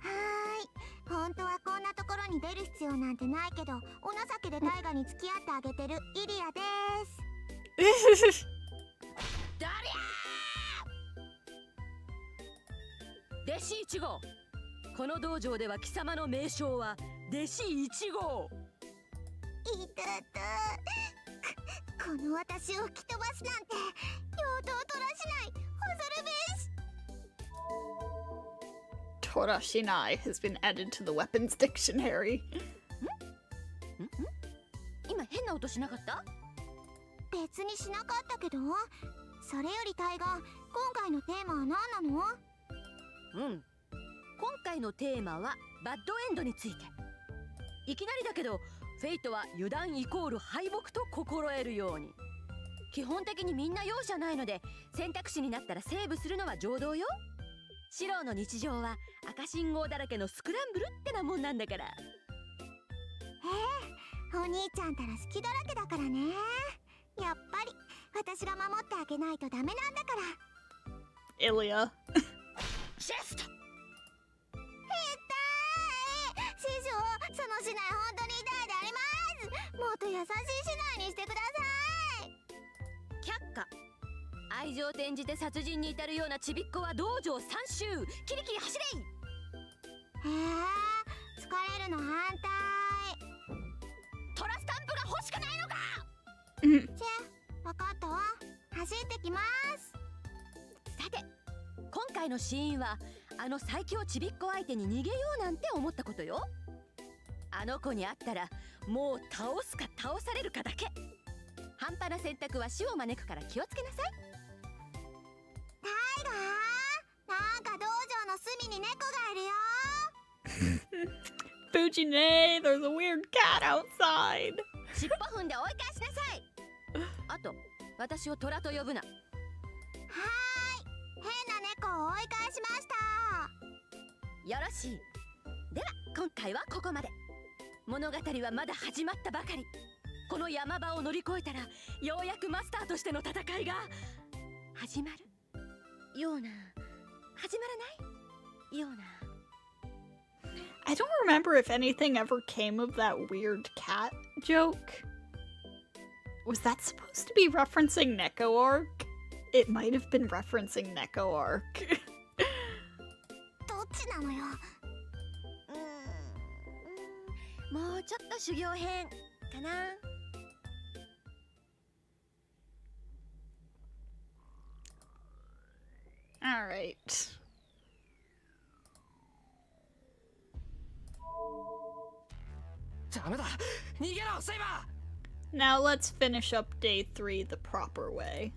はーい、本当はこんなところに出る必要なんてないけど、お情けで大河に付き合ってあげてるイリアです。だりゃー！弟子1号。この道場では貴様の名称は弟子1号。いたたこの私を吹き飛ばすなんて用途を取らしない恐るべし。 Torashinai has been added to the weapons dictionary. 今変な音しなかった？別にしなかったけど、それよりタイガー、今回のテーマは何なの？うん、今回のテーマはバッドエンドについて。いきなりだけどフェイトは油断イコール敗北と心得るように。基本的にみんな容赦ないので、選択肢になったらセーブするのは常道よ。シローの日常は赤信号だらけのスクランブルってなもんなんだから。お兄ちゃんたら好きだらけだからね。やっぱり私が守ってあげないとダメなんだから。 Ilya. シェスト。師匠、その市内本当に痛いであります。もっと優しい市内にしてください。却下。愛情転じて殺人に至るようなちびっこは道場3周。キリキリ走れい。疲れるの反対。トラスタンプが欲しくないのか。わかったわ。走ってきます。さて、今回のシーンはあの最強ちびっこ相手に逃げようなんて思ったことよ。あの子に会ったらもう倒すか倒されるかだけ。半端な選択は死を招くから気をつけなさい。タイガー、なんか道隅に猫がいるよ Fujine, there's a weird cat outside. 尻尾踏んで追い返しなさい。あと私を虎と呼ぶな。はーい変な猫を追い返しましたよろしい。では今回はここまで。物語はまだ始まったばかり。この山場を乗り越えたらようやくマスターとしての戦いが始まるような、始まらないような。 I don't remember if anything ever came of that weird cat joke. Was that supposed to be referencing Neko Arc? It might have been referencing Neko Arc. どっちなのよもうちょっと修行編かな。Alright. Now let's finish up day 3 the proper way.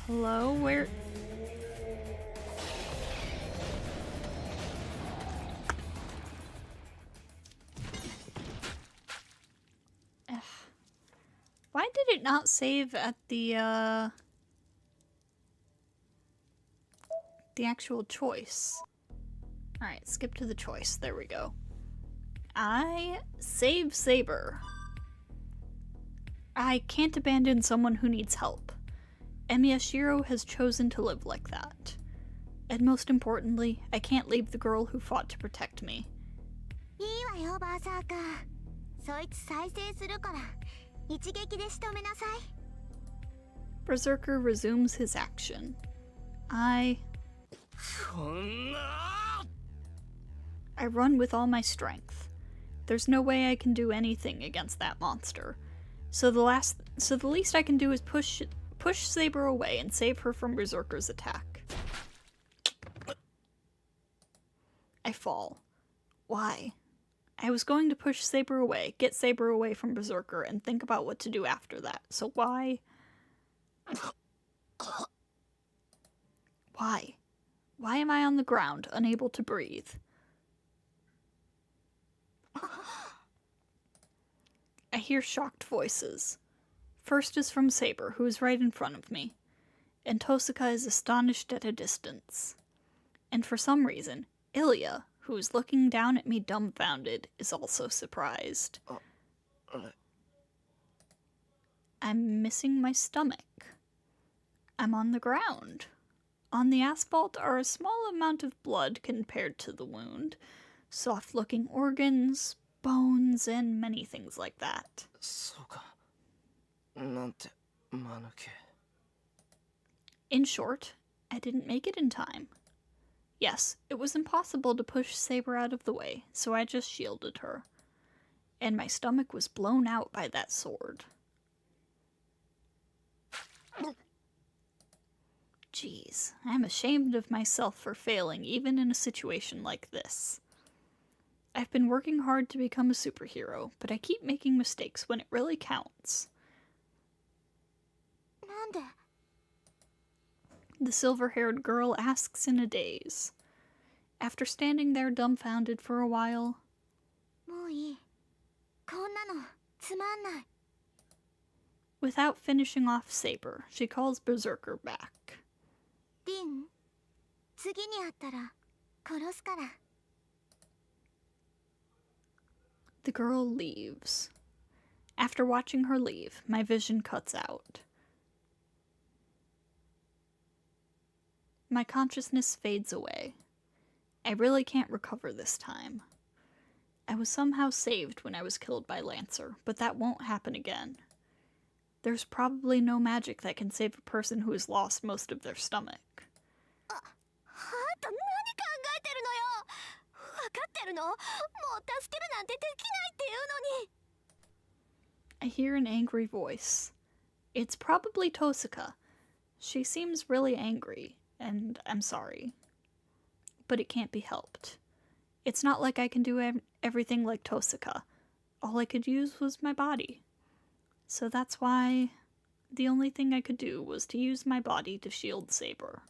Hello, where? Why did it not save at the actual choice? Alright, skip to the choice. There we go. I save Saber. I can't abandon someone who needs help. Emiyashiro has chosen to live like that. And most importantly, I can't leave the girl who fought to protect me. いいわよバーサーカーそいつ再生するから一撃で仕留めなさい Berserker resumes his action. I run with all my strength. There's no way I can do anything against that monster. So the least I can do is push Saber away and save her from Berserker's attack. I fall. Why? I was going to push Saber away, get Saber away from Berserker, and think about what to do after that. So why? Why? Why am I on the ground, unable to breathe? I hear shocked voices. First is from Saber, who is right in front of me, and Tosaka is astonished at a distance. And for some reason, Ilya, who is looking down at me dumbfounded, is also surprised. I'm missing my stomach. I'm on the ground. On the asphalt are a small amount of blood compared to the wound, soft-looking organs, bones, and many things like that. In short, I didn't make it in time. Yes, it was impossible to push Saber out of the way, so I just shielded her. And my stomach was blown out by that sword. Jeez, I'm ashamed of myself for failing even in a situation like this. I've been working hard to become a superhero, but I keep making mistakes when it really counts. なんで The silver-haired girl asks in a daze. After standing there dumbfounded for a while, もういいこんなのつまんない without finishing off Saber, she calls Berserker back. リン次に会ったら殺すから The girl leaves. After watching her leave, my vision cuts out. My consciousness fades away. I really can't recover this time. I was somehow saved when I was killed by Lancer, but that won't happen again. There's probably no magic that can save a person who has lost most of their stomach. あんた何考えてるのよ分かってるのもう助けるなんてできないっていうのに I hear an angry voice. It's probably Tosaka. She seems really angry, and I'm sorry. But it can't be helped. It's not like I can do everything like Tosaka. All I could use was my body. So that's why the only thing I could do was to use my body to shield Saber.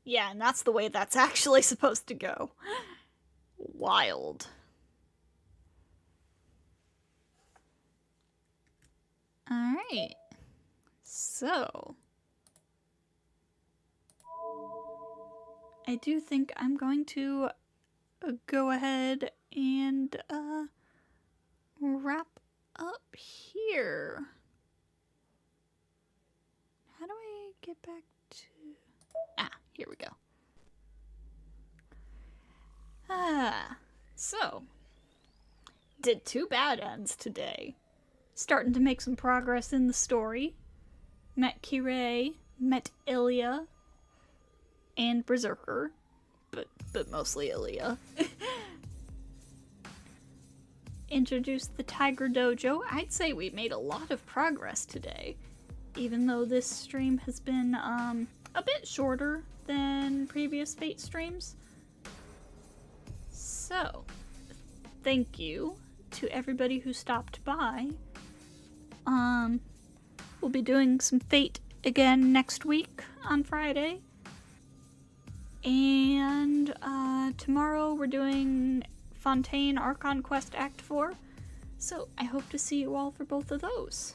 Yeah, and that's the way that's actually supposed to go. Wild. Alright. So, I do think I'm going to go ahead and wrap up here. How do I get back to... here we go. So, did 2 bad ends today. Starting to make some progress in the story. Met Kirei, met Ilya, and Berserker, but mostly Ilya. Introduced the Tiger Dojo. I'd say we made a lot of progress today, even though this stream has been a bit shorter than previous Fate streams. So, thank you to everybody who stopped by. We'll be doing some Fate again next week on Friday. And tomorrow we're doing Fontaine Archon Quest Act 4. So I hope to see you all for both of those.